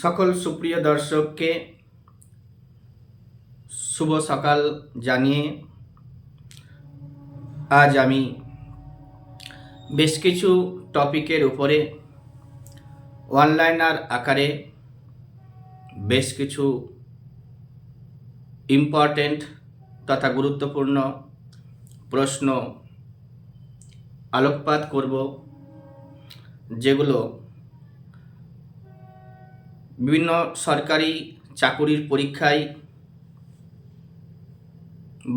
সকল সুপ্রিয় দর্শককে শুভ সকাল জানিয়ে আজ আমি বেশ কিছু টপিকের উপরে অনলাইনার আকারে বেশ কিছু ইম্পর্টেন্ট তথা গুরুত্বপূর্ণ প্রশ্ন আলোকপাত করব, যেগুলো বিভিন্ন সরকারি চাকুরির পরীক্ষায়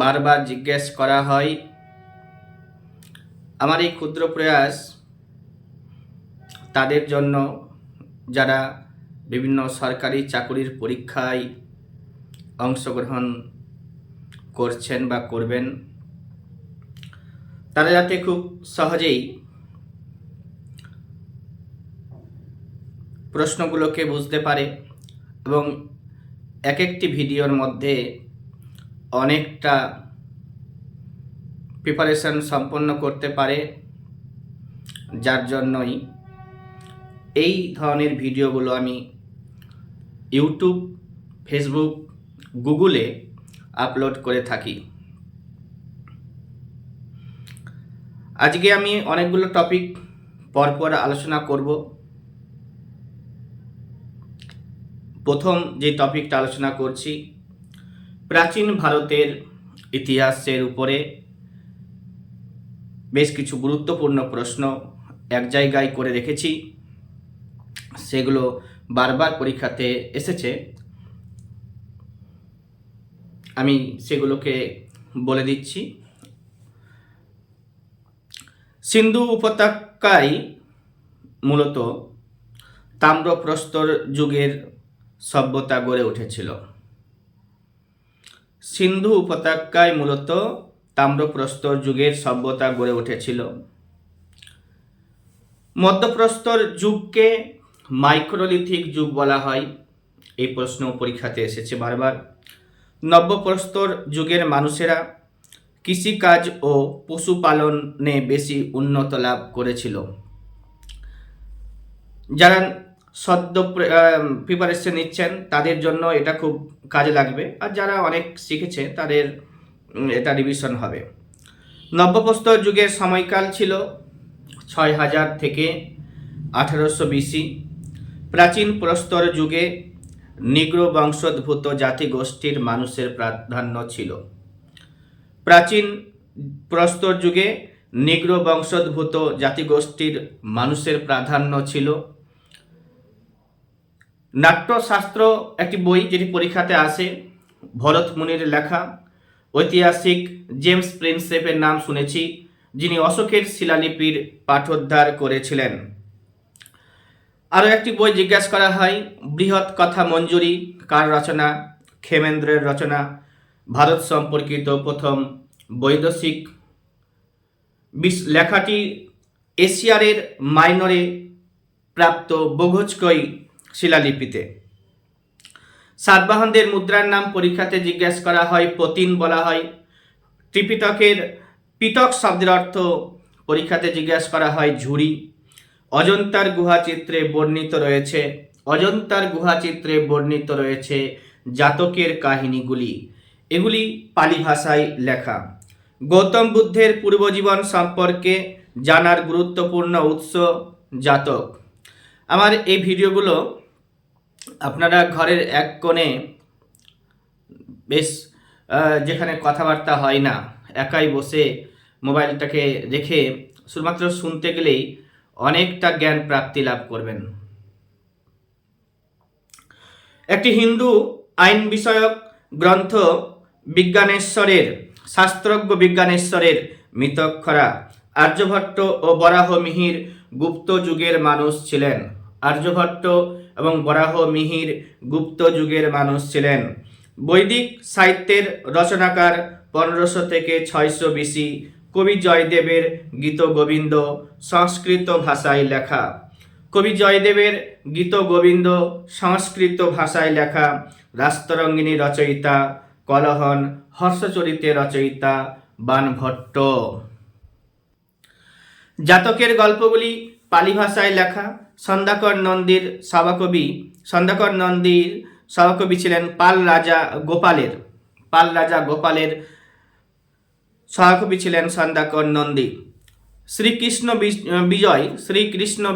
বারবার জিজ্ঞেস করা হয়। আমার এই ক্ষুদ্র প্রয়াস তাদের জন্য যারা বিভিন্ন সরকারি চাকুরির পরীক্ষায় অংশগ্রহণ করছেন বা করবেন, তারা যাতে খুব সহজেই প্রশ্নগুলোকে বুঝতে পারে এবং এক একটি ভিডিওর মধ্যে অনেকটা প্রিপারেশন সম্পন্ন করতে পারে, যার জন্যই এই ধরনের ভিডিওগুলো আমি ইউটিউব, ফেসবুক, গুগলে আপলোড করে থাকি। আজকে আমি অনেকগুলো টপিক পরপর আলোচনা করব। প্রথম যে টপিকটা আলোচনা করছি, প্রাচীন ভারতের ইতিহাসের উপরে বেশ কিছু গুরুত্বপূর্ণ প্রশ্ন এক জায়গায় করে রেখেছি, সেগুলো বারবার পরীক্ষাতে এসেছে। আমি সেগুলোকে বলে দিচ্ছি। সিন্ধু উপত্যকায় মূলত তাম্রপ্রস্তর যুগের সভ্যতা গড়ে উঠেছিল। সিন্ধু উপত্যকায় মূলত তাম্রপ্রস্তর যুগের সভ্যতা গড়ে উঠেছিল। মধ্যপ্রস্তর যুগকে মাইক্রোলিথিক যুগ বলা হয়। এই প্রশ্ন পরীক্ষাতে এসেছে বারবার। নব্যপ্রস্তর যুগের মানুষেরা কৃষিকাজ ও পশুপালনে বেশি উন্নত লাভ করেছিল। যারা সদ্য প্রিপারেশন নিচ্ছেন তাদের জন্য এটা খুব কাজে লাগবে, আর যারা অনেক শিখেছে তাদের এটা রিভিশন হবে। নব্যপ্রস্তর যুগের সময়কাল ছিল 6000 থেকে 1800 বিসি। প্রাচীন প্রস্তর যুগে নিগ্রো বংশোদ্ভূত জাতিগোষ্ঠীর মানুষের প্রাধান্য ছিল। প্রাচীন প্রস্তর যুগে নিগ্রো বংশোদ্ভূত জাতিগোষ্ঠীর মানুষের প্রাধান্য ছিল। নাট্যশাস্ত্র একটি বই যেটি পরীক্ষাতে আসে, ভরত মুনির লেখা। ঐতিহাসিক জেমস প্রিন্সেপের নাম শুনেছি, যিনি অশোকের শিলালিপির পাঠোদ্ধার করেছিলেন। আরও একটি বই জিজ্ঞাসা করা হয়, বৃহৎ কথা মঞ্জুরি কার রচনা? ক্ষেমেন্দ্রের রচনা। ভারত সম্পর্কিত প্রথম বৈদেশিক লেখাটি এশিয়ারের মাইনরে প্রাপ্ত বোঘোজকই শিলালিপিতে। সাতবাহনদের মুদ্রার নাম পরীক্ষাতে জিজ্ঞাসা করা হয়, পতিন বলা হয়। ত্রিপিটকের পিটক শব্দের অর্থ পরীক্ষাতে জিজ্ঞাসা করা হয়, ঝুড়ি। অজন্তার গুহাচিত্রে বর্ণিত রয়েছে জাতকের কাহিনীগুলি। এগুলি পালি ভাষায় লেখা। গৌতম বুদ্ধের পূর্বজীবন সম্পর্কে জানার গুরুত্বপূর্ণ উৎস জাতক। আমার এই ভিডিওগুলো আপনারা ঘরের এক কোণে বেশ যেখানে কথাবার্তা হয় না, একাই বসে মোবাইলটাকে রেখে শুধুমাত্র শুনতে গেলেই অনেকটা জ্ঞান প্রাপ্তি লাভ করবেন। একটি হিন্দু আইন বিষয়ক গ্রন্থ শাস্ত্রজ্ঞ বিজ্ঞানেশ্বরের মিতক্ষরা আর্যভট্ট ও বরাহমিহির গুপ্ত যুগের মানুষ ছিলেন। আর্যভট্ট এবং বরাহমিহির গুপ্ত যুগের মানুষ ছিলেন। বৈদিক সাহিত্যের রচনাকার 1500 থেকে 600 বিসি। কবি জয়দেবের গীতগোবিন্দ সংস্কৃত ভাষায় লেখা। কবি জয়দেবের গীতগোবিন্দ সংস্কৃত ভাষায় লেখা। রাস্তরঙ্গিনী রচয়িতা কলহন, হর্ষচরিতের রচয়িতা বাণভট্ট। জাতকের গল্পগুলি পালি ভাষায় লেখা। সন্ধ্যাকর নন্দীর সভাকবি ছিলেন পাল রাজা গোপালের সভাকবি ছিলেন সন্ধ্যাকর নন্দী। শ্রীকৃষ্ণ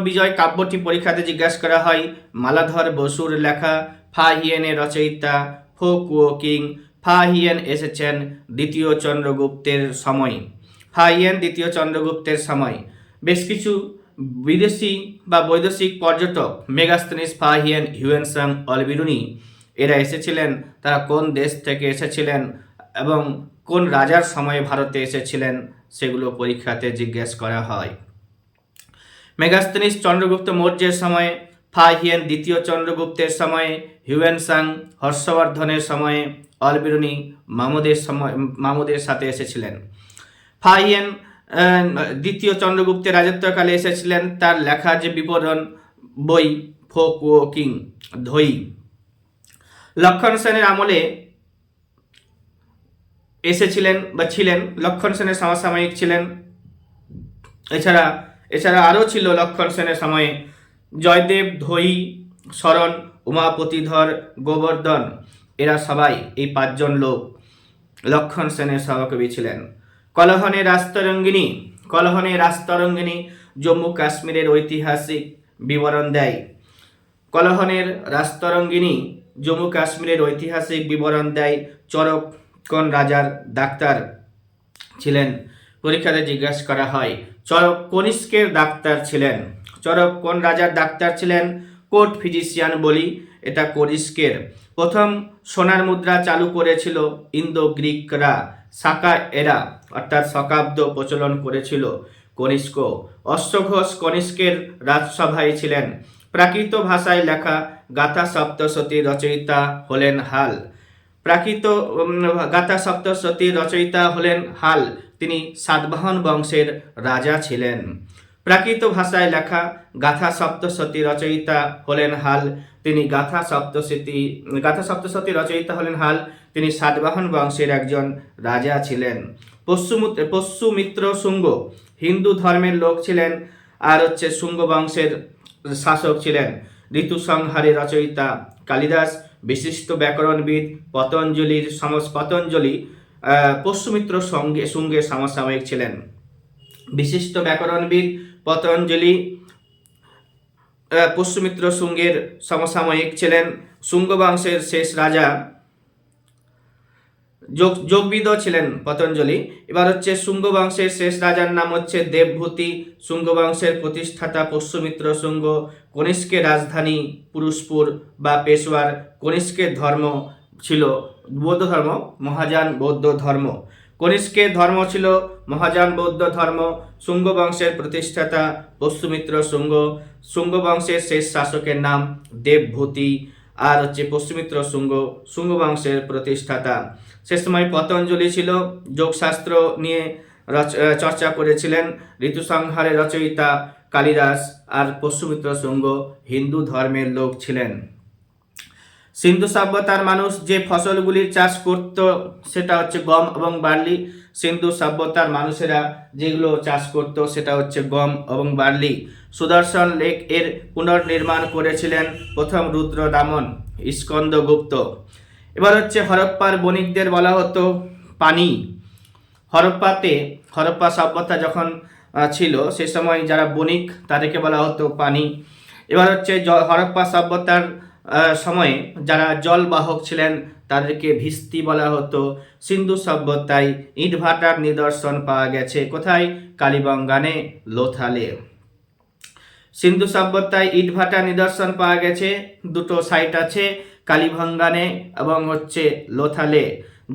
বিজয় কাব্যটি পরীক্ষাতে জিজ্ঞাসা করা হয়। মালাধর বসুর লেখা। ফা হিয়েনের রচয়িতা ফো কুও কিং। ফা হিয়েন এসেছেন দ্বিতীয় চন্দ্রগুপ্তের সময়। বেশ কিছু বিদেশি বা বৈদেশিক পর্যটক মেগাস্তেনিস, ফা হিয়েন, হিউয়েনসাং, অলবিরুনি এরা এসেছিলেন। তারা কোন দেশ থেকে এসেছিলেন এবং কোন রাজার সময়ে ভারতে এসেছিলেন সেগুলো পরীক্ষাতে জিজ্ঞেস করা হয়। মেগাস্তেনিস চন্দ্রগুপ্ত মৌর্যের সময়ে, ফা হিয়েন দ্বিতীয় চন্দ্রগুপ্তের সময়ে, হিউয়েনসাং হর্ষবর্ধনের সময়ে, অলবিরুনি মামুদের সাথে এসেছিলেন। ফা হিয়েন দ্বিতীয় চন্দ্রগুপ্তের রাজত্বকালে এসেছিলেন। তার লেখা যে বিবরণ বই ফো কুও কিং ধই। লক্ষণ সেনের আমলে এসেছিলেন বা ছিলেন। লক্ষণ সেনের সমসাময়িক ছিলেন। এছাড়া আরও ছিল লক্ষণ সেনের সময়ে জয়দেব, ধই, শরণ, উমাপতিধর, গোবর্ধন, এরা সবাই এই 5 জন লোক লক্ষণ সেনের সভাকবি ছিলেন। কলহনের রাস্তরঙ্গিনী জম্মু কাশ্মীরের ঐতিহাসিক বিবরণ দেয়। চরক কোন রাজার ডাক্তার ছিলেন পরীক্ষাতে জিজ্ঞাসা করা হয়। চরক কনিষ্কের ডাক্তার ছিলেন। চরক কোন রাজার ডাক্তার ছিলেন? কোর্ট ফিজিশিয়ান বলি, এটা কনিষ্কের। প্রথম সোনার মুদ্রা চালু করেছিল ইন্দো গ্রিকরা। সাকা এরা অর্থাৎ শকাব্দ প্রচলন করেছিল কনিষ্ক। অশ্বঘোষ কনিষ্কের রাজসভায় ছিলেন। প্রাকৃত ভাষায় লেখা গাথা সপ্তশতীর রচয়িতা হলেন হাল। তিনি সাতবাহন বংশের রাজা ছিলেন। প্রাকৃত ভাষায় লেখা গাথা সপ্তশতী রচয়িতা হলেন হাল। তিনি তিনি সাতবাহন বংশের একজন রাজা ছিলেন। পশ্চুমিত্র শুঙ্গ হিন্দু ধর্মের লোক ছিলেন আর শুঙ্গ বংশের শাসক ছিলেন। ঋতুসংহারের রচয়িতা কালিদাস। বিশিষ্ট ব্যাকরণবিদ পতঞ্জলি পশ্চুমিত্র শুঙ্গের সমসাময়িক ছিলেন। বিশিষ্ট ব্যাকরণবিদ পতঞ্জলি পশ্চুমিত্র শুঙ্গের সমসাময়িক ছিলেন। শুঙ্গ বংশের শেষ রাজা যোগবিদ ছিলেন পতঞ্জলি। এবার শুঙ্গ বংশের শেষ রাজার নাম দেবভূতি। শুঙ্গ বংশের প্রতিষ্ঠাতা পশ্চুমিত্র শুঙ্গ। কনিষ্কের রাজধানী পুরুষপুর বা পেশোয়ার। কনিষ্কের ধর্ম ছিল বৌদ্ধ ধর্ম, মহাযান বৌদ্ধ ধর্ম। কনিষ্কের ধর্ম ছিল মহাযান বৌদ্ধ ধর্ম। শুঙ্গ বংশের প্রতিষ্ঠাতা পশ্চুমিত্র শুঙ্গ। শুঙ্গ বংশের শেষ শাসকের নাম দেবভূতি। আর পশ্চুমিত্র শুঙ্গ বংশের প্রতিষ্ঠাতা। সে সময় পতঞ্জলি ছিল, যোগশাস্ত্র নিয়ে চর্চা করেছিলেন। ঋতুসংহারের রচয়িতা কালিদাস। আর পশ্চুমিত্র শুঙ্গ হিন্দু ধর্মের লোক ছিলেন। সিন্ধু সভ্যতার মানুষ যে ফসলগুলির চাষ করত সেটা গম এবং বার্লি। সিন্ধু সভ্যতার মানুষেরা যেগুলো চাষ করত সেটা গম এবং বার্লি। সুদর্শন লেক এর পুনর্নির্মাণ করেছিলেন প্রথম রুদ্রদামন স্কন্দগুপ্ত। এবার হরপ্পার বণিকদের বলা হতো পানি। হরপ্পা সভ্যতা যখন ছিল সে সময় যারা বণিক তাদেরকে বলা হতো পানি। এবার হরপ্পা সভ্যতার সময়ে যারা জলবাহক ছিলেন তাদেরকে ভিস্তি বলা হতো। সিন্ধু সভ্যতায় ইটভাটার নিদর্শন পাওয়া গেছে কোথায়? কালিবঙ্গানে, লোথালে। সিন্ধু সভ্যতায় ইটভাটার নিদর্শন পাওয়া গেছে, দুটো সাইট আছে, কালিবঙ্গানে এবং লোথালে।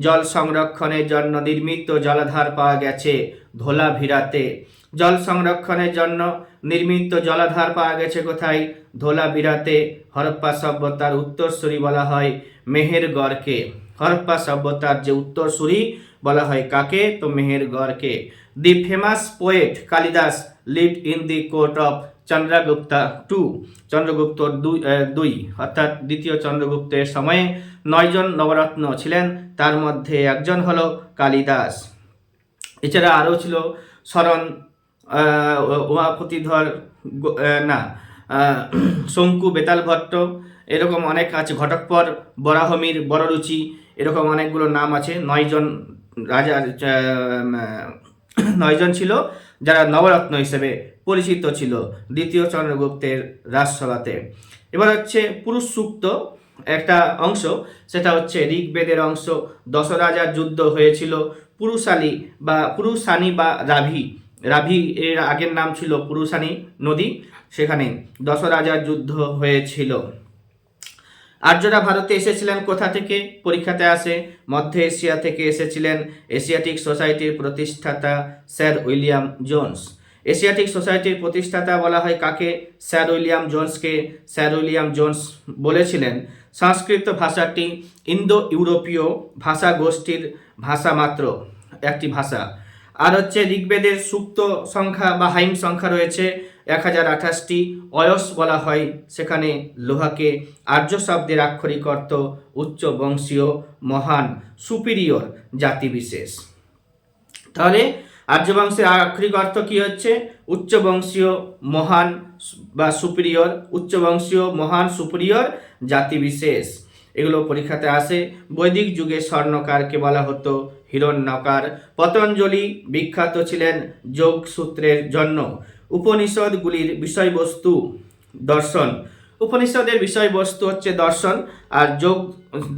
জল সংরক্ষণের জন্য নির্মিত জলাধার পাওয়া গেছে ধোলাভিরাতে। জল সংরক্ষণের জন্য নির্মিত জলাধার পাওয়া গেছে কোথায়? ধোলাভিরাতে। হরপ্পা সভ্যতার উত্তরসূরি বলা হয় মেহেরগড়কে। হরপ্পা সভ্যতার যে উত্তরসূরি বলা হয় কাকে? তো মেহেরগড়কে। The famous poet Kalidas lived in the court of Chandragupta দুই অর্থাৎ দ্বিতীয় চন্দ্রগুপ্তের সময়ে 9 জন নবরত্ন ছিলেন, তার মধ্যে একজন হলো কালিদাস। এছাড়া আরও ছিল শরণ, উমাপতিধর না শঙ্কু বেতাল ভট্ট, এরকম অনেক আছে, ঘটকপর, বরাহমির, বড়রুচি, এরকম অনেকগুলো নাম আছে। 9জন রাজার 9জন ছিল যারা নবরত্ন হিসেবে পরিচিত ছিল দ্বিতীয় চন্দ্রগুপ্তের রাজসভাতে। এবার হচ্ছে পুরুষ সূক্ত একটা অংশ, সেটা হচ্ছে ঋগ্বেদের অংশ। 10 রাজার যুদ্ধ হয়েছিল পুরুষানি বা রাভি। রাভি এর আগের নাম ছিল পুরুষানি নদী, সেখানে 10 রাজার যুদ্ধ হয়েছিল। আর্যরা ভারতে এসেছিলেন কোথা থেকে? পরীক্ষাতে আসে মধ্য এশিয়া থেকে এসেছিলেন। এশিয়াটিক সোসাইটির প্রতিষ্ঠাতা স্যার উইলিয়াম জোন্স। এশিয়াটিক সোসাইটির প্রতিষ্ঠাতা বলা হয় কাকে? স্যার উইলিয়াম জোন্সকে। স্যার উইলিয়াম জোন্স বলেছিলেন সংস্কৃত ভাষাটি ইন্দো ইউরোপীয় ভাষা গোষ্ঠীর ভাষা মাত্র একটি ভাষা। আর হচ্ছে ঋগ্বেদের সূক্ত সংখ্যা বা হাইম সংখ্যা রয়েছে 1028টি। অয়স বলা হয় সেখানে লোহাকে। আর্য শব্দের আক্ষরিক অর্থ উচ্চ বংশীয়, মহান, সুপিরিয়র জাতিবিশেষ। তাহলে আর্য বংশের আক্ষরিক অর্থ কি হচ্ছে? উচ্চ বংশীয়, মহান বা সুপিরিয়র, উচ্চ বংশীয়, মহান, সুপিরিয়র জাতিবিশেষ। এগুলো পরীক্ষাতে আসে। বৈদিক যুগে স্বর্ণকারকে বলা হতো হিরণ্যকার। পতঞ্জলি বিখ্যাত ছিলেন যোগসূত্রের জন্য। উপনিষদগুলির বিষয়বস্তু দর্শন। উপনিষদের বিষয়বস্তু হচ্ছে দর্শন, আর যোগ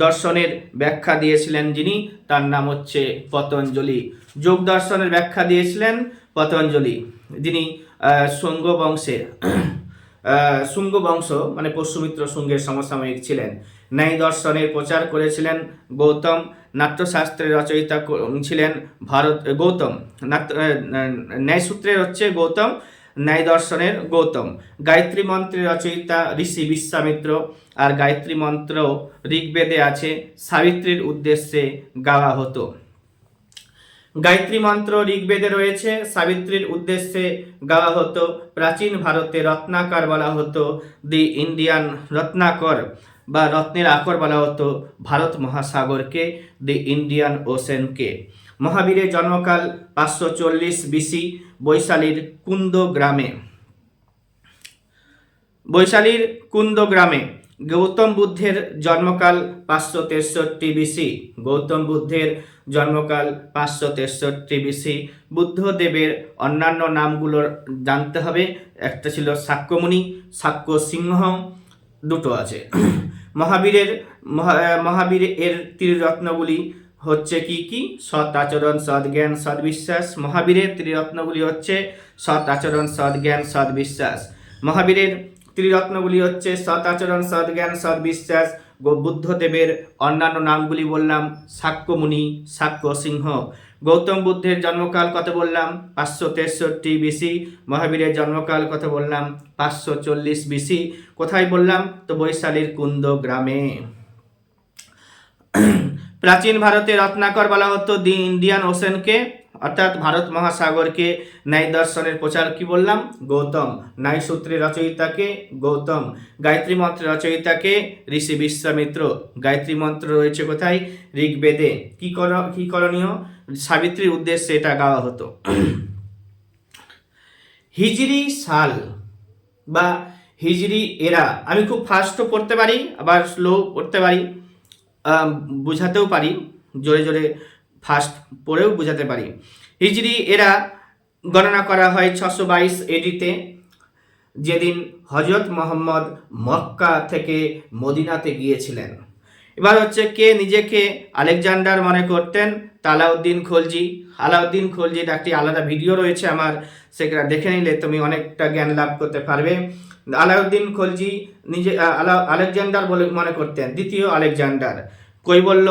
দর্শনের ব্যাখ্যা দিয়েছিলেন যিনি, তার নাম হচ্ছে পতঞ্জলি। যোগ দর্শনের ব্যাখ্যা দিয়েছিলেন পতঞ্জলি, যিনি শুঙ্গ বংশ মানে পশুমিত্র শুঙ্গের সমসাময়িক ছিলেন। ন্যায় দর্শনের প্রচার করেছিলেন গৌতম। নাট্যশাস্ত্রের রচয়িতা ছিলেন গৌতম। ন্যায়সূত্রের হচ্ছে গৌতম, ন্যায় দর্শনের গৌতম। গায়ত্রী মন্ত্রের রচয়িতা ঋষি বিশ্বামিত্র। আর গায়ত্রী মন্ত্র ঋগ্বেদে আছে, সাবিত্রীর উদ্দেশ্যে গাওয়া হতো। গায়ত্রী মন্ত্র ঋগ্বেদে রয়েছে, সাবিত্রীর উদ্দেশ্যে গাওয়া হতো। প্রাচীন ভারতে রত্নাকর বলা হতো দি ইন্ডিয়ান রত্নাকর, বা রত্নের আকর বলা হতো ভারত মহাসাগরকে, দি ইন্ডিয়ান ওশেনকে। মহাবীরের জন্মকাল 540 BC বৈশালীর কুন্দ গ্রামে। গৌতম বুদ্ধের জন্মকাল 563 BC। গৌতম বুদ্ধের জন্মকাল 563 BC। বুদ্ধদেবের অন্যান্য নামগুলোর জানতে হবে। একটা ছিল শাক্যমুনি, শাক্য সিংহ, দুটো আছে। মহাবীরের ত্রিরত্নগুলি হচ্ছে কি কি? সৎ আচরণ, সদ্জ্ঞান, সদ্বিশ্বাস। মহাবীরের ত্রিরত্নগুলি হচ্ছে সৎ আচরণ, সদ্জ্ঞান, সদ্বিশ্বাস। মহাবীরের ত্রিরত্নগুলি হচ্ছে সৎ আচরণ, সদ্জ্ঞান, সদ্বিশ্বাস। বুদ্ধদেবের অন্যান্য নামগুলি বললাম, শাক্যমুনি, শাক্য সিংহ। গৌতম বুদ্ধের জন্মকাল কত বললাম? 563 BC। মহাবীরের জন্মকাল কত বললাম? 540 BC। কোথায় বললাম? তো বৈশালীর কুন্দ গ্রামে। প্রাচীন ভারতে রত্নাকর বলা হতো দি ইন্ডিয়ান ওশেনকে, অর্থাৎ ভারত মহাসাগরকে। ন্যায় দর্শনের প্রচার কি বললাম? গৌতম। ন্যায় সূত্রের রচয়িতাকে? গৌতম। গায়ত্রী মন্ত্রের রচয়িতাকে? ঋষি বিশ্বামিত্র। গায়ত্রী মন্ত্র রয়েছে কোথায়? ঋগ্বেদে। কি করণীয়? সাবিত্রীর উদ্দেশ্যে এটা গাওয়া হতো। হিজরি সাল বা হিজরি এরা, আমি খুব ফাস্টও পড়তে পারি, আবার স্লো পড়তে পারি, বুঝাতেও পারি, জোরে জোরে ফাস্ট পড়েও বুঝাতে পারি। হিজরি এরা গণনা করা হয় 622 AD-তে, যেদিন হযরত মুহাম্মদ মক্কা থেকে মদিনাতে গিয়েছিলেন। এবার হচ্ছে কে নিজেকে আলেকজান্ডার মনে করতেন? আলাউদ্দিন খলজি। আলাউদ্দিন খলজির একটি আলাদা ভিডিও রয়েছে আমার, সেটা দেখে নিলে তুমি অনেকটা জ্ঞান লাভ করতে পারবে। আলাউদ্দিন খলজি নিজে আলেকজান্ডার বলে মনে করতেন, দ্বিতীয় আলেকজান্ডার। কৈবল্য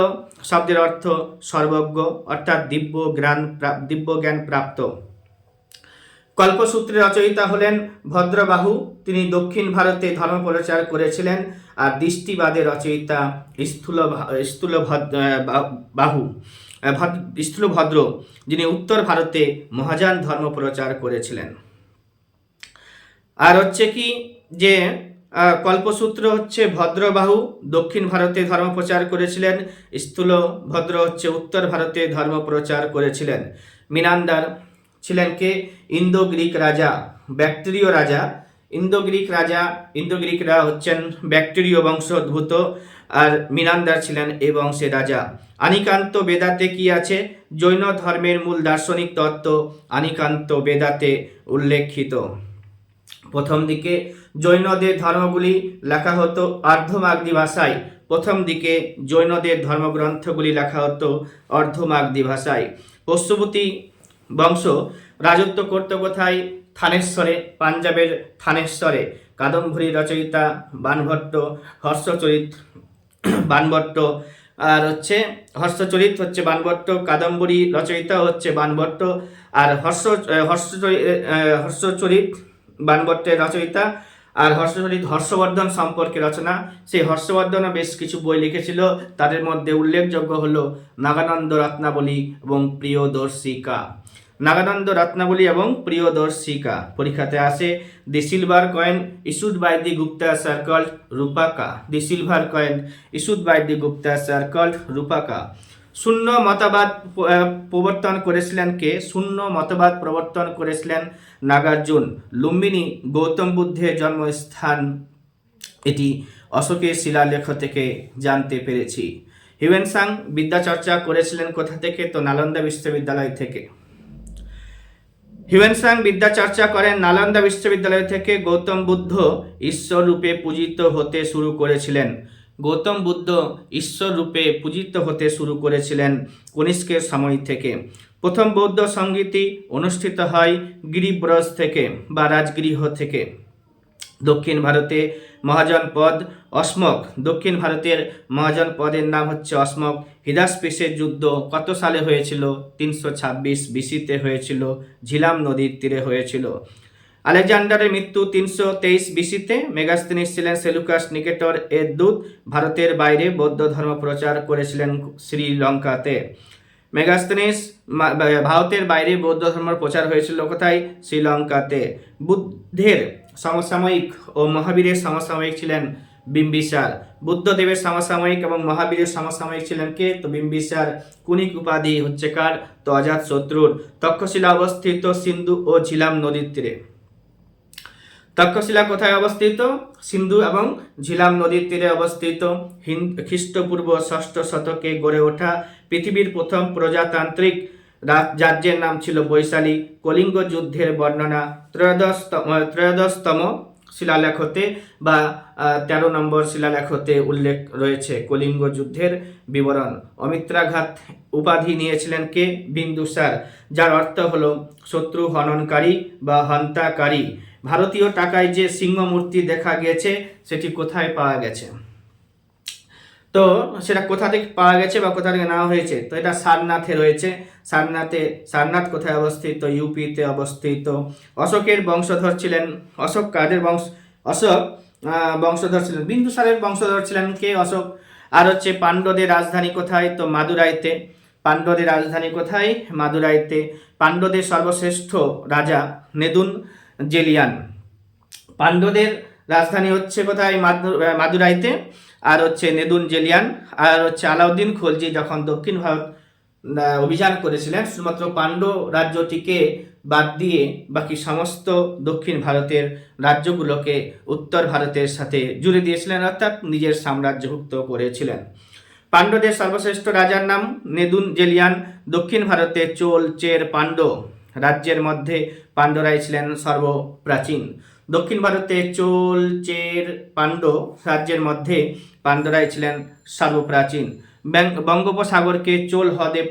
শব্দের অর্থ সর্বজ্ঞ, অর্থাৎ দিব্য জ্ঞান প্রাপ্ত। কল্পসূত্রের রচয়িতা হলেন ভদ্রবাহু। তিনি দক্ষিণ ভারতে ধর্ম প্রচার করেছিলেন। আর দৃষ্টিবাদের রচয়িতা স্থূলভদ্র, যিনি উত্তর ভারতে মহাযান ধর্ম প্রচার করেছিলেন। আর হচ্ছে কি যে কল্পসূত্র হচ্ছে ভদ্রবাহু দক্ষিণ ভারতে ধর্ম প্রচার করেছিলেন, স্থূলভদ্র হচ্ছে উত্তর ভারতে ধর্ম প্রচার করেছিলেন। মিনান্দার ছিলেন কে? ইন্দো গ্রিক রাজা, ব্যাক্টেরীয় রাজা। ইন্দো গ্রিকরা হচ্ছেন ব্যাক্টেরীয় বংশোদ্ভূত, আর মিনান্দার ছিলেন এই বংশের রাজা। আনিকান্ত বেদাতে কি আছে? জৈন ধর্মের মূল দার্শনিক তত্ত্ব আনিকান্ত বেদাতে উল্লেখিত। প্রথম দিকে জৈনদের ধর্মগুলি লেখা হতো অর্ধমাগধী ভাষায়। প্রথম দিকে জৈনদের ধর্মগ্রন্থগুলি লেখা হতো অর্ধমাগধী ভাষায়। পশুপতি বংশ রাজত্ব করত কোথায়? থানেশ্বরে, পাঞ্জাবের থানেশ্বরে। কাদম্বরী রচয়িতা বাণভট্ট, হর্ষচরিত বাণভট্ট, আর হচ্ছে হর্ষচরিত হচ্ছে বাণভট্ট, কাদম্বরী রচয়িতা হচ্ছে বাণভট্ট, আর হর্ষচরিত বাণভট্টের রচয়িতা, আর হর্ষচরিত হর্ষবর্ধন সম্পর্কে রচনা। সেই হর্ষবর্ধনও বেশ কিছু বই লিখেছিল, তাদের মধ্যে উল্লেখযোগ্য হলো নাগানন্দ রত্নাবলী এবং প্রিয়দর্শিকা। নাগানন্দ রত্নাবলী এবং প্রিয়দর্শিকা পরীক্ষাতে আসে। The silver coin issued by the Guptas are called rupaka. The silver coin issued by the Guptas are called rupaka. শূন্য মতবাদ প্রবর্তন করেছিলেন কে? শূন্য মতবাদ প্রবর্তন করেছিলেন নাগার্জুন। লুম্বিনী গৌতম বুদ্ধের জন্মস্থান, এটি অশোকের শিলালেখ থেকে জানতে পেরেছি। হিউয়েন সাং বিদ্যাচর্চা করেছিলেন কোথা থেকে? তো নালন্দা বিশ্ববিদ্যালয় থেকে। হিউয়েন-সাং বিদ্যাচর্চা করেন নালন্দা বিশ্ববিদ্যালয় থেকে। গৌতম বুদ্ধ ঈশ্বর রূপে পূজিত হতে শুরু করেছিলেন। গৌতম বুদ্ধ ঈশ্বর রূপে পূজিত হতে শুরু করেছিলেন কনিষ্কের সময় থেকে। প্রথম বৌদ্ধ সংগীতি অনুষ্ঠিত হয় গিরিব্রজ থেকে বা রাজগৃহ থেকে। দক্ষিণ ভারতে মহাজনপদ অসমক। দক্ষিণ ভারতের মহাজনপদের নাম হচ্ছে অসমক। হিদাসপেসের যুদ্ধ কত সালে হয়েছিল? 326 বিসিতে হয়েছিল, ঝিলাম নদীর তীরে হয়েছিল। আলেকজান্ডারের মৃত্যু 323 বিসিতে। মেগাস্তিনিস ছিলেন সেলুকাস নিকেটর এর দূত। ভারতের বাইরে বৌদ্ধ ধর্ম প্রচার করেছিলেন শ্রীলঙ্কাতে। মেগাস্তিনিস ভারতের বাইরে বৌদ্ধ ধর্ম প্রচার হয়েছিল কোথায়? শ্রীলঙ্কাতে। বুদ্ধের সমসাময়িক ও মহাবীরের সমসাময়িক ছিলেন বিম্বিসার। বুদ্ধদেবের সমসাময়িক এবং মহাবীরের সমসাময়িক ছিলেন কে? তো বিম্বিসার। কুনিক উপাধি হচ্ছে কার? তো অজাতশত্রুর। তক্ষশিলা অবস্থিত সিন্ধু ও ঝিলাম নদীর তীরে। তক্ষশিলা কোথায় অবস্থিত? সিন্ধু এবং ঝিলাম নদীর তীরে অবস্থিত। খ্রিস্টপূর্ব 6ষ্ঠ শতকে গড়ে ওঠা পৃথিবীর প্রথম প্রজাতান্ত্রিক রাজ্যের নাম ছিল বৈশালী। কলিঙ্গ যুদ্ধের বর্ণনা ত্রয়োদশতম শিলালেখতে বা 13 নম্বর শিলালেখতে উল্লেখ রয়েছে কলিঙ্গ যুদ্ধের বিবরণ। অমিত্রাঘাত উপাধি নিয়েছিলেন কে? বিন্দুসার, যার অর্থ হলো শত্রু হননকারী বা হন্তাকারী। ভারতীয় টাকায় যে সিংহ মূর্তি দেখা গেছে সেটি কোথায় পাওয়া গেছে? তো সেটা কোথা থেকে পাওয়া গেছে বা কোথা থেকে নেওয়া হয়েছে? তো এটা সারনাথে রয়েছে। সারনাথ কোথায় অবস্থিত? ইউপিতে অবস্থিত। অশোকের বংশধর ছিলেন, অশোক কাদের বংশধর ছিলেন? বিন্দুসারের বংশধর ছিলেন কে? অশোক। আর হচ্ছে পাণ্ড্যদের রাজধানী কোথায়? তো মাদুরাইতে। পাণ্ড্যদের রাজধানী কোথায়? মাদুরাইতে। পাণ্ড্যদের সর্বশ্রেষ্ঠ রাজা নেদুন জেলিয়ান। পাণ্ড্যদের রাজধানী হচ্ছে কোথায়? মাদুরাইতে। আর হচ্ছে নেদুন জেলিয়ান। আর হচ্ছে আলাউদ্দিন খলজি যখন দক্ষিণ ভারত অভিযান করেছিলেন, শুধুমাত্র পাণ্ড্য রাজ্যটিকে বাদ দিয়ে বাকি সমস্ত দক্ষিণ ভারতের রাজ্যগুলোকে উত্তর ভারতের সাথে জুড়ে দিয়েছিলেন, অর্থাৎ নিজের সাম্রাজ্যভুক্ত করেছিলেন। পাণ্ড্যদের সর্বশ্রেষ্ঠ রাজার নাম নেদুন জেলিয়ান। দক্ষিণ ভারতে চোল, চের, পাণ্ড্য রাজ্যের মধ্যে পাণ্ড্যরাই ছিলেন সর্বপ্রাচীন। দক্ষিণ ভারতে চোল, চের, পাণ্ড্য রাজ্যের মধ্যে পাণ্ড্যরাই ছিলেন সর্বপ্রাচীন। বঙ্গোপসাগরকে চোল হ্রদে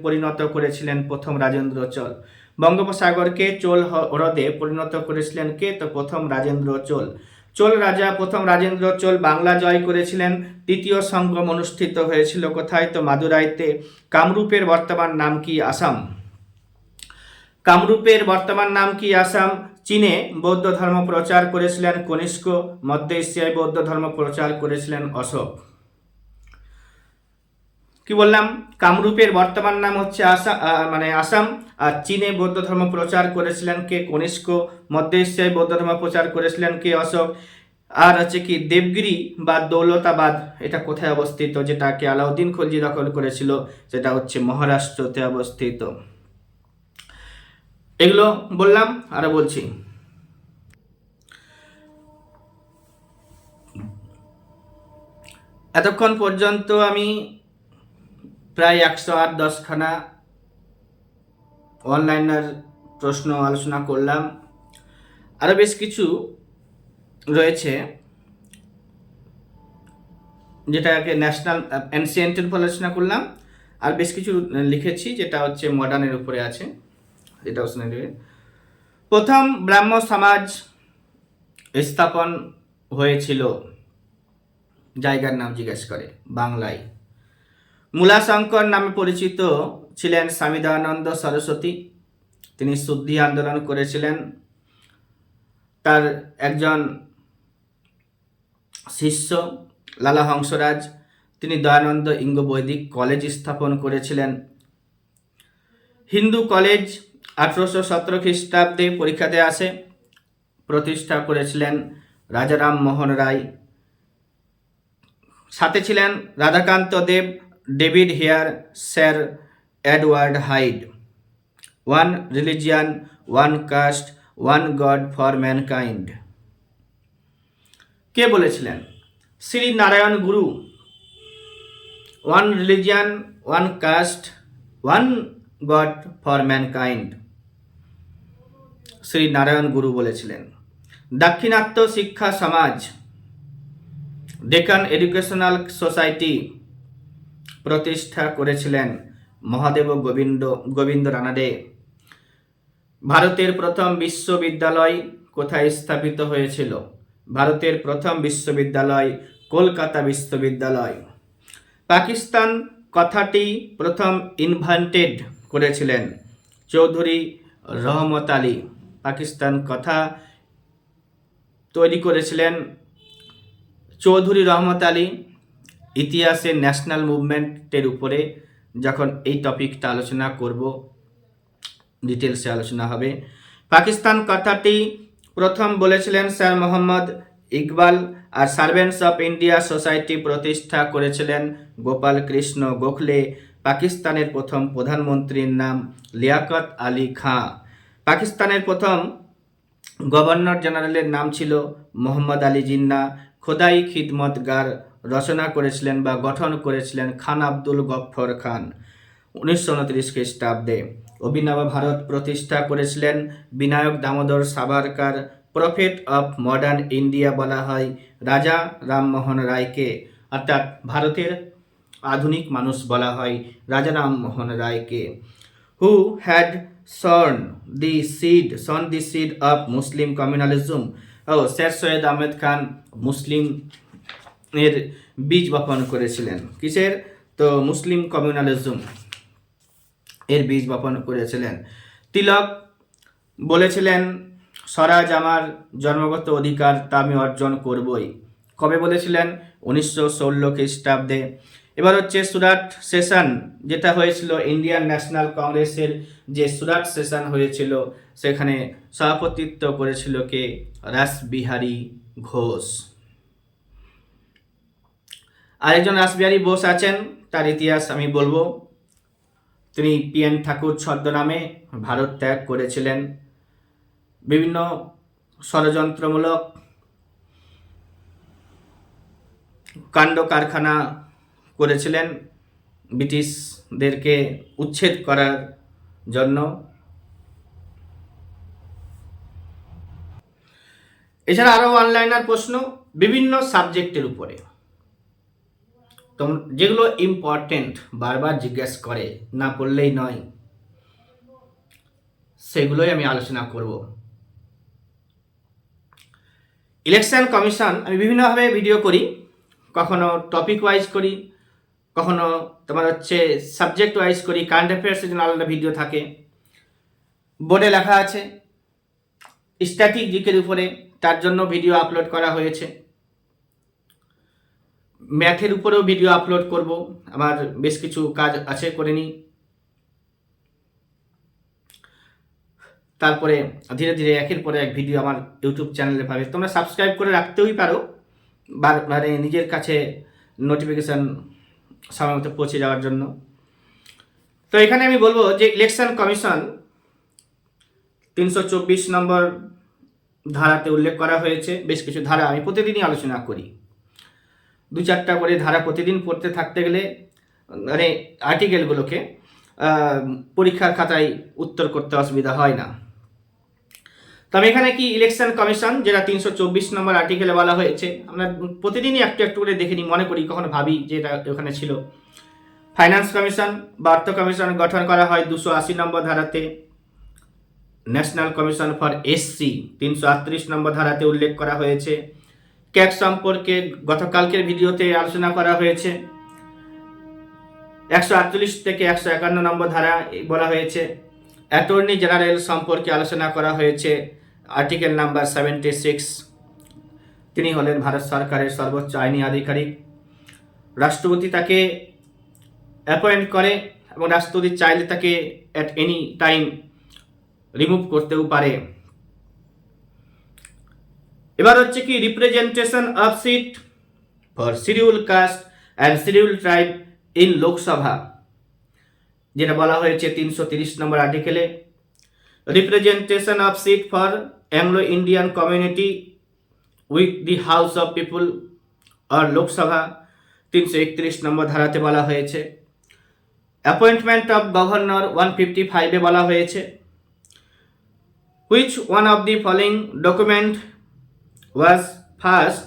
পরিণত করেছিলেন প্রথম রাজেন্দ্র চোল। বঙ্গোপসাগরকে চোল হ্রদে পরিণত করেছিলেন কে? তো প্রথম রাজেন্দ্র চোল। চোল রাজা প্রথম রাজেন্দ্র চোল বাংলা জয় করেছিলেন। তৃতীয় সঙ্গম অনুষ্ঠিত হয়েছিল কোথায়? তো মাদুরাইতে। কামরূপের বর্তমান নাম কি? আসাম। কামরূপের বর্তমান নাম কি? আসাম। চীনে বৌদ্ধ ধর্ম প্রচার করেছিলেন কনিষ্ক। মধ্য এশিয়ায় বৌদ্ধ ধর্ম প্রচার করেছিলেন অশোক। কি বললাম? কামরূপের বর্তমান নাম হচ্ছে আসাম। আর চীনে বৌদ্ধ ধর্ম প্রচার করেছিলেন কে? কনিষ্ক। মধ্য এশিয়ায় বৌদ্ধ ধর্ম প্রচার করেছিলেন কে? অশোক। আর হচ্ছে কি দেবগিরি বা দৌলতাবাদ, এটা কোথায় অবস্থিত? যেটাকে আলাউদ্দিন খলজি দখল করেছিল, সেটা হচ্ছে মহারাষ্ট্রতে অবস্থিত। এগুলো বললাম, আরো বলছি। এতক্ষণ পর্যন্ত আমি প্রায় 108-10খানা অনলাইনের প্রশ্ন আলোচনা করলাম। আরও বেশ কিছু রয়েছে যেটাকে ন্যাশনাল অ্যানসিয়েন্টের উপর আলোচনা করলাম, আর বেশ কিছু লিখেছি যেটা হচ্ছে মডার্নের উপরে আছে, এটাও শুনে নেবে। প্রথম ব্রাহ্ম সমাজ স্থাপন হয়েছিল জায়গার নাম জিজ্ঞেস করে বাংলায়। মূলাশঙ্কর নামে পরিচিত ছিলেন স্বামী দয়ানন্দ সরস্বতী, তিনি শুদ্ধি আন্দোলন করেছিলেন। তার একজন শিষ্য লালা হংসরাজ, তিনি দয়ানন্দ ইঙ্গ বৈদিক কলেজ স্থাপন করেছিলেন। হিন্দু কলেজ 1817 খ্রিস্টাব্দে পরীক্ষাতে আসে, প্রতিষ্ঠা করেছিলেন রাজা রামমোহন রায়। সাথে ছিলেন Radhakanta Deb, David Hare, sir Edward Hyde. One religion, one caste, one God for mankind কে বলেছিলেন? Shri Narayana Guru. One religion, one caste, one God for mankind Shri Narayana Guru বলেছিলেন। দাক্ষিণাত্য শিক্ষা সমাজ, ডেকান এডুকেশনাল সোসাইটি প্রতিষ্ঠা করেছিলেন মহাদেব গোবিন্দ রানাডে। ভারতের প্রথম বিশ্ববিদ্যালয় কোথায় স্থাপিত হয়েছিল? ভারতের প্রথম বিশ্ববিদ্যালয় কলকাতা বিশ্ববিদ্যালয়। পাকিস্তান কথাটি প্রথম ইনভেন্টেড করেছিলেন চৌধুরী রহমত আলী। পাকিস্তান কথা তৈরি করেছিলেন চৌধুরী রহমত আলী। ইতিহাসের ন্যাশনাল মুভমেন্টের উপরে যখন এই টপিকটা আলোচনা করব, ডিটেলসে আলোচনা হবে। পাকিস্তান কথাটি প্রথম বলেছিলেন স্যার মোহাম্মদ ইকবাল, আর সার্ভেন্টস অফ ইন্ডিয়া সোসাইটি প্রতিষ্ঠা করেছিলেন গোপাল কৃষ্ণ গোখলে। পাকিস্তানের প্রথম প্রধানমন্ত্রীর নাম লিয়াকত আলী খাঁ। পাকিস্তানের প্রথম গভর্নর জেনারেলের নাম ছিল মোহাম্মদ আলী জিন্না। খোদাই খিদমতগার রচনা করেছিলেন বা গঠন করেছিলেন খান আব্দুল গফফর খান 1929 খ্রিস্টাব্দে। অভিনব ভারত প্রতিষ্ঠা করেছিলেন Vinayak Damodar Savarkar. Prophet of modern India বলা হয় রাজা রামমোহন রায়কে, অর্থাৎ ভারতের আধুনিক মানুষ বলা হয় রাজা রামমোহন রায়কে। Who had sown the seed of Muslim communalism? Sir Syed Ahmed Khan Muslim এর বীজ বপন করেছিলেন। কিসের? তো মুসলিম কমিউনালিজম এর বীজ বপন করেছিলেন। তিলক বলেছিলেন স্বরাজ আমার জন্মগত অধিকার, তা আমি অর্জন করবই। কবে বলেছিলেন? 1916 খ্রিস্টাব্দে। এবার হচ্ছে সুরাট সেশন, যেটা হয়েছিল ইন্ডিয়ান ন্যাশনাল কংগ্রেসের যে সুরাট সেশন হয়েছিল, সেখানে সভাপতিত্ব করেছিল কে? রাসবিহারী ঘোষ। আরেকজন রাসবিহারী বোস আছেন, তার ইতিহাস আমি বলবো। তিনি পিএন ঠাকুর ছদ্মনামে ভারত ত্যাগ করেছিলেন। বিভিন্ন ষড়যন্ত্রমূলক কাণ্ড কারখানা করেছিলেন ব্রিটিশদেরকে উচ্ছেদ করার জন্য। এছাড়া আরও অনলাইনার প্রশ্ন বিভিন্ন সাবজেক্টের উপরে, তো যেগুলো ইম্পর্টেন্ট বারবার জিজ্ঞেস করে, না পড়লেই নয়, সেগুলোই আমি আলোচনা করব। ইলেকশন কমিশন আমি বিভিন্নভাবে ভিডিও করি, কখনো টপিক ওয়াইজ করি, কখনো তোমার হচ্ছে সাবজেক্ট ওয়াইজ করি। কারেন্ট অ্যাফেয়ার্সের জন্য আলাদা ভিডিও থাকে। বোর্ডে লেখা আছে স্ট্যাটিক জিকের উপরে, তার জন্য ভিডিও আপলোড করা হয়েছে। ম্যাথের উপরেও ভিডিও আপলোড করব, আমার বেশ কিছু কাজ আছে করে নিই। তারপরে ধীরে ধীরে একের পরে এক ভিডিও আমার ইউটিউব চ্যানেলে পাবে। তোমরা সাবস্ক্রাইব করে রাখতেই পারো, মানে নিজের কাছে নোটিফিকেশান সময় মতো পৌঁছে যাওয়ার জন্য। তো এখানে আমি বলবো যে ইলেকশন কমিশন 324 নম্বর ধারাতে উল্লেখ করা হয়েছে। বেশ কিছু ধারা আমি প্রতিদিনই আলোচনা করি, 2-4টা করে ধারা প্রতিদিন পড়তে থাকতে গেলে মানে আর্টিকেলগুলোকে পরীক্ষার খাতায় উত্তর করতে অসুবিধা হয় না। তবে এখানে কি ইলেকশন কমিশন, যেটা 324 নম্বর আর্টিকেলে বলা হয়েছে, আমরা প্রতিদিনই একটু একটু করে দেখে নিই, মনে করি, কখনো ভাবি যে এটা ওখানে ছিল। ফাইন্যান্স কমিশন বা অর্থ কমিশন গঠন করা হয় 280 নম্বর ধারাতে। ন্যাশনাল কমিশন ফর এসসি 338 নম্বর ধারাতে উল্লেখ করা হয়েছে। ক্যাট সম্পর্কে গতকালকের ভিডিওতে আলোচনা করা হয়েছে, 148 থেকে 151 নম্বর ধারা বলা হয়েছে। অ্যাটর্নি জেনারেল সম্পর্কে আলোচনা করা হয়েছে, আর্টিকেল নাম্বার 76। তিনি হলেন ভারত সরকারের সর্বোচ্চ আইনি আধিকারিক। রাষ্ট্রপতি তাকে অ্যাপয়েন্ট করে এবং রাষ্ট্রপতি চাইলে তাকে অ্যাট এনি টাইম রিমুভ করতেও পারে। এবার হচ্ছে কি representation of seat for schedule caste and schedule tribe in Lok Sabha, যেটা বলা হয়েছে 330 নম্বর আর্টিকেলে। Representation of seat for Anglo Indian community with the house of people or Lok Sabha 331 নম্বর ধারাতে বলা হয়েছে। অ্যাপয়েন্টমেন্ট অফ গভর্নর 155-এ বলা হয়েছে। Which one of the following document was first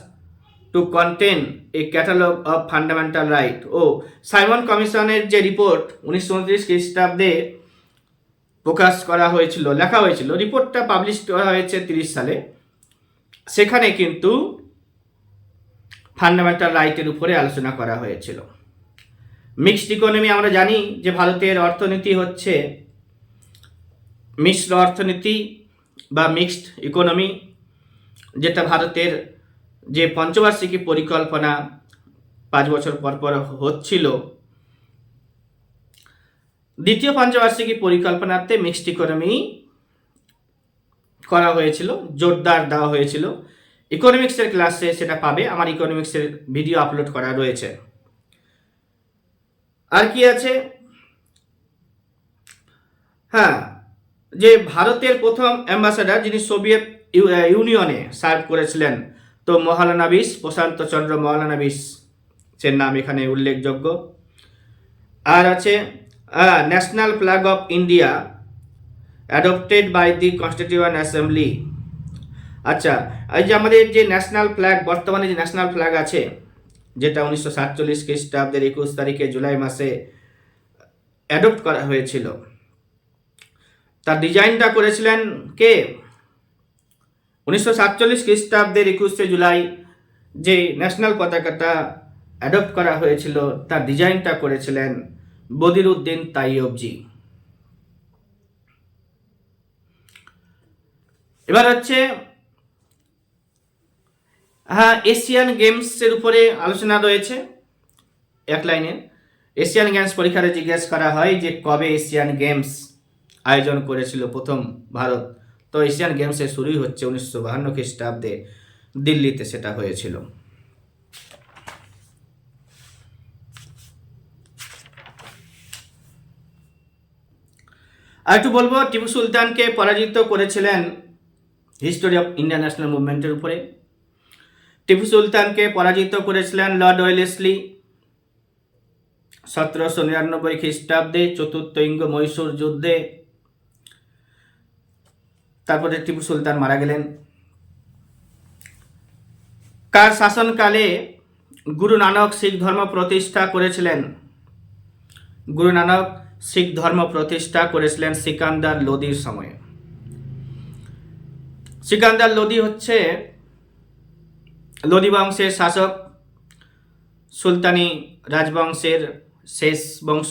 to contain a catalogue of fundamental right. ও Simon কমিশনের যে রিপোর্ট 1929 খ্রিস্টাব্দে প্রকাশ করা হয়েছিল, লেখা হয়েছিল, রিপোর্টটা পাবলিশ করা হয়েছে 30 সালে। সেখানে কিন্তু ফান্ডামেন্টাল রাইটের উপরে আলোচনা করা হয়েছিল। মিক্সড ইকোনমি, আমরা জানি যে ভারতের অর্থনীতি হচ্ছে মিশ্র অর্থনীতি বা মিক্সড ইকোনমি, যেটা ভারতের যে পঞ্চবার্ষিকী পরিকল্পনা 5 বছর পর পর হচ্ছিল, দ্বিতীয় পঞ্চবার্ষিকী পরিকল্পনাতে মিক্সড ইকোনমি করা হয়েছিল, জোরদার দেওয়া হয়েছিল। ইকোনমিক্সের ক্লাসে সেটা পাবে, আমার ইকোনমিক্সের ভিডিও আপলোড করা রয়েছে। আর কি আছে, হ্যাঁ, যে ভারতের প্রথম অ্যাম্বাসাডার যিনি সোভিয়েত ইউনিয়নে সার্ভ করেছিলেন, তো মহলানবিশ, প্রশান্ত চন্দ্র মহলানবিশ, সে নাম এখানে উল্লেখযোগ্য। আর আছে national flag of India adopted by the constituent assembly. আচ্ছা, এই যে আমাদের যে ন্যাশনাল ফ্ল্যাগ, বর্তমানে যে ন্যাশনাল ফ্ল্যাগ আছে, যেটা 1947 খ্রিস্টাব্দের 21 তারিখে জুলাই মাসে অ্যাডপ্ট করা হয়েছিল, তার ডিজাইনটা করেছিলেন কে? 1947 খ্রিস্টাব্দের 21শে জুলাই যে ন্যাশনাল পতাকাটা অ্যাডপ্ট করা হয়েছিল, তার ডিজাইনটা করেছিলেন বদিরউদ্দিন তাইয়বজি। এবার হচ্ছে এশিয়ান গেমসের উপরে আলোচনা রয়েছে। এক লাইনে এশিয়ান গেমস পরীক্ষাতে জিজ্ঞেস করা হয় যে কবে এশিয়ান গেমস আয়োজন করেছিল প্রথম ভারত, তো এশিয়ান গেমসের শুরুই হচ্ছে 1952 খ্রিস্টাব্দে দিল্লিতে সেটা হয়েছিল। আর একটু বলবো, টিপু সুলতানকে পরাজিত করেছিলেন হিস্টোরি অফ ইন্ডিয়ান ন্যাশনাল মুভমেন্টের উপরে। টিপু সুলতানকে পরাজিত করেছিলেন লর্ড ওয়েলেসলি 1799 খ্রিস্টাব্দে চতুর্থ ইঙ্গ মহীশূর যুদ্ধে। তারপরে টিপু সুলতান মারা গেলেন। কার শাসনকালে গুরু নানক শিখ ধর্ম প্রতিষ্ঠা করেছিলেন? গুরু নানক শিখ ধর্ম প্রতিষ্ঠা করেছিলেন সিকান্দার লোদির সময়ে। সিকান্দার লোদি হচ্ছে লোদি বংশের শাসক, সুলতানি রাজবংশের শেষ বংশ।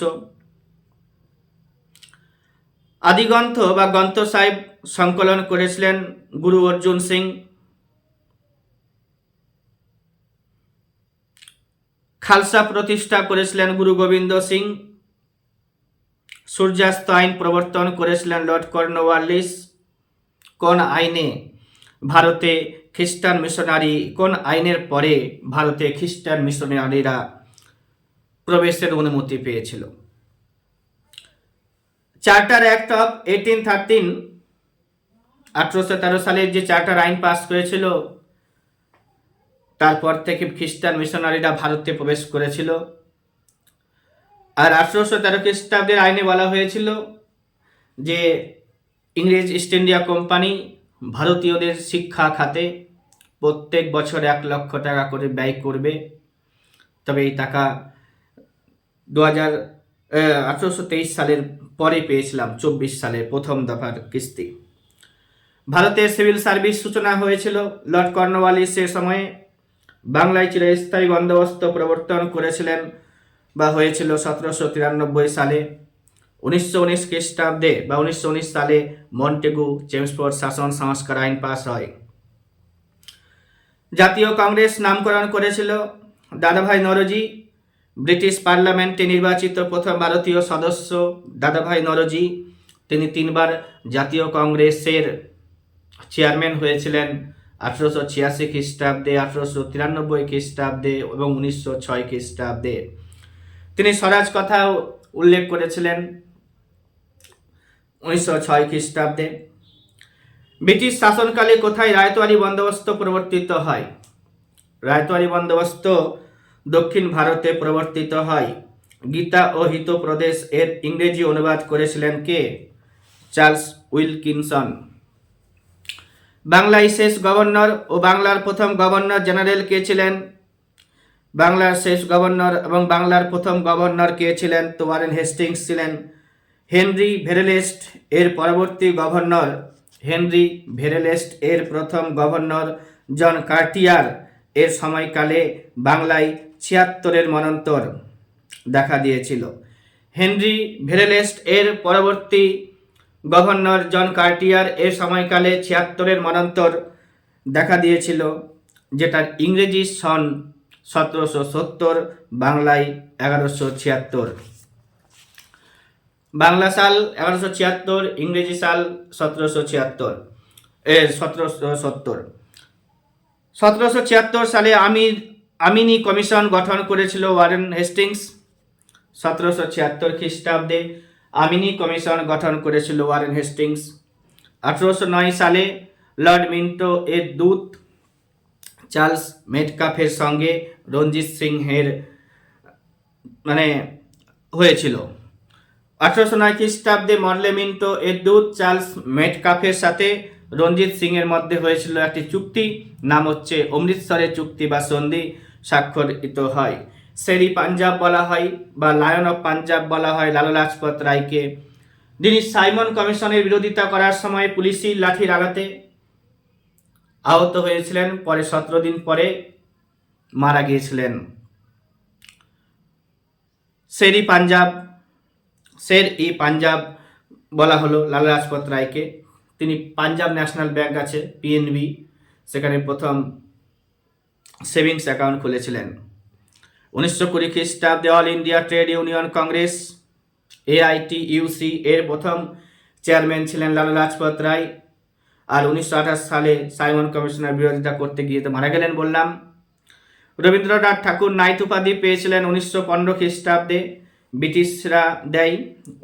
আদিগ্রন্থ বা গ্রন্থ সাহিব সংকলন করেছিলেন গুরু অর্জুন সিং। খালসা প্রতিষ্ঠা করেছিলেন গুরু গোবিন্দ সিং। সূর্যাস্ত আইন প্রবর্তন করেছিলেন লর্ড কর্নওয়ালিস। কোন আইনে ভারতে খ্রিস্টান মিশনারি, কোন আইনের পরে ভারতে খ্রিস্টান মিশনারিরা প্রবেশের অনুমতি পেয়েছিল? চার্টার অ্যাক্ট অফ 1813 1813 সালে যে চার্টার আইন পাস করেছিল, তারপর থেকে খ্রিস্টান মিশনারিরা ভারতে প্রবেশ করেছিল। আর 1813 খ্রিস্টাব্দের আইনে বলা হয়েছিল যে ইংরেজ ইস্ট ইন্ডিয়া কোম্পানি ভারতীয়দের শিক্ষা খাতে প্রত্যেক বছর 1 লক্ষ টাকা করে ব্যয় করবে। তবে এই টাকা 1823 সালের পরে পেয়েছিলাম, 24 সালে প্রথম দফার কিস্তি। ভারতের সিভিল সার্ভিস সূচনা হয়েছিল লর্ড কর্নওয়ালিসের সময়ে। বাংলায় চিরস্থায়ী বন্দোবস্ত প্রবর্তন করেছিলেন বা হয়েছিল 1793 সালে। 1919 খ্রিস্টাব্দে বা 1919 সালে মন্টেগু চেমসফোর্ড শাসন সংস্কার আইন পাস হয়। জাতীয় কংগ্রেস নামকরণ করেছিল দাদাভাই নওরোজি। ব্রিটিশ পার্লামেন্টে নির্বাচিত প্রথম ভারতীয় সদস্য দাদাভাই নওরোজি। তিনি 3 বার জাতীয় কংগ্রেসের চেয়ারম্যান হয়েছিলেন 1886 খ্রিস্টাব্দে, 1893 খ্রিস্টাব্দে এবং 1906 খ্রিস্টাব্দে। তিনি স্বরাজ কথাও উল্লেখ করেছিলেন 1906 খ্রিস্টাব্দে। ব্রিটিশ শাসনকালে কোথায় রায়তওয়ারি বন্দোবস্ত প্রবর্তিত হয়? রায়তওয়ারি বন্দোবস্ত দক্ষিণ ভারতে প্রবর্তিত হয়। গীতা ও হিতোপদেশ এর ইংরেজি অনুবাদ করেছিলেন কে? Charles Wilkinson. বাংলার শেষ গভর্নর ও বাংলার প্রথম গভর্নর জেনারেল কে ছিলেন? বাংলার শেষ গভর্নর এবং বাংলার প্রথম গভর্নর কে ছিলেন? তো ওয়ারেন হেস্টিংস ছিলেন। হেনরি ভেরেলেস্ট এর পরবর্তী গভর্নর, হেনরি ভেরেলেস্ট এর প্রথম গভর্নর জন কার্টিয়ার এর সময়কালে বাংলায় 76-এর মন্বন্তর দেখা দিয়েছিল। হেনরি ভেরেলেস্ট এর পরবর্তী গভর্নর জন কার্টিয়ার এর সময়কালে 76-এর মন্বন্তর দেখা দিয়েছিল, যেটার ইংরেজি সন 1770, বাংলায় 1176। বাংলা সাল 1176, ইংরেজি সাল 1776 1770। 1776 সালে আমিনি কমিশন গঠন করেছিল ওয়ারেন হেস্টিংস। 1776 খ্রিস্টাব্দে আমিনি কমিশন গঠন করেছিল ওয়ারেন হেস্টিংস। 1809 সালে লর্ড মিন্টো এর দূত চার্লস মেটকাফের সঙ্গে রঞ্জিত সিংহের হয়েছিল। 1809 খ্রিস্টাব্দে মরলে মিন্টো এর দূত চার্লস মেটকাফের সাথে রঞ্জিত সিং এর মধ্যে হয়েছিল একটি চুক্তি, নাম হচ্ছে অমৃতসরের চুক্তি বা সন্ধি, স্বাক্ষরিত হয়। শেরি পাঞ্জাব বলা হয় বা লায়ন অফ পাঞ্জাব বলা হয় লালা লাজপত রায়কে, যিনি সাইমন কমিশনের বিরোধিতা করার সময় পুলিশি লাঠির আঘাতে আহত হয়েছিলেন, পরে 17 দিন পরে মারা গিয়েছিলেন। শের ই পাঞ্জাব বলা হলো লালা লাজপত রায়কে। তিনি পাঞ্জাব ন্যাশনাল ব্যাংক আছে পিএনবি, সেখানে প্রথম সেভিংস অ্যাকাউন্ট খুলেছিলেন। 1920 খ্রিস্টাব্দে all India trade union Congress AITUC এর প্রথম চেয়ারম্যান ছিলেন লালা লাজপত রায়। আর 1928 সালে সাইমন কমিশনের বিরোধিতা করতে গিয়ে তো মারা গেলেন বললাম। রবীন্দ্রনাথ ঠাকুর নাইট উপাধি পেয়েছিলেন 1915 খ্রিস্টাব্দে, ব্রিটিশরা দেয়।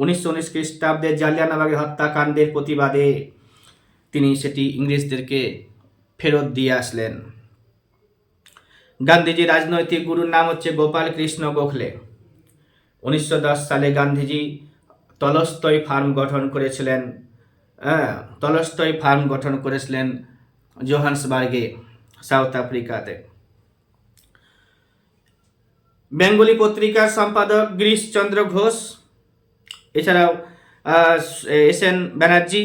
1919 খ্রিস্টাব্দে জালিয়ানওয়ালাবাগ হত্যাকাণ্ডের প্রতিবাদে তিনি সেটি ইংরেজদেরকে ফেরত দিয়ে আসলেন। গান্ধীজি রাজনৈতিক গুরুর নাম হচ্ছে গোপাল কৃষ্ণ গোখলে। 1910 সালে গান্ধীজি টলস্টয় ফার্ম গঠন করেছিলেন। টলস্টয় ফার্ম গঠন করেছিলেন জোহান্সবার্গে, সাউথ আফ্রিকাতে। বেঙ্গলি পত্রিকার সম্পাদক গিরিশচন্দ্র ঘোষ, এছাড়াও SN ব্যানার্জি।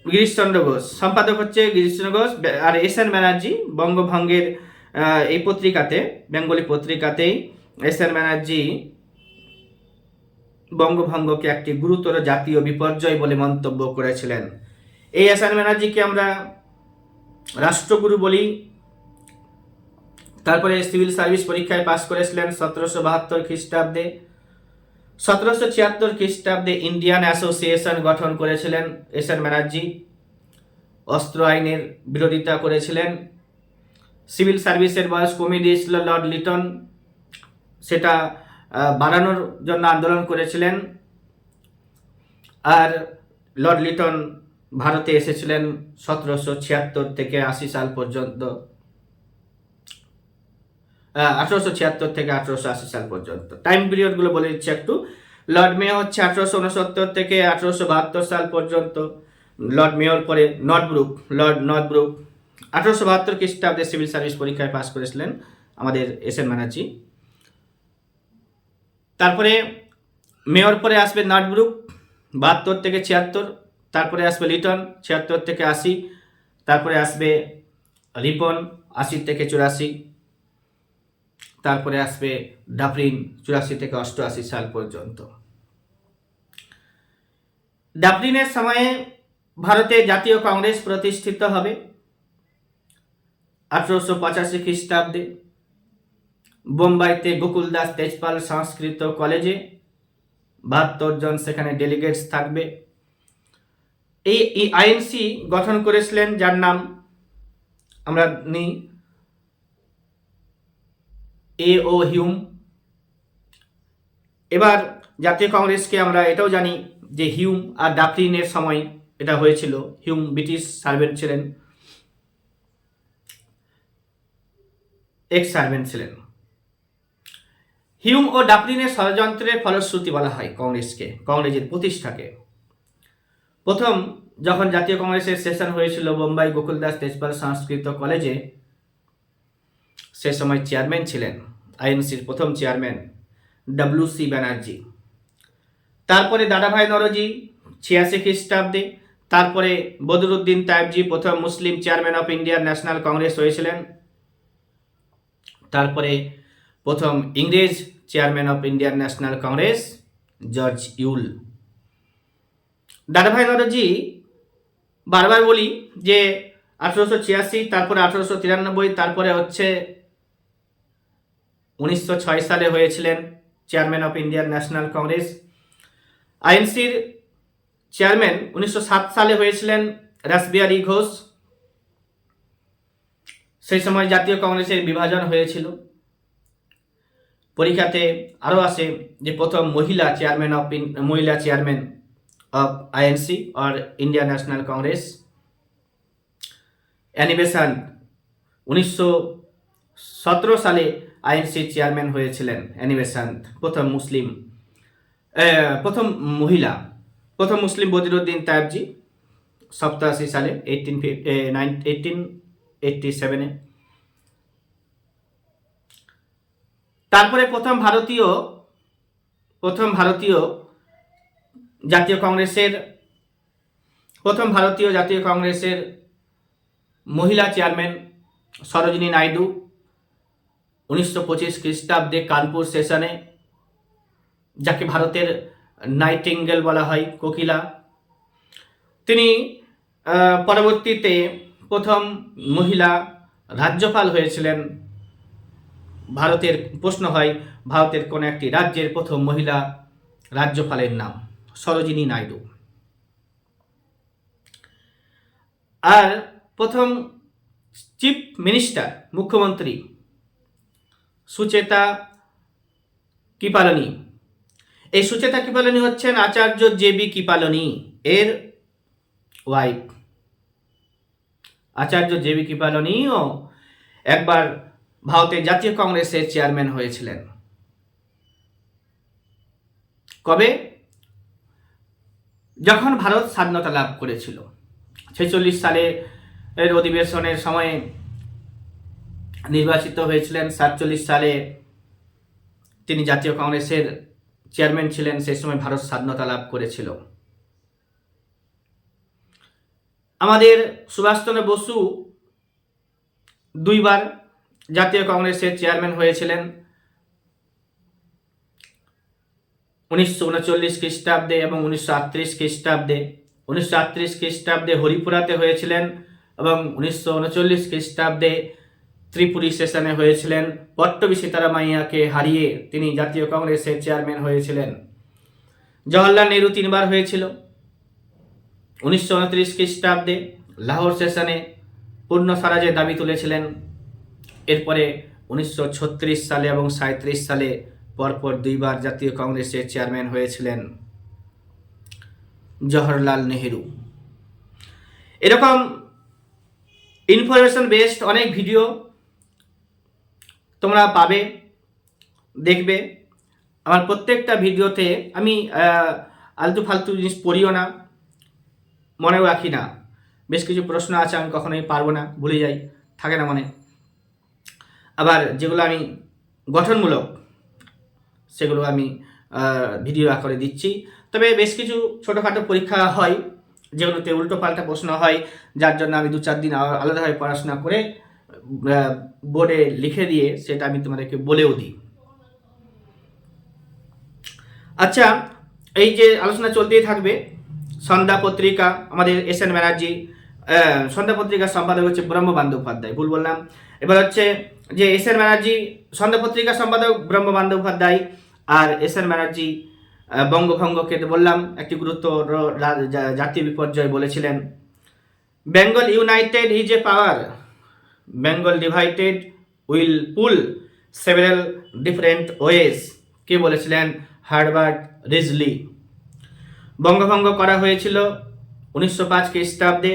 গিরিশচন্দ্র ঘোষ সম্পাদক হচ্ছে গিরিশচন্দ্র ঘোষ, আর SN ব্যানার্জি বঙ্গভঙ্গের এই পত্রিকাতে, বেঙ্গলি পত্রিকাতেই SN ব্যানার্জি বঙ্গভঙ্গকে একটি গুরুতর জাতীয় বিপর্যয় বলে মন্তব্য করেছিলেন। এই SN ব্যানার্জিকে আমরা রাষ্ট্রগুরু বলি। তারপরে সিভিল সার্ভিস পরীক্ষায় পাশ করেছিলেন 1772 খ্রিস্টাব্দে। 1776 খ্রিস্টাব্দে ইন্ডিয়ান অ্যাসোসিয়েশন গঠন করেছিলেন SN ব্যানার্জি। অস্ত্র আইনের বিরোধিতা করেছিলেন। সিভিল সার্ভিসের বয়স কমিয়ে দিয়েছিল লর্ড লিটন, সেটা বাড়ানোর জন্য আন্দোলন করেছিলেন। আর লর্ড লিটন ভারতে এসেছিলেন 1776 থেকে 80 সাল পর্যন্ত, 1876 থেকে 1880 সাল পর্যন্ত। টাইম পিরিয়ডগুলো বলে দিচ্ছি একটু। লর্ড মেয়র হচ্ছে 1869 থেকে 1872 সাল পর্যন্ত। লর্ড মেয়র পরে লর্ড নর্থব্রুক 1872 খ্রিস্টাব্দে সিভিল সার্ভিস পরীক্ষায় পাশ করেছিলেন আমাদের এস.এন. ব্যানার্জি। তারপরে মেয়র পরে আসবে নর্থব্রুক 72 থেকে 76, তারপরে আসবে লিটন 76 থেকে 80, তারপরে আসবে রিপন 80 থেকে 84, তারপরে আসবে ডাফরিন 84 থেকে 88 সাল পর্যন্ত। ডাফরিনের সময়ে ভারতে জাতীয় কংগ্রেস প্রতিষ্ঠিত হবে 1885 খ্রিস্টাব্দে বোম্বাইতে গোকুলদাস তেজপাল সংস্কৃত কলেজে 72 জন সেখানে ডেলিগেটস থাকবে। এই আইএনসি গঠন করেছিলেন যার নাম আমরা নিই A.O. হিউম। এবার জাতীয় কংগ্রেসকে আমরা এটাও জানি যে হিউম আর ডাফরিনের সময় এটা হয়েছিল। হিউম ব্রিটিশ সার্ভেন্ট ছিলেন, এক্স সার্ভেন্ট ছিলেন। হিউম ও ডাফরিনের ষড়যন্ত্রের ফলশ্রুতি বলা হয় কংগ্রেসকে, কংগ্রেসের প্রতিষ্ঠাকে। প্রথম যখন জাতীয় কংগ্রেসের সেশন হয়েছিল বোম্বাই গোকুলদাস তেজপাল সংস্কৃত কলেজে, সে সময় চেয়ারম্যান ছিলেন আইএনসির প্রথম চেয়ারম্যান W.C. ব্যানার্জি। তারপরে দাদাভাই নওরোজি 86 খ্রিস্টাব্দে, তারপরে বদরুদ্দিন তায়েবজি প্রথম Muslim chairman of Indian National Congress হয়েছিলেন। তারপরে প্রথম ইংরেজ chairman of Indian National Congress George Yule. Dadabhai Naoroji বারবার বলি যে 1886, তারপরে 1893, তারপরে হচ্ছে 1906 সালে হয়েছিলেন chairman of Indian National Congress. আইএনসির চেয়ারম্যান 1907 সালে হয়েছিলেন রাসবিহারী ঘোষ। সেই সময় জাতীয় কংগ্রেসের বিভাজন হয়েছিল। পরীক্ষাতে আরও আসে যে প্রথম মহিলা চেয়ারম্যান অফ আইএনসি আর Indian National Congress Annie Besant 1917 সালে আইএনসি চেয়ারম্যান হয়েছিলেন অ্যানি বেসান্ট, প্রথম মুসলিম বদিরুদ্দিন তায়েবজি 87 সালে 1887-এ। তারপরে প্রথম ভারতীয় জাতীয় কংগ্রেসের মহিলা চেয়ারম্যান সরোজিনী নাইডু 1925 খ্রিস্টাব্দে কানপুর সেশনে, যাকে ভারতের নাইটিঙ্গেল বলা হয়, কোকিলা। তিনি পরবর্তীতে প্রথম মহিলা রাজ্যপাল হয়েছিলেন। প্রশ্ন হয় ভারতের কোন একটি রাজ্যের প্রথম মহিলা রাজ্যপালের নাম সরোজিনী নাইডু। আর প্রথম চিফ মিনিস্টার, মুখ্যমন্ত্রী সুচেতা কৃপালনী। এই সুচেতা কৃপালনী হচ্ছেন আচার্য জে.বি. কৃপালনী এর ওয়াইফ। আচার্য জে.বি. কৃপালনীও একবার ভারতের জাতীয় কংগ্রেসের চেয়ারম্যান হয়েছিলেন। কবে? যখন ভারত স্বাধীনতা লাভ করেছিল 46 সালে এর অধিবেশনের সময়ে নির্বাচিত হয়েছিলেন। 47 সালে তিনি জাতীয় কংগ্রেসের চেয়ারম্যান ছিলেন। সেই সময় ভারত স্বাধীনতা লাভ করেছিল। আমাদের সুভাষচন্দ্র বসু 2 বার জাতীয় কংগ্রেসের চেয়ারম্যান হয়েছিলেন। 1939 খ্রিস্টাব্দে এবং 1938 খ্রিস্টাব্দে। 1938 খ্রিস্টাব্দে হরিপুরাতে হয়েছিলেন এবং 1939 খ্রিস্টাব্দে ত্রিপুরী সেশনে হয়েছিলেন। পট্টবী সীতারামাইয়াকে হারিয়ে তিনি জাতীয় কংগ্রেসের চেয়ারম্যান হয়েছিলেন। জওহরলাল নেহরু 3 বার হয়েছিল। 1929 খ্রিস্টাব্দে লাহোর সেশনে পূর্ণ স্বরাজের দাবি তুলেছিলেন। এরপরে 1936 সালে এবং 37 সালে পরপর 2 বার জাতীয় কংগ্রেসের চেয়ারম্যান হয়েছিলেন জওহরলাল নেহরু। এরকম ইনফরমেশন বেসড অনেক ভিডিও তোমরা পাবে, দেখবে। আমার প্রত্যেকটা ভিডিওতে আমি আলতু ফালতু জিনিস পড়িও না, মনেও রাখি না। বেশ কিছু প্রশ্ন আছে আমি কখনোই পারবো না, ভুলে যাই, থাকে না মনে। আবার যেগুলো আমি গঠনমূলক সেগুলো আমি ভিডিও আকারে দিচ্ছি। তবে বেশ কিছু ছোটোখাটো পরীক্ষা হয় যেগুলোতে উল্টো পাল্টা প্রশ্ন হয়, যার জন্য আমি 2-4 দিন আলাদাভাবে পড়াশোনা করে বোর্ডে লিখে দিয়ে সেটা আমি তোমাদেরকে বলেও দিই। আচ্ছা, এই যে আলোচনা চলতেই থাকবে। সন্ধ্যা পত্রিকা, আমাদের এস.এন. ব্যানার্জি, সন্ধ্যা পত্রিকার সম্পাদক হচ্ছে ব্রহ্ম বন্দ্যোপাধ্যায়, ভুল বললাম। এবার হচ্ছে যে এস.এন. ব্যানার্জি সন্ধ্যা পত্রিকার সম্পাদক ব্রহ্ম বন্দ্যোপাধ্যায়, আর এস.এন. ব্যানার্জি বঙ্গভঙ্গকে তো বললাম একটি গুরুত্বর জাতীয় বিপর্যয় বলেছিলেন। Bengal united is a power, Bengal divided will pull several different ways, কে বলেছিলেন? Herbert Risley. বঙ্গভঙ্গ করা হয়েছিল 1905 খ্রিস্টাব্দে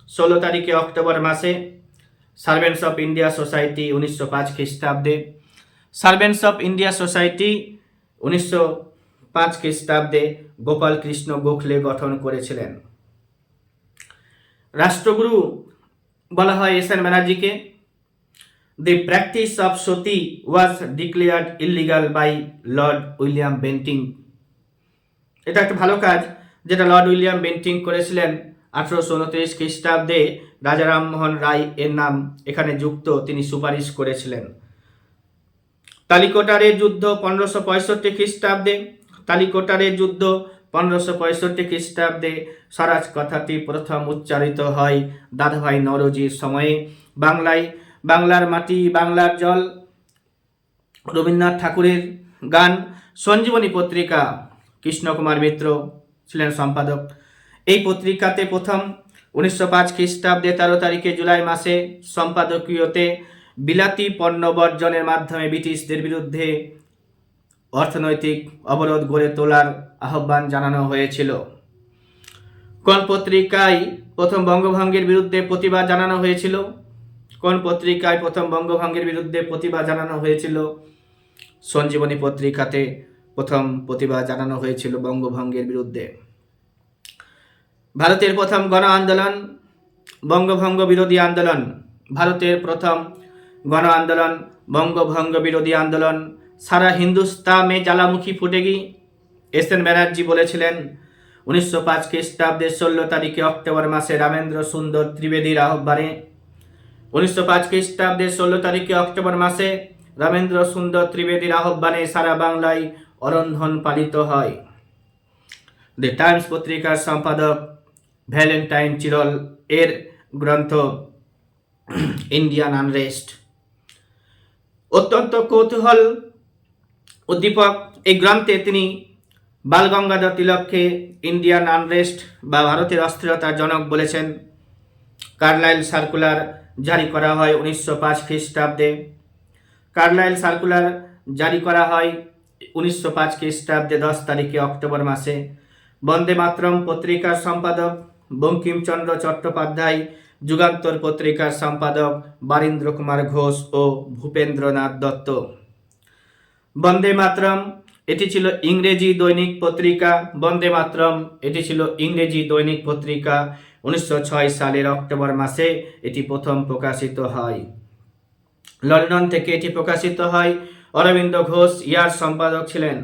16 তারিখে অক্টোবর মাসে। সার্ভেন্টস অফ ইন্ডিয়া সোসাইটি 1905 খ্রিস্টাব্দে, সার্ভেন্টস অফ ইন্ডিয়া সোসাইটি 1905 খ্রিস্টাব্দে গোপাল কৃষ্ণ গোখলে গঠন করেছিলেন। রাষ্ট্রগুরু বলা হয় এস.এন. ব্যানার্জিকে। The practice of sati was declared illegal by Lord William Bentinck. এটা একটা ভালো কাজ যেটা লর্ড উইলিয়াম বেন্টিং করেছিলেন 1829 খ্রিস্টাব্দে। রাজা রামমোহন রায় এর নাম এখানে যুক্ত, তিনি সুপারিশ করেছিলেন। তালিকোটারের যুদ্ধ 1565 খ্রিস্টাব্দে, তালিকোটারের যুদ্ধ 1565 খ্রিস্টাব্দে স্বরাজ কথাটি প্রথম উচ্চারিত হয় দাদাভাই নওরোজির সময়ে। বাংলার মাটি বাংলার জল, রবীন্দ্রনাথ ঠাকুরের গান। সঞ্জীবনী পত্রিকা, কৃষ্ণকুমার মিত্র ছিলেন সম্পাদক। এই পত্রিকাতে প্রথম 1905 খ্রিস্টাব্দে 13 তারিখে জুলাই মাসে সম্পাদকীয়তে বিলাতি পণ্য বর্জনের মাধ্যমে ব্রিটিশদের বিরুদ্ধে অর্থনৈতিক অবরোধ গড়ে তোলার আহ্বান জানানো হয়েছিল। কোন পত্রিকায় প্রথম বঙ্গভঙ্গের বিরুদ্ধে প্রতিবাদ জানানো হয়েছিল? কোন পত্রিকায় প্রথম বঙ্গভঙ্গের বিরুদ্ধে প্রতিবাদ জানানো হয়েছিল? সঞ্জীবনী পত্রিকাতে প্রথম প্রতিবাদ জানানো হয়েছিল বঙ্গভঙ্গের বিরুদ্ধে। ভারতের প্রথম গণ আন্দোলন বঙ্গভঙ্গ বিরোধী আন্দোলন। ভারতের প্রথম গণ আন্দোলন বঙ্গভঙ্গ বিরোধী আন্দোলন। সারা হিন্দুস্তান মে জ্বালামুখী ফুটেগি, এস.এন. ব্যানার্জি বলেছিলেন 1905 খ্রিস্টাব্দে 16 তারিখে অক্টোবর মাসে রামেন্দ্র সুন্দর ত্রিবেদীর আহ্বানে। 1905 খ্রিস্টাব্দে 16 তারিখে অক্টোবর মাসে রামেন্দ্র সুন্দর ত্রিবেদীর আহ্বানে সারা বাংলায় অরন্ধন পালিত হয়। দ্য টাইমস পত্রিকার সম্পাদক ভ্যালেন্টাইন চিরল এর গ্রন্থ ইন্ডিয়ান আনরেস্ট। অত্যন্ত কৌতূহল উদ্দীপক এই গ্রন্থে তিনি বালগঙ্গাধর তিলককে ইন্ডিয়ান আনরেস্ট বা ভারতের অস্থিরতার জনক বলেছেন। কার্লাইল সার্কুলার জারি করা হয় 1905 খ্রিস্টাব্দে। কার্লাইল সার্কুলার জারি করা হয় 1905 খ্রিস্টাব্দে 10 তারিখে অক্টোবর মাসে। বন্দে মাতরম পত্রিকার সম্পাদক বঙ্কিমচন্দ্র চট্টোপাধ্যায়, যুগান্তর পত্রিকার সম্পাদক বারীন্দ্র কুমার ঘোষ ও ভূপেন্দ্রনাথ দত্ত। বন্দে মাতরম এটি ছিল ইংরেজি দৈনিক পত্রিকা। বন্দে মাতরম এটি ছিল ইংরেজি দৈনিক পত্রিকা। 1906 সালের অক্টোবর মাসে এটি প্রথম প্রকাশিত হয়। লন্ডন থেকে এটি প্রকাশিত হয়। অরবিন্দ ঘোষ ইহার সম্পাদক ছিলেন।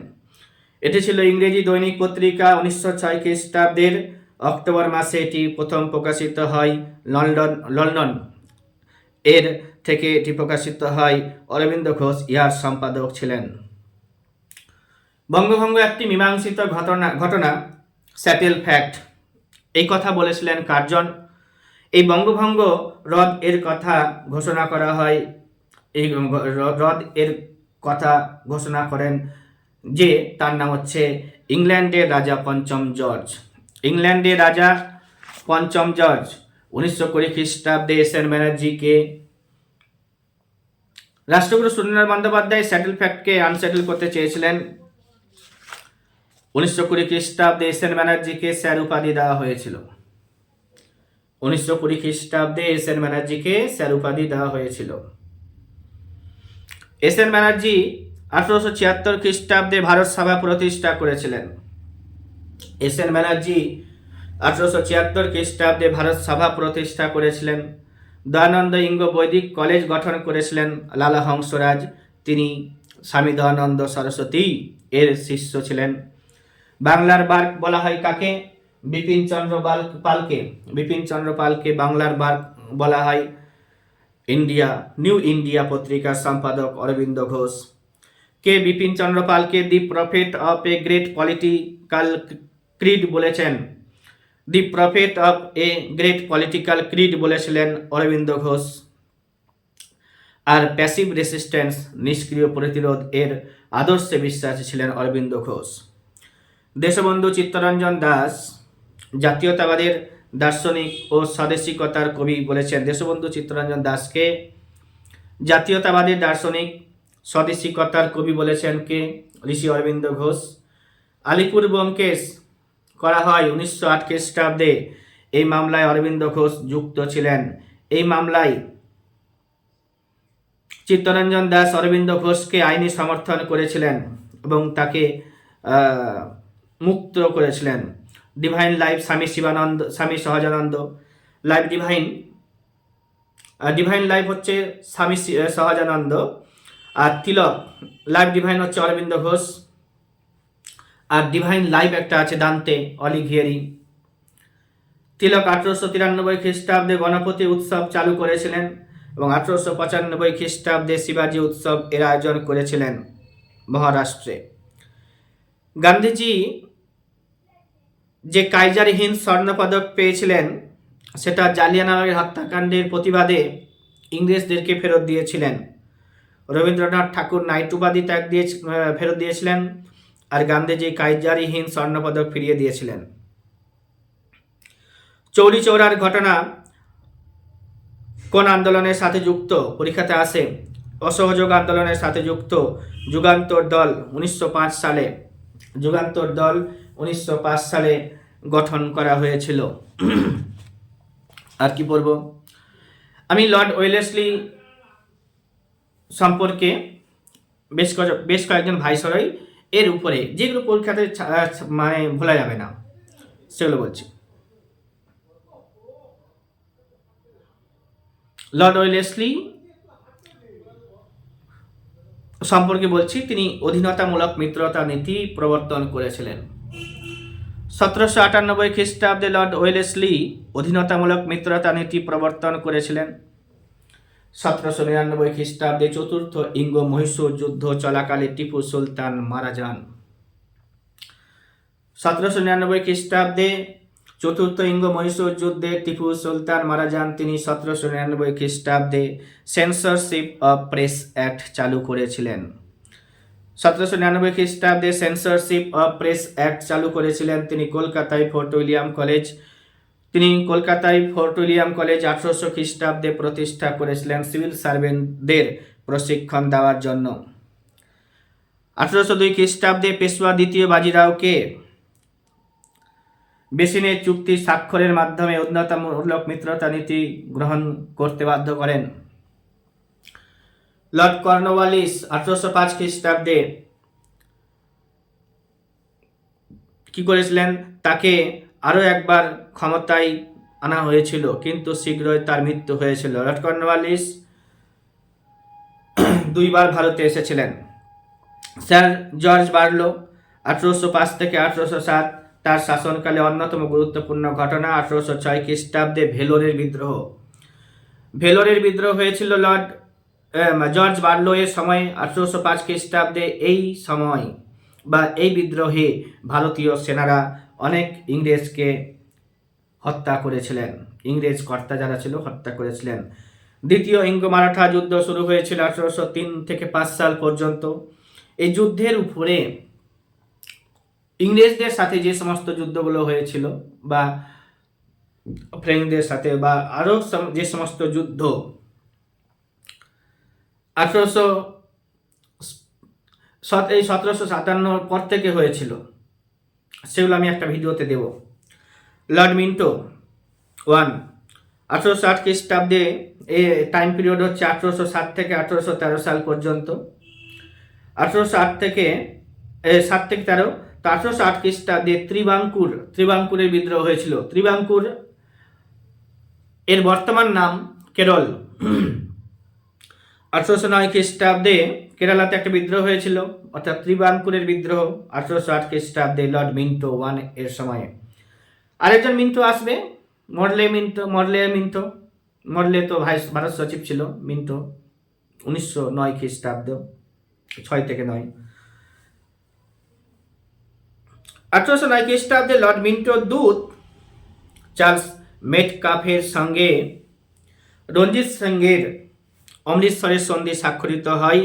এটি ছিল ইংরেজি দৈনিক পত্রিকা। 1906 খ্রিস্টাব্দের অক্টোবর মাসে এটি প্রথম প্রকাশিত হয় লন্ডন এর থেকে এটি প্রকাশিত হয়। অরবিন্দ ঘোষ ইহার সম্পাদক ছিলেন। বঙ্গভঙ্গ একটি মীমাংসিত ঘটনা, স্যাটেল ফ্যাক্ট, এই কথা বলেছিলেন কার্জন। এই বঙ্গভঙ্গ রদ এর কথা ঘোষণা করা হয়। এই রদ এর কথা ঘোষণা করেন যে তার নাম হচ্ছে ইংল্যান্ডের রাজা পঞ্চম জর্জ। ইংল্যান্ডের রাজা পঞ্চম জর্জ 1920 খ্রিস্টাব্দে এস.এন. ব্যানার্জিকে, রাষ্ট্রগুরু সুরেন্দ্রনাথ বন্দ্যোপাধ্যায় স্যাটেল ফ্যাক্টকে আনস্যাটেল করতে চেয়েছিলেন। 1920 খ্রিস্টাব্দে এস.এন. ব্যানার্জিকে স্যার উপাধি দেওয়া হয়েছিল। 1920 খ্রিস্টাব্দে এস এন ব্যানার্জিকে স্যার উপাধি দেওয়া হয়েছিল। এস এন ব্যানার্জি 1876 খ্রিস্টাব্দে ভারত সভা প্রতিষ্ঠা করেছিলেন। এস এন ব্যানার্জি 1876 খ্রিস্টাব্দে ভারত সভা প্রতিষ্ঠা করেছিলেন। দয়ানন্দ ইঙ্গ বৈদিক কলেজ গঠন করেছিলেন। লালা হংসরাজ তিনি স্বামী দয়ানন্দ সরস্বতী এর শিষ্য ছিলেন। বাংলার বার্ক বলা হয় কাকে? বিপিন চন্দ্র পালকে। বিপিন চন্দ্র পালকে বাংলার বার্ক বলা হয়। নিউ ইন্ডিয়া পত্রিকার সম্পাদক অরবিন্দ ঘোষ। কে বিপিন চন্দ্র পালকে the prophet of a great political creed বলেছেন? The prophet of a great political creed বলেছিলেন অরবিন্দ ঘোষ। আর প্যাসিভ রেসিস্ট্যান্স নিষ্ক্রিয় প্রতিরোধ এর আদর্শে বিশ্বাসী ছিলেন অরবিন্দ ঘোষ। দেশবন্ধু চিত্তরঞ্জন দাস জাতীয়তাবাদের দার্শনিক ও স্বদেশিকতার কবি বলেছেন। দেশবন্ধু চিত্তরঞ্জন দাসকে জাতীয়তাবাদের দার্শনিক স্বদেশিকতার কবি বলেছেন কে? ঋষি অরবিন্দ ঘোষ। আলিপুর ব্যোমকেশ করা হয় 1908 খ্রিস্টাব্দে। এই মামলায় অরবিন্দ ঘোষ যুক্ত ছিলেন। এই মামলায় চিত্তরঞ্জন দাস অরবিন্দ ঘোষকে আইনি সমর্থন করেছিলেন এবং তাকে মুক্ত করেছিলেন। ডিভাইন লাইফ স্বামী সহজানন্দ। ডিভাইন লাইফ হচ্ছে স্বামী সহজানন্দ, আর তিলক লাইফ ডিভাইন হচ্ছে অরবিন্দ ঘোষ, আর ডিভাইন লাইফ একটা আছে দান্তে অলিঘিয়েরি। তিলক 1893 খ্রিস্টাব্দে গণপতি উৎসব চালু করেছিলেন এবং 1895 খ্রিস্টাব্দে শিবাজি উৎসব এর আয়োজন করেছিলেন মহারাষ্ট্রে। গান্ধীজি যে কাইজার হিন্দ স্বর্ণপদক পেয়েছিলেন সেটা জালিয়ানওয়ালাবাগের হত্যাকাণ্ডের প্রতিবাদে ইংরেজদেরকে ফেরত দিয়েছিলেন। রবীন্দ্রনাথ ঠাকুর নাইট উপাধি ফেরত দিয়েছিলেন, আর গান্ধীজি কাইজার হিন্দ স্বর্ণপদক ফিরিয়ে দিয়েছিলেন। চৌরি চৌরার ঘটনা কোন আন্দোলনের সাথে যুক্ত? পরীক্ষাতে আসে। অসহযোগ আন্দোলনের সাথে যুক্ত। যুগান্তর দল 1905 সালে। যুগান্তর দল 1905 সালে গঠন করা হয়েছিল। আর কি পড়ব? আমি লর্ড ওয়েলেসলি সম্পর্কে বেশ কয়েকজন ভাইসরয় এর উপরে যেগুলো পরীক্ষাতে মানে ভোলা যাবে না সেগুলো বলছি। লর্ড ওয়েলেসলি সম্পর্কে বলছি। তিনি অধীনতামূলক মিত্রতা নীতি প্রবর্তন করেছিলেন। 1798 খ্রিস্টাব্দে লর্ড ওয়েলেসলি অধীনতামূলক মিত্রতা নীতি প্রবর্তন করেছিলেন। 1799 খ্রিস্টাব্দে চতুর্থ ইঙ্গ মহীশূর যুদ্ধ চলাকালে টিপু সুলতান মারা যান। 1799 খ্রিস্টাব্দে চতুর্থ ইঙ্গ মহীশূর যুদ্ধে টিপু সুলতান মারা যান। তিনি 1799 খ্রিস্টাব্দে সেন্সরশিপ অফ প্রেস অ্যাক্ট চালু করেছিলেন। 1799 খ্রিস্টাব্দে সেন্সরশিপ অফ প্রেস অ্যাক্ট চালু করেছিলেন। তিনি কলকাতায় ফোর্ট উইলিয়াম কলেজ 1800 খ্রিস্টাব্দে প্রতিষ্ঠা করেছিলেন সিভিল সার্ভেন্টদের প্রশিক্ষণ দেওয়ার জন্য। 1802 খ্রিস্টাব্দে পেশওয়া দ্বিতীয় বাজিরাওকে বেসিনের চুক্তি স্বাক্ষরের মাধ্যমে অধীনতামূলক মিত্রতা নীতি গ্রহণ করতে বাধ্য করেন। লর্ড কর্নওয়ালিস 1805 খ্রিস্টাব্দে কি করেছিলেন? তাকে আরো একবার ক্ষমতায় আনা হয়েছিল, কিন্তু শীঘ্রই তার মৃত্যু হয়েছিল। লর্ড কর্নওয়ালিস দুইবার ভারতে এসেছিলেন। স্যার জর্জ বার্লো 1805 থেকে 1807 তার শাসনকালে অন্যতম গুরুত্বপূর্ণ ঘটনা 1806 খ্রিস্টাব্দে ভেলোরের বিদ্রোহ হয়েছিল জর্জ বার্লো এর সময়। 1805 খ্রিস্টাব্দে এই বিদ্রোহে ভারতীয় সেনারা অনেক ইংরেজকে হত্যা করেছিলেন। ইংরেজ কর্তা যারা ছিল হত্যা করেছিলেন। দ্বিতীয় ইঙ্গ মারাঠা যুদ্ধ শুরু হয়েছিল 1803 থেকে 5 সাল পর্যন্ত। এই যুদ্ধের উপরে ইংরেজদের সাথে যে সমস্ত যুদ্ধগুলো হয়েছিল বা ফ্রেঞ্চদের সাথে বা আরো যে সমস্ত যুদ্ধ 1757 পর থেকে হয়েছিল সেগুলো আমি একটা ভিডিওতে দেব। লর্ড মিন্টো 1 1860 খ্রিস্টাব্দে এই টাইম পিরিয়ড হচ্ছে 1807 থেকে 1813 সাল পর্যন্ত। 1808 থেকে 7 থেকে 13। তো 1808 খ্রিস্টাব্দে ত্রিবাঙ্কুরের বিদ্রোহ হয়েছিল। ত্রিবাঙ্কুর এর বর্তমান নাম কেরল। 1809 খ্রিস্টাব্দে কেরালাতে একটা বিদ্রোহ হয়েছিল, অর্থাৎ ত্রিবাঙ্কুরের বিদ্রোহ। 1808 খ্রিস্টাব্দে লর্ড মিন্টো এর সময়ে। আরেকজন মিন্টো আসবে, মরলে তো ভারত সচিব ছিল মিন্টো। 1909 খ্রিস্টাব্দ, 6 থেকে 9। 1809 খ্রিস্টাব্দে লর্ড মিন্টোর দূত চার্লস মেটকাফের সঙ্গে রঞ্জিত সিংয়ের অমৃতসরের সন্ধি স্বাক্ষরিত হয়।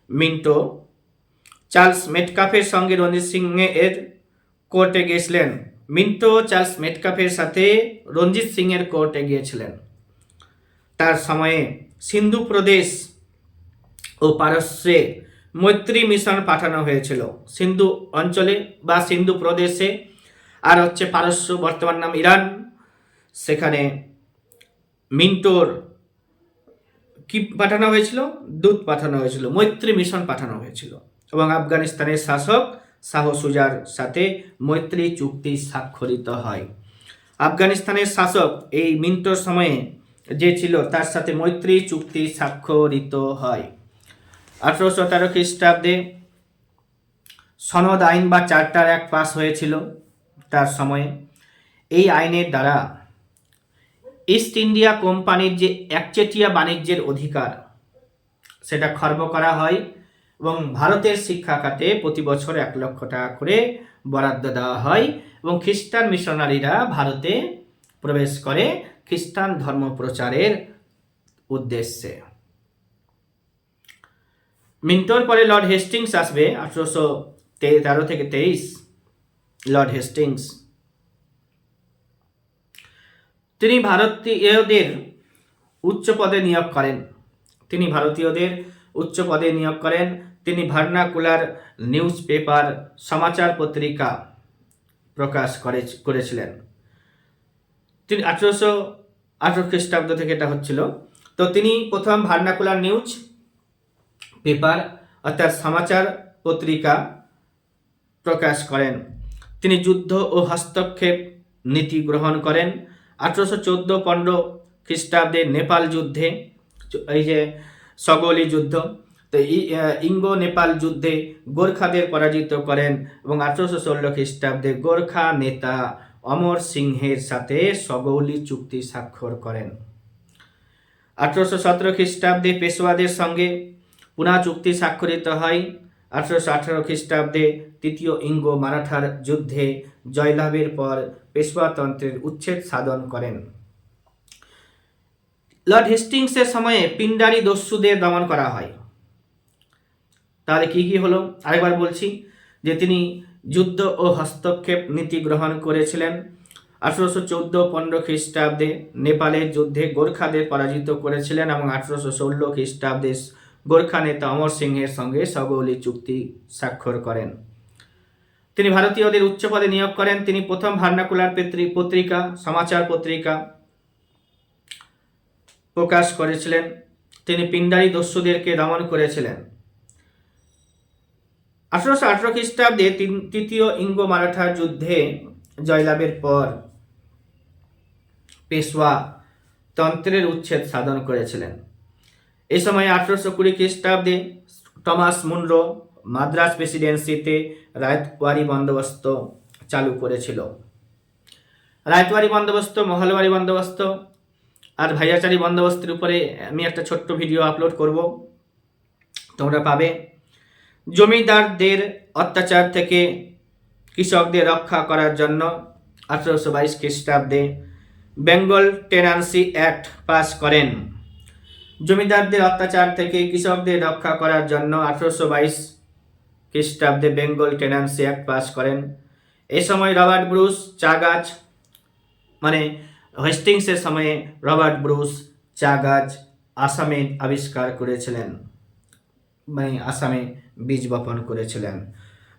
মিন্টো চার্লস মেটকাফের সঙ্গে রঞ্জিত সিংয়ের কোর্টে গিয়েছিলেন। মিন্টো চার্লস মেটকাফের সাথে রঞ্জিত সিংয়ের কোর্টে গিয়েছিলেন। তার সময়ে সিন্ধু প্রদেশ ও পারস্যে মৈত্রী মিশন পাঠানো হয়েছিল। সিন্ধু অঞ্চলে বা সিন্ধু প্রদেশে, আর হচ্ছে পারস্য, বর্তমান নাম ইরান, সেখানে মিন্টোর কি পাঠানো হয়েছিল? দূত পাঠানো হয়েছিল, মৈত্রী মিশন পাঠানো হয়েছিল। এবং আফগানিস্তানের শাসক শাহ সুজার সাথে মৈত্রী চুক্তি স্বাক্ষরিত হয়। আফগানিস্তানের শাসক এই মিন্টোর সময়ে যে ছিল তার সাথে মৈত্রী চুক্তি স্বাক্ষরিত হয়। 1813 খ্রিস্টাব্দে সনদ আইন বা চার্টার অ্যাক্ট পাস হয়েছিল তার সময়ে। এই আইনের দ্বারা ইস্ট ইন্ডিয়া কোম্পানির যে একচেটিয়া বাণিজ্যের অধিকার সেটা খর্ব করা হয় এবং ভারতের শিক্ষা খাতে প্রতি বছর 1 লক্ষ টাকা করে বরাদ্দ দেওয়া হয় এবং খ্রিস্টান মিশনারিরা ভারতে প্রবেশ করে খ্রিস্টান ধর্ম প্রচারের উদ্দেশ্যে। মিন্টোর পরে লর্ড হেস্টিংস আসবে 1813 থেকে 23। লর্ড হেস্টিংস তিনি ভারতীয়দের উচ্চ পদে নিয়োগ করেন। তিনি ভার্নাকুলার নিউজ পেপার, সমাচার পত্রিকা প্রকাশ করেছিলেন। তিনি 1818 খ্রিস্টাব্দ থেকে এটা হচ্ছিল। তো তিনি প্রথম ভার্নাকুলার নিউজ পেপার অর্থাৎ সমাচার পত্রিকা প্রকাশ করেন। তিনি যুদ্ধ ও হস্তক্ষেপ নীতি গ্রহণ করেন। 1814-15 খ্রিস্টাব্দে নেপাল যুদ্ধে, এই যে সগলি যুদ্ধ, তো ইঙ্গো নেপাল যুদ্ধে গোর্খাদের পরাজিত করেন এবং 1816 খ্রিস্টাব্দে গোর্খা নেতা অমর সিংহের সাথে সগৌলি চুক্তি স্বাক্ষর করেন। 1817 খ্রিস্টাব্দে পেশওয়াদের সঙ্গে পুনা চুক্তি স্বাক্ষরিত হয়। 1818 খ্রিস্টাব্দে তৃতীয় ইঙ্গো মারাঠার যুদ্ধে জয়লাভের পর পেশওয়াতন্ত্রের উচ্ছেদ সাধন করেন। লর্ড হেস্টিংসের সময়ে পিন্ডারি দস্যুদের দমন করা হয়। তাহলে কি কি হলো আরেকবার বলছি, যে তিনি যুদ্ধ ও হস্তক্ষেপ নীতি গ্রহণ করেছিলেন। 1814-15 খ্রিস্টাব্দে নেপালের যুদ্ধে গোর্খাদের পরাজিত করেছিলেন এবং 1816 খ্রিস্টাব্দে গোর্খা নেতা অমর সিংহের সঙ্গে সগৌলি চুক্তি স্বাক্ষর করেন। তিনি ভারতীয়দের উচ্চ পদে নিয়োগ করেন। তিনি প্রথম ভার্নাকুলার পত্রিকা, সমাচার পত্রিকা প্রকাশ করেছিলেন। তিনি পিন্ডারি দস্যুদেরকে দমন করেছিলেন। 1818 খ্রিস্টাব্দে তৃতীয় ইঙ্গো মারাঠা যুদ্ধে জয়লাভের পর পেশওয়া তন্ত্রের উচ্ছেদ সাধন করেছিলেন। এই সময় 1820 খ্রিস্টাব্দে টমাস মুনরো মাদ্রাজ প্রেসিডেন্সিতে রায়তওয়ারি বন্দোবস্ত চালু করেছিল। রায়তওয়ারি বন্দোবস্ত, মহলবাড়ি বন্দোবস্ত আর ভাইয়াচারি বন্দোবস্তের উপরে আমি একটা ছোট্ট ভিডিও আপলোড করব, তোমরা পাবে। জমিদারদের অত্যাচার থেকে কৃষকদের রক্ষা করার জন্য 1822 খ্রিস্টাব্দে বেঙ্গল টেনান্সি অ্যাক্ট পাস করেন। জমিদারদের অত্যাচার থেকে কৃষকদের রক্ষা করার জন্য 1822 খ্রিস্টাব্দে বেঙ্গল টেনান্সি অ্যাক্ট পাস করেন। এই সময় রবার্ট ব্রুস চা গাছ, মানে হেস্টিংসের সময়ে রবার্ট ব্রুস চা গাছ আসামে আবিষ্কার করেছিলেন, মানে আসামে বীজ বপন করেছিলেন।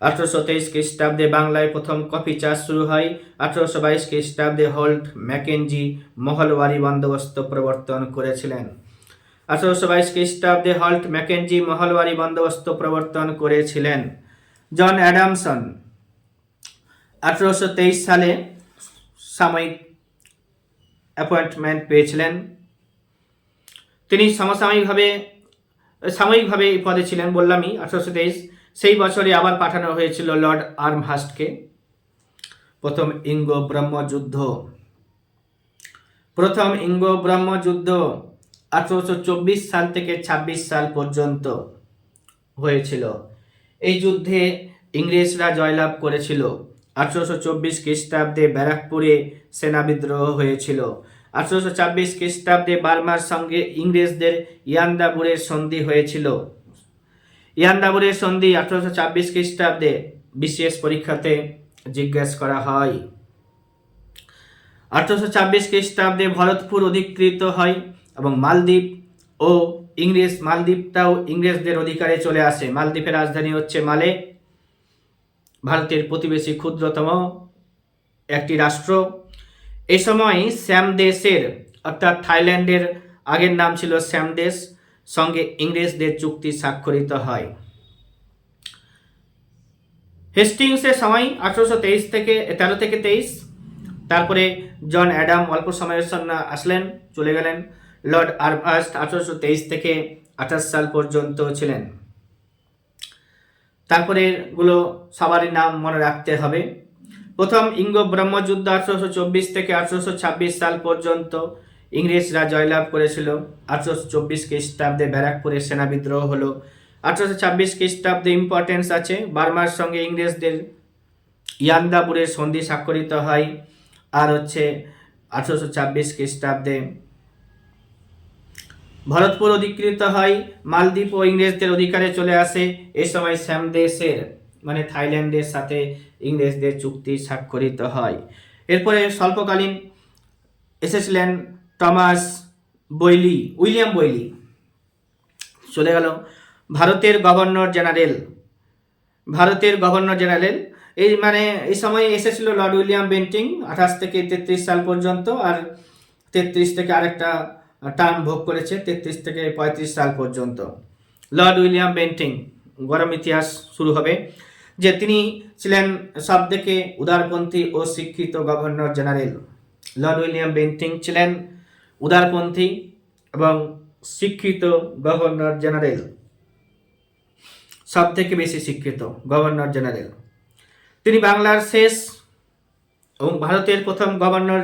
1823 খ্রিস্টাব্দে বাংলায় প্রথম কফি চাষ শুরু হয়। 1822 খ্রিস্টাব্দে হল্ট ম্যাকেনজি মহলওয়ারি বন্দোবস্ত প্রবর্তন করেছিলেন। 1822 খ্রিস্টাব্দে হল্ট ম্যাকেনজি মহলওয়ারি বন্দোবস্ত প্রবর্তন করেছিলেন। জন অ্যাডামসন 1823 সালে সাময়িক অ্যাপয়েন্টমেন্ট পেয়েছিলেন। তিনি সাময়িকভাবে এই পদে ছিলেন, বললামই 1823। সেই বছরে আবার পাঠানো হয়েছিল লর্ড আর্মহাস্টকে। প্রথম ইঙ্গ ব্রহ্মযুদ্ধ 1824 সাল থেকে 26 সাল পর্যন্ত হয়েছিল। এই যুদ্ধে ইংরেজরা জয়লাভ করেছিল। 1824 খ্রিস্টাব্দে ব্যারাকপুরে সেনা বিদ্রোহ হয়েছিল। 1826 খ্রিস্টাব্দে বার্মার সঙ্গে ইংরেজদের ইয়ান্দাবুরের সন্ধি হয়েছিল। ইয়ান্দাবুরের সন্ধি 1826 খ্রিস্টাব্দে বিশেষ পরীক্ষাতে জিজ্ঞেস করা হয়। 1826 খ্রিস্টাব্দে ভরতপুর অধিকৃত হয় এবং মালদ্বীপটাও ইংরেজদের অধিকারে চলে আসে। মালদ্বীপের রাজধানী হচ্ছে মালে। ভারতের প্রতিবেশী ক্ষুদ্রতম একটি রাষ্ট্র। এই সময় শ্যামদেশের অর্থাৎ থাইল্যান্ডের আগের নাম ছিল শ্যামদেশ সঙ্গে ইংরেজদের চুক্তি স্বাক্ষরিত হয়। হেস্টিংসের সময় 1823 থেকে 23। তারপরে জন অ্যাডাম অল্প সময়ের জন্য আসলেন, চলে গেলেন। লর্ড আর্মহাস্ট 1823 থেকে 28 সাল পর্যন্ত ছিলেন। তারপরে গুলো সবারই নাম মনে রাখতে হবে। প্রথম ইঙ্গ ব্রহ্মযুদ্ধ 1824 থেকে 1826 সাল পর্যন্ত ইংরেজরা জয়লাভ করেছিল। 1824 খ্রিস্টাব্দে ব্যারাকপুরে সেনা বিদ্রোহ হলো। 1826 খ্রিস্টাব্দে ইম্পর্টেন্স আছে, বার্মার সঙ্গে ইংরেজদের ইয়ান্দাবুরের সন্ধি স্বাক্ষরিত হয়। আর হচ্ছে 1826 খ্রিস্টাব্দে ভরতপুর অধিকৃত হয়, মালদ্বীপ ও ইংরেজদের অধিকারে চলে আসে। এই সময় শ্যামদেশের মানে থাইল্যান্ডের সাথে ইংরেজদের চুক্তি স্বাক্ষরিত হয়। এরপরে স্বল্পকালীন এসেছিলেন উইলিয়াম বৈলি, চলে গেল। ভারতের গভর্নর জেনারেল এই সময় এসেছিল লর্ড উইলিয়াম বেন্টিং 28 থেকে 33 সাল পর্যন্ত, আর 33 থেকে আরেকটা টার্ম ভোগ করেছে 33 থেকে 35 সাল পর্যন্ত। লর্ড উইলিয়াম বেন্টিং, গরম ইতিহাস শুরু হবে, যে তিনি ছিলেন সব থেকে উদারপন্থী ও শিক্ষিত governor general. Lord William Bentinck ছিলেন উদারপন্থী এবং শিক্ষিত গভর্নর জেনারেল, সব থেকে বেশি শিক্ষিত গভর্নর জেনারেল। তিনি বাংলার শেষ এবং ভারতের প্রথম গভর্নর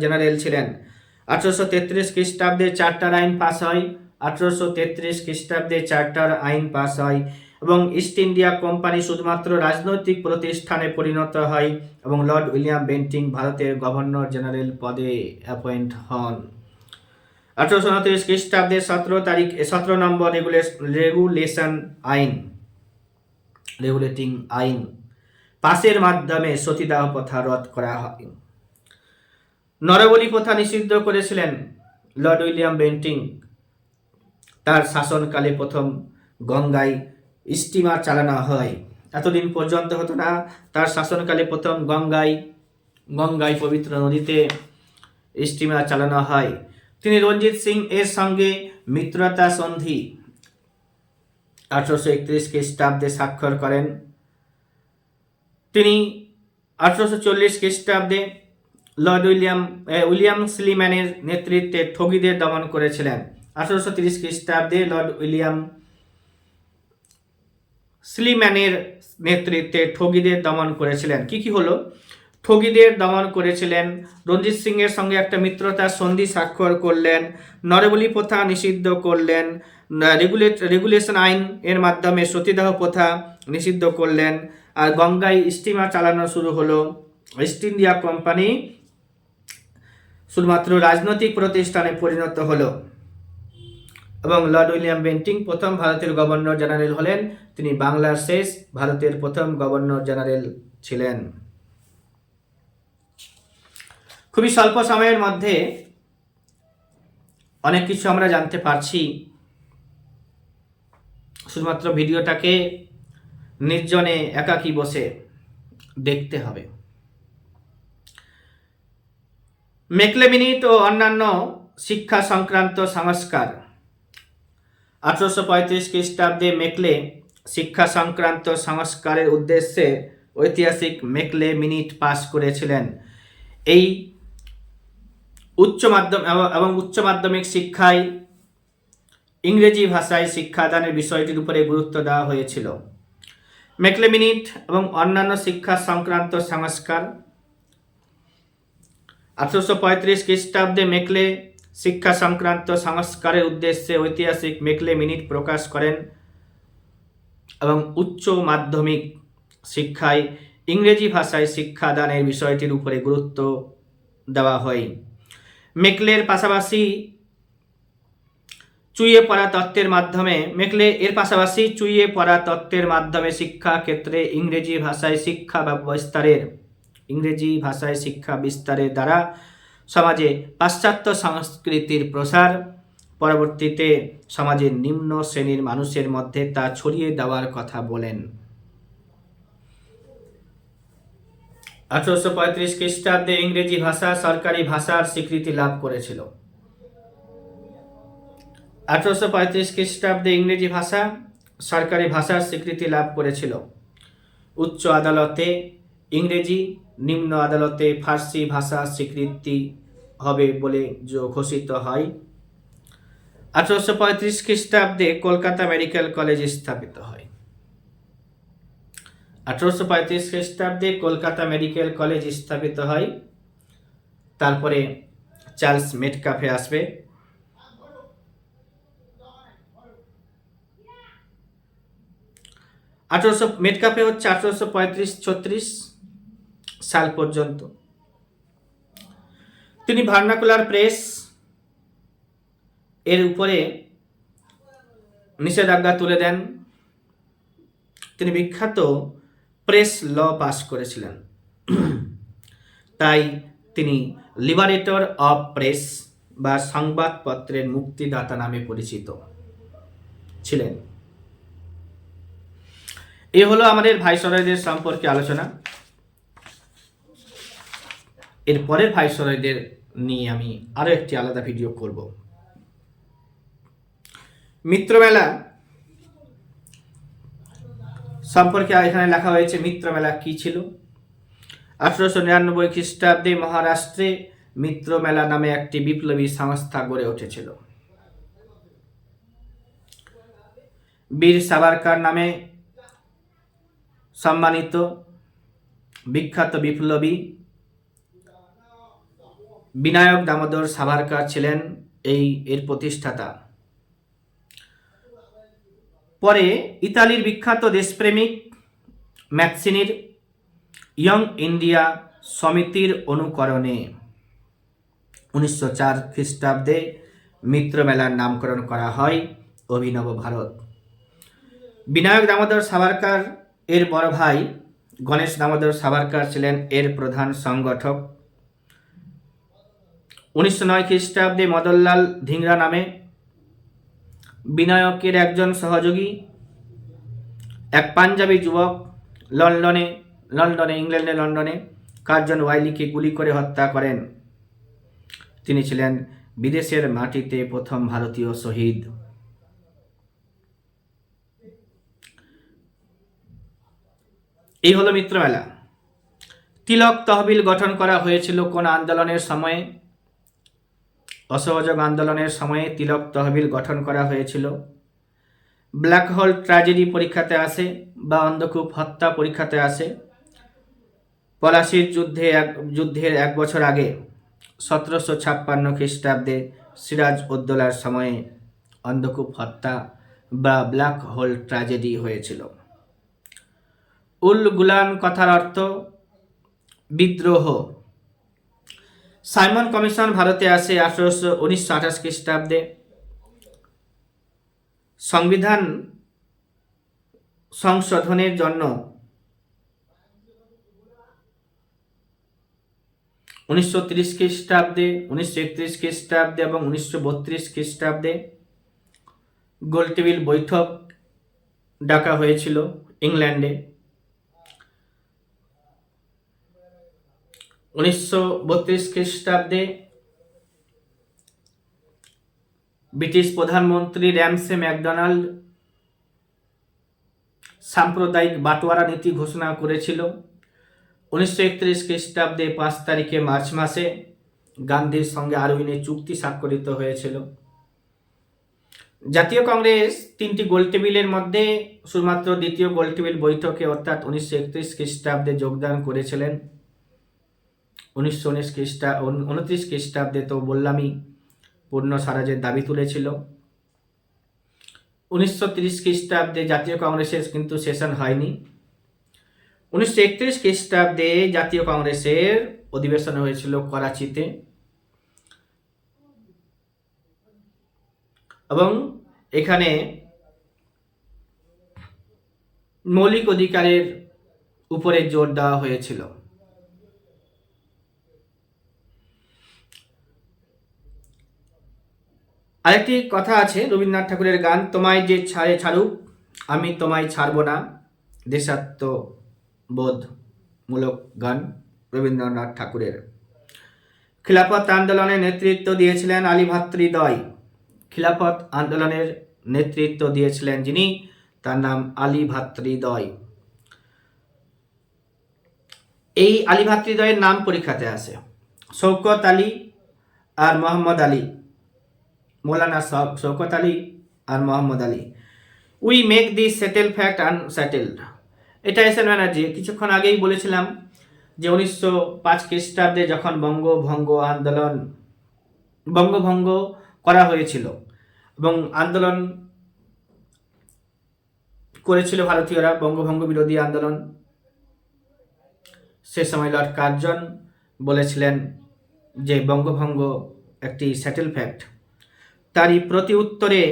জেনারেল ছিলেন। 1833 খ্রিস্টাব্দে চার্টার আইন পাস হয়। 1833 খ্রিস্টাব্দে চার্টার আইন পাস হয় এবং ইস্ট ইন্ডিয়া কোম্পানি শুধুমাত্র রাজনৈতিক প্রতিষ্ঠানে পরিণত হয় এবং লর্ড উইলিয়াম বেন্টিং ভারতের গভর্নর জেনারেল পদে অ্যাপয়েন্ট হন। 1829 খ্রিস্টাব্দে 17 নম্বর রেগুলেটিং আইন পাসের মাধ্যমে সতীদাহ প্রথা রদ করা হয়। নরবলি প্রথা নিষিদ্ধ করেছিলেন লর্ড উইলিয়াম বেন্টিং। তার শাসনকালে প্রথম গঙ্গায় স্টিমার চালানো হয়, এতদিন পর্যন্ত হতো না। তার শাসনকালে প্রথম গঙ্গায় পবিত্র নদীতে স্টিমার চালানো হয়। তিনি রঞ্জিত সিং এর সঙ্গে মিত্রতা সন্ধি 1831 খ্রিস্টাব্দে স্বাক্ষর করেন। তিনি 1840 খ্রিস্টাব্দে লর্ড উইলিয়াম স্লিম্যানের নেতৃত্বে ঠগীদের দমন করেছিলেন। 1830 খ্রিস্টাব্দে লর্ড উইলিয়াম স্লিম্যানের নেতৃত্বে ঠগীদের দমন করেছিলেন। কি হলো? ঠগীদের দমন করেছিলেন, রঞ্জিত সিং এর সঙ্গে একটা মিত্রতা সন্ধি স্বাক্ষর করলেন, নরবলি প্রথা নিষিদ্ধ করলেন, রেগুলেশন আইন এর মাধ্যমে সতীদাহ প্রথা নিষিদ্ধ করলেন, আর গঙ্গায় স্টিমার চালানো শুরু হলো। ইস্ট ইন্ডিয়া কোম্পানি শুধুমাত্র রাজনৈতিক প্রতিষ্ঠানে পরিণত হলো এবং লর্ড উইলিয়াম বেন্টিং প্রথম ভারতের গভর্নর জেনারেল হলেন। তিনি বাংলার শেষ ভারতের প্রথম গভর্নর জেনারেল ছিলেন। খুবই স্বল্প সময়ের মধ্যে অনেক কিছু আমরা জানতে পারছি। শুধুমাত্র ভিডিওটাকে নির্জনে একাকী বসে দেখতে হবে। মেকলে মিনিট ও অন্যান্য শিক্ষা সংক্রান্ত সংস্কার। 1835 খ্রিস্টাব্দে মেকলে শিক্ষা সংক্রান্ত সংস্কারের উদ্দেশ্যে ঐতিহাসিক মেকলে মিনিট পাস করেছিলেন। এই উচ্চ মাধ্যমিক শিক্ষায় ইংরেজি ভাষায় শিক্ষাদানের বিষয়টির উপরে গুরুত্ব দেওয়া হয়েছিল। মেকলে মিনিট এবং অন্যান্য শিক্ষা সংক্রান্ত সংস্কার। 1835 খ্রিস্টাব্দে মেকলে শিক্ষা সংক্রান্ত সংস্কারের উদ্দেশ্যে ঐতিহাসিক মেকলে মিনিট প্রকাশ করেন এবং উচ্চ মাধ্যমিক শিক্ষায় ইংরেজি ভাষায় শিক্ষাদানের বিষয়টির উপরে গুরুত্ব দেওয়া হয়। মেকলের পাশাপাশি চুইয়ে পড়া তত্ত্বের মাধ্যমে শিক্ষা ক্ষেত্রে ইংরেজি ভাষায় শিক্ষা বিস্তারের দ্বারা সমাজে পাশ্চাত্য সংস্কৃতির প্রসার, পরবর্তীতে সমাজের নিম্ন শ্রেণীর মানুষের মধ্যে তা ছড়িয়ে দেওয়ার কথা বলেন। 1835 খ্রিস্টাব্দে ইংরেজি ভাষা সরকারি ভাষার স্বীকৃতি লাভ করেছিল। 1835 খ্রিস্টাব্দে ইংরেজি ভাষা সরকারি ভাষার স্বীকৃতি লাভ করেছিল। উচ্চ আদালতে ইংরেজি, নিম্ন আদালতে ফার্সি ভাষা স্বীকৃতি হবে বলে ঘোষিত হয়। 1835 খ্রিস্টাব্দে কলকাতা মেডিকেল কলেজ স্থাপিত হয়। 1835 খ্রিস্টাব্দে কলকাতা মেডিকেল কলেজ স্থাপিত হয়। তারপরে চার্লস মেটকাফে আসবে। মেটকাফে হচ্ছে 1835-36 সাল পর্যন্ত। তিনি ভার্নাকুলার প্রেস এর উপরে নিষেধাজ্ঞা তুলে দেন। তিনি বিখ্যাত প্রেস ল পাস করেছিলেন, তাই তিনি লিবারেটর অফ প্রেস বা সংবাদপত্রের মুক্তিদাতা নামে পরিচিত ছিলেন। এ হলো আমাদের ভাইসরয়দের সম্পর্কে আলোচনা। এর পরের ভাইসরয়দের নিয়ে আমি আরো একটি আলাদা ভিডিও করব। মিত্রমেলা সম্পর্কে এখানে লেখা হয়েছে মিত্রমেলা কি ছিল। 1899 খ্রিস্টাব্দে মহারাষ্ট্রে মিত্রমেলা নামে একটি বিপ্লবী সংস্থা গড়ে উঠেছিল। বীর সাভারকার নামে সম্মানিত বিখ্যাত বিপ্লবী বিনায়ক দামোদর সাভারকার ছিলেন এর প্রতিষ্ঠাতা। পরে ইতালির বিখ্যাত দেশপ্রেমিক ম্যাৎসিনির ইয়ং ইন্ডিয়া সমিতির অনুকরণে 1904 খ্রিস্টাব্দে মিত্রমেলার নামকরণ করা হয় অভিনব ভারত। বিনায়ক দামোদর সাভারকার এর বড় ভাই গণেশ দামোদর সাভারকার ছিলেন এর প্রধান সংগঠক। 1909 খ্রিস্টাব্দে মদনলাল ধিংরা নামে বিনায়কের একজন সহযোগী এক পাঞ্জাবি যুবক ইংল্যান্ডে লন্ডনে কার্জন ওয়াইলিকে গুলি করে হত্যা করেন। তিনি ছিলেন বিদেশের মাটিতে প্রথম ভারতীয় শহীদ। এই হলো মিত্রমেলা। তিলক তহবিল গঠন করা হয়েছিল কোন আন্দোলনের সময়ে? অসহযোগ আন্দোলনের সময়ে তিলক তহবিল গঠন করা হয়েছিল। ব্ল্যাক হোল ট্র্যাজেডি পরীক্ষাতে আসে বা অন্ধকূপ হত্যা পরীক্ষাতে আসে। পলাশির যুদ্ধের এক বছর আগে 1756 খ্রিস্টাব্দে সিরাজ উদ্দৌলার সময়ে অন্ধকূপ হত্যা বা ব্ল্যাক হোল ট্র্যাজেডি হয়েছিল। উল গুলান কথার অর্থ বিদ্রোহ। সাইমন কমিশন ভারতে আসে 1928 খ্রিস্টাব্দে। সংবিধান সংশোধনের জন্য 1930 খ্রিস্টাব্দে, 1931 খ্রিস্টাব্দে এবং 1932 খ্রিস্টাব্দে গোলটেবিল বৈঠক ডাকা হয়েছিল ইংল্যান্ডে। 1932 খ্রিস্টাব্দে ব্রিটিশ প্রধানমন্ত্রী র্যামসে ম্যাকডোনাল্ড সাম্প্রদায়িক বাটোয়ারা নীতি ঘোষণা করেছিল। 1931 খ্রিস্টাব্দে 5 তারিখে মার্চ মাসে গান্ধীর সঙ্গে আরউইনে চুক্তি স্বাক্ষরিত হয়েছিল। জাতীয় কংগ্রেস 3টি গোলটেবিলের মধ্যে শুধুমাত্র দ্বিতীয় গোলটেবিল বৈঠকে অর্থাৎ 1931 খ্রিস্টাব্দে যোগদান করেছিলেন। 1929 খ্রিস্টাব্দে তো বললামই পূর্ণ স্বরাজের দাবি তুলেছিল। 1930 খ্রিস্টাব্দে জাতীয় কংগ্রেসের কিন্তু সেশন হয়নি। 1931 খ্রিস্টাব্দে জাতীয় কংগ্রেসের অধিবেশন হয়েছিল করাচিতে এবং এখানে মৌলিক অধিকারের উপরে জোর দেওয়া হয়েছিল। আরেকটি কথা আছে রবীন্দ্রনাথ ঠাকুরের গান, তোমায় যে ছাড়ুক আমি তোমায় ছাড়ব না, দেশাত্মবোধমূলক গান রবীন্দ্রনাথ ঠাকুরের। খিলাফত আন্দোলনের নেতৃত্ব দিয়েছিলেন আলী ভাতৃদ্বয়। খিলাফত আন্দোলনের নেতৃত্ব দিয়েছিলেন যিনি, তার নাম আলী ভাতৃদ্বয়। এই আলী ভাতৃদ্বয়ের নাম পরীক্ষাতে আসে। শৌকত আলী আর মোহাম্মদ আলী, মৌলানা শৌকত আলী আর Mohammad Ali. We make the settle fact unsettled. এটা এসএন ব্যানার্জি কিছুক্ষণ আগেই বলেছিলাম যে 1905 খ্রিস্টাব্দে যখন বঙ্গভঙ্গ করা হয়েছিল এবং আন্দোলন করেছিল ভারতীয়রা, বঙ্গভঙ্গ বিরোধী আন্দোলন, সে সময় লর্ড কার্জন বলেছিলেন যে বঙ্গভঙ্গ একটি সেটেল ফ্যাক্ট। তারই প্রতি উত্তরে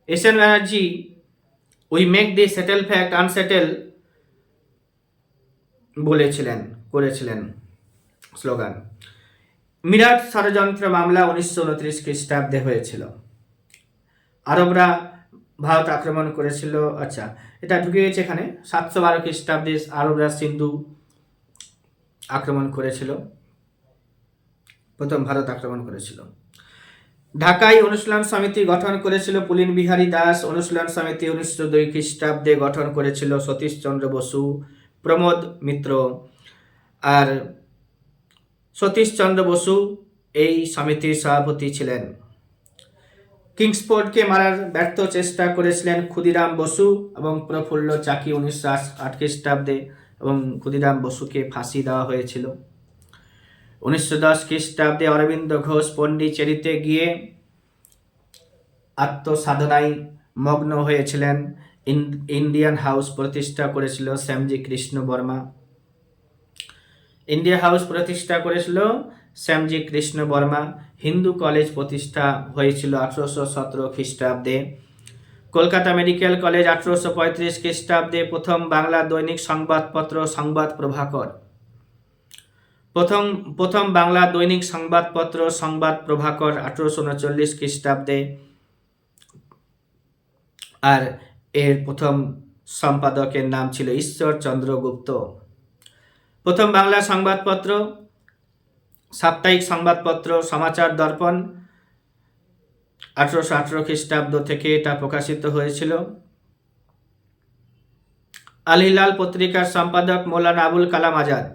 SN Banerjee we make the settle fact unsettle করেছিলেন স্লোগান। মিরাট ষড়যন্ত্র মামলা 1929 খ্রিস্টাব্দে হয়েছিল। আরবরা ভারত আক্রমণ করেছিল। আচ্ছা, এটা ঢুকে গেছে এখানে। 712 খ্রিস্টাব্দে আরবরা সিন্ধু আক্রমণ করেছিল, প্রথম ভারত আক্রমণ করেছিল। ঢাকায় অনুশীলন সমিতি গঠন করেছিল পুলিন বিহারী দাস। অনুশীলন সমিতি 1902 খ্রিস্টাব্দে গঠন করেছিল সতীশচন্দ্র বসু, প্রমোদ মিত্র। আর সতীশচন্দ্র বসু এই সমিতির সভাপতি ছিলেন। কিংসফোর্ডকে মারার ব্যর্থ চেষ্টা করেছিলেন ক্ষুদিরাম বসু এবং প্রফুল্ল চাকি 1908 খ্রিস্টাব্দে, এবং ক্ষুদিরাম বসুকে ফাঁসি দেওয়া হয়েছিল। 1910 খ্রিস্টাব্দে অরবিন্দ ঘোষ পন্ডিচেরিতে গিয়ে আত্মসাধনায় মগ্ন হয়েছিলেন। ইন্ডিয়ান হাউস প্রতিষ্ঠা করেছিল শ্যামজি কৃষ্ণ বর্মা। ইন্ডিয়া হাউস প্রতিষ্ঠা করেছিল শ্যামজি কৃষ্ণ বর্মা। হিন্দু কলেজ প্রতিষ্ঠা হয়েছিল 1817 খ্রিস্টাব্দে। কলকাতা মেডিকেল কলেজ 1835 খ্রিস্টাব্দে। প্রথম বাংলা দৈনিক সংবাদপত্র সংবাদ প্রভাকর। প্রথম বাংলা দৈনিক সংবাদপত্র সংবাদ প্রভাকর 1839 খ্রিস্টাব্দে। আর এর প্রথম সম্পাদকের নাম ছিল ঈশ্বরচন্দ্র গুপ্ত। প্রথম বাংলা সংবাদপত্র সাপ্তাহিক সংবাদপত্র সমাচার দর্পণ 1818 খ্রিস্টাব্দ থেকে এটা প্রকাশিত হয়েছিল। আল হিলাল পত্রিকার সম্পাদক মৌলানা আবুল কালাম আজাদ।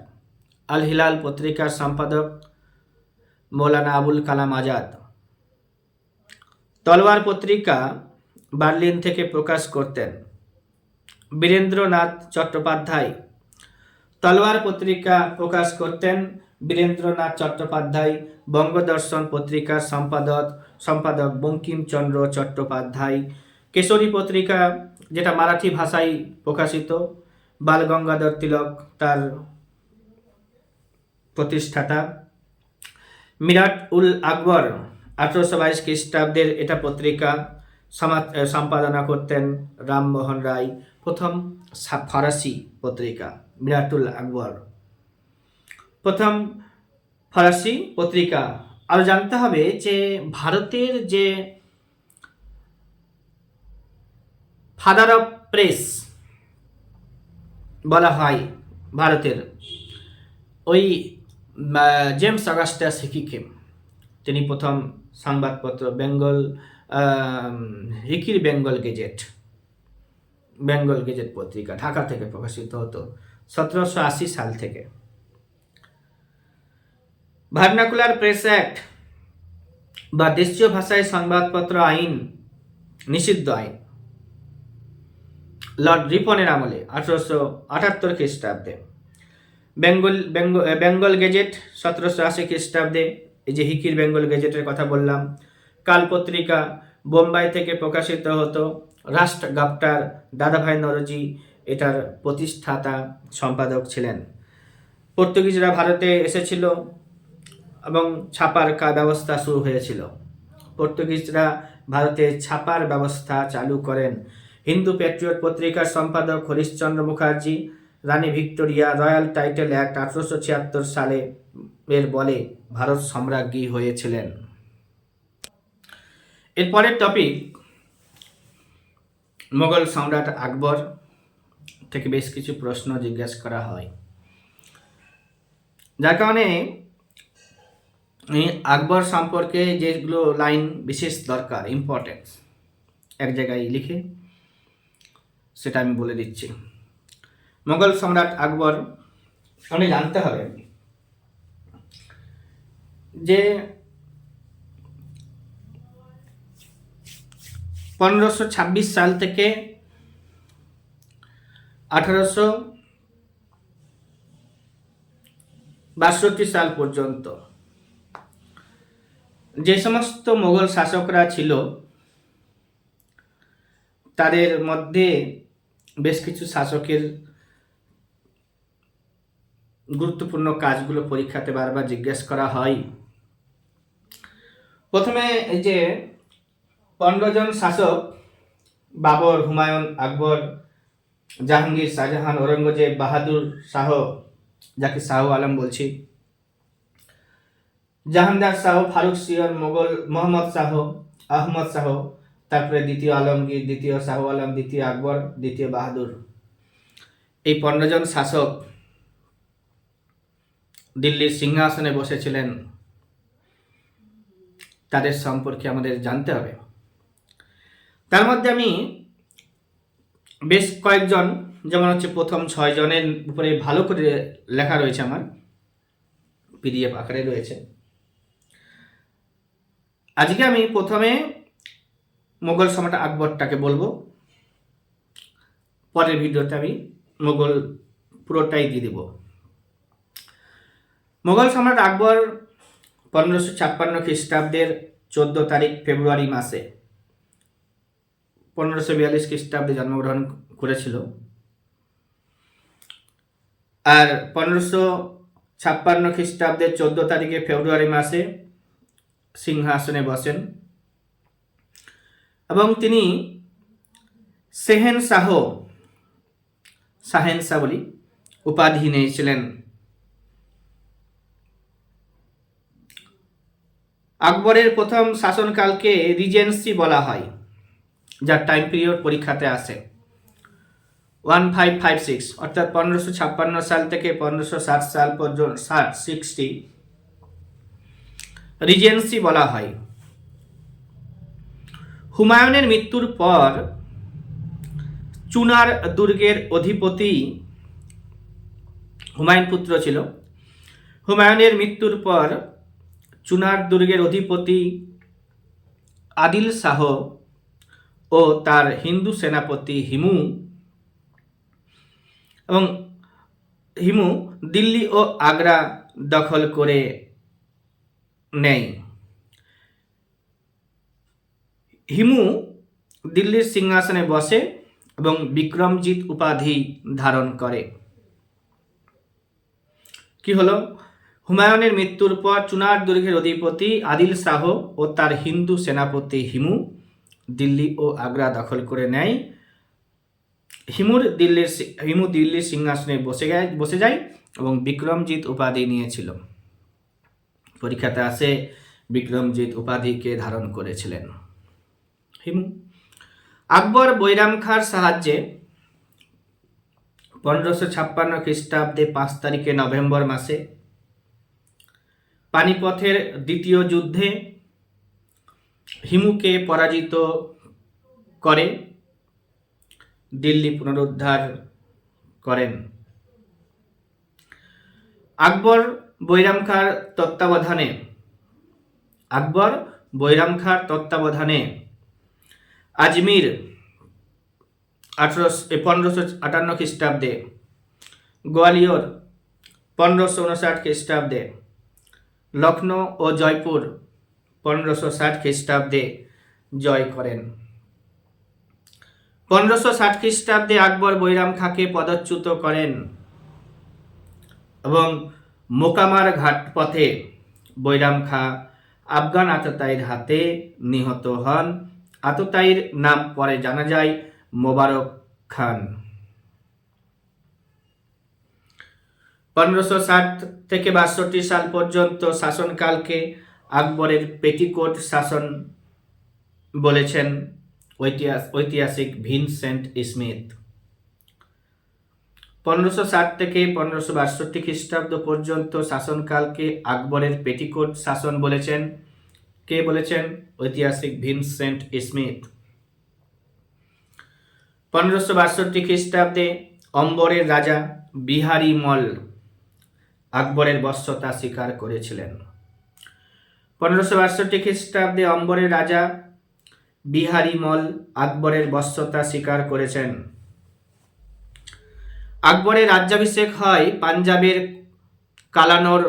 আল হিলাল পত্রিকার সম্পাদক মৌলানা আবুল কালাম আজাদ। তলোয়ার পত্রিকা বার্লিন থেকে প্রকাশ করতেন বীরেন্দ্রনাথ চট্টোপাধ্যায়। তলোয়ার পত্রিকা প্রকাশ করতেন বীরেন্দ্রনাথ চট্টোপাধ্যায়। বঙ্গদর্শন পত্রিকার সম্পাদক বঙ্কিমচন্দ্র চট্টোপাধ্যায়। কেশরী পত্রিকা, যেটা মারাঠি ভাষায় প্রকাশিত, বালগঙ্গাধর তিলক তার প্রতিষ্ঠাতা। মিরাট উল আকবর 1822 খ্রিস্টাব্দের এটা পত্রিকা সম্পাদনা করতেন রামমোহন রায়। প্রথম ফরাসি পত্রিকা মিরাটুল আকবর, প্রথম ফরাসি পত্রিকা। আরো জানতে হবে যে ভারতের যে ফাদার অফ প্রেস বলা হয় ভারতের ওই জেমস অগাস্টাস হিকিকে। তিনি প্রথম সংবাদপত্র হিকির বেঙ্গল গেজেট পত্রিকা ঢাকা থেকে প্রকাশিত হতো 1780 সাল থেকে। ভার্নাকুলার প্রেস অ্যাক্ট বা দেশীয় ভাষায় সংবাদপত্র আইন নিষিদ্ধ আইন লর্ড রিপনের আমলে 1878 খ্রিস্টাব্দে। বেঙ্গল গেজেট 1780 খ্রিস্টাব্দে, এই যে হিকির বেঙ্গল গেজেটের কথা বললাম। কাল পত্রিকা বোম্বাই থেকে প্রকাশিত হতো। রাষ্ট্র গাপ্টার দাদাভাই নরজি এটার প্রতিষ্ঠাতা সম্পাদক ছিলেন। পর্তুগিজরা ভারতে এসেছিল এবং ছাপার ব্যবস্থা শুরু হয়েছিল। পর্তুগিজরা ভারতে ছাপার ব্যবস্থা চালু করেন। হিন্দু প্যাট্রিয়ট পত্রিকার সম্পাদক হরিশচন্দ্র মুখার্জি রানী ভিক্টোরিয়া রয়্যাল টাইটেল অ্যাক্ট 1876 সালে এর বলে ভারত সম্রাজ্ঞী হয়েছিলেন। এরপরের টপিক মোগল সম্রাট আকবর থেকে বেশ কিছু প্রশ্ন জিজ্ঞাসা করা হয়, যার কারণে আকবর সম্পর্কে যেগুলো লাইন বিশেষ দরকার, ইম্পর্টেন্স এক জায়গায় লিখে সেটা আমি বলে দিচ্ছি। মোগল সম্রাট আকবর অনেক জানতে হবে যে 1526 সাল থেকে 1862 সাল পর্যন্ত যে সমস্ত মোগল শাসকরা ছিল তাদের মধ্যে বেশ কিছু শাসকের গুরুত্বপূর্ণ কাজগুলো পরীক্ষাতে বারবার জিজ্ঞেস করা হয়। প্রথমে এই যে 15 জন শাসক বাবর, হুমায়ুন, আকবর, জাহাঙ্গীর, শাহজাহান, ঔরঙ্গজেব, বাহাদুর শাহ, যাকে শাহ আলম বলছি, জাহানদার শাহ, ফারুক সিয়র, মোগল মোহাম্মদ শাহ, আহমদ শাহ, তারপরে দ্বিতীয় আলমগীর, দ্বিতীয় শাহ আলম, দ্বিতীয় আকবর, দ্বিতীয় বাহাদুর, এই 15 জন শাসক দিল্লির সিংহাসনে বসেছিলেন। তাদের সম্পর্কে আমাদের জানতে হবে। তার মধ্যে আমি বেশ কয়েকজন, যেমন হচ্ছে প্রথম 6 জনের উপরে ভালো করে লেখা রয়েছে, আমার পিডিএফ আকারে রয়েছে। আজকে আমি প্রথমে মোগল সম্রাট আকবরটাকে বলবো, পরের ভিডিওতে আমি মোগল পুরোটাই দিয়ে দেব। মোগল সম্রাট আকবর 1556 খ্রিস্টাব্দের 14 তারিখ ফেব্রুয়ারি মাসে 1542 খ্রিস্টাব্দে জন্মগ্রহণ করেছিল। আর 1556 খ্রিস্টাব্দের 14 তারিখে ফেব্রুয়ারি মাসে সিংহাসনে বসেন এবং তিনি শাহেনশাহ বলি উপাধি নিয়েছিলেন। আকবরের প্রথম শাসনকালকে রিজেন্সি বলা হয়, যার টাইম পিরিয়ড পরীক্ষাতে আসে 1556, অর্থাৎ 1556 সাল থেকে 1560 সাল পর্যন্ত 60 রিজেন্সি বলা হয়। হুমায়ুনের মৃত্যুর পর চুনার দুর্গের অধিপতি, হুমায়ুন পুত্র ছিল, হুমায়ুনের মৃত্যুর পর চুনার দুর্গের অধিপতি আদিল শাহ ও তার হিন্দু সেনাপতি হিমু দিল্লি ও আগ্রা দখল করে নেয়। হিমু দিল্লির সিংহাসনে বসে এবং বিক্রমজিৎ উপাধি ধারণ করে। কি হলো? হুমায়ুনের মৃত্যুর পর চুনার দুর্গের অধিপতি আদিল শাহ ও তার হিন্দু সেনাপতি হিমু দিল্লি ও আগ্রা দখল করে নেয়। হিমু দিল্লির সিংহাসনে বসে যায় এবং বিক্রমজিৎ উপাধি নিয়েছিল। পরীক্ষাতে আসে বিক্রমজিৎ উপাধিকে ধারণ করেছিলেন হিমু। আকবর বৈরাম খাঁর সাহায্যে 1556 খ্রিস্টাব্দে 5 তারিখে নভেম্বর মাসে পানিপথের দ্বিতীয় যুদ্ধে হিমুকে পরাজিত করে দিল্লি পুনরুদ্ধার করেন। আকবর বৈরাম খাঁর তত্ত্বাবধানে আজমির 1558 খ্রিস্টাব্দে, গোয়ালিয়র 1559 খ্রিস্টাব্দে, লখনৌ ও জয়পুর 1560 খ্রিস্টাব্দে জয় করেন। 1560 খ্রিস্টাব্দে আকবর বৈরাম খাঁকে পদচ্যুত করেন এবং মোকামার ঘাট পথে বৈরাম খাঁ আফগান আততায়ীর হাতে নিহত হন। আততায়ীর নাম পরে জানা যায় মোবারক খান। 1560 থেকে 62 সাল পর্যন্ত শাসনকালকে আকবরের পেটিকোট শাসন বলেছেন ঐতিহাসিক ভিনসেন্ট স্মিথ। 1560 থেকে 1562 খ্রিস্টাব্দ পর্যন্ত শাসনকালকে আকবরের পেটিকোট শাসন বলেছেন কে বলেছেন? ঐতিহাসিক ভিনসেন্ট স্মিথ। 1562 খ্রিস্টাব্দে অম্বরের রাজা বিহারী মল আকবরের বশ্যতা স্বীকার করেছিলেন। 1562 খ্রিস্টাব্দে অম্বরের রাজা বিহারী মল আকবরের বশ্যতা স্বীকার করেছেন। আকবরের রাজ্যাভিষেক হয় পাঞ্জাবের কালানোর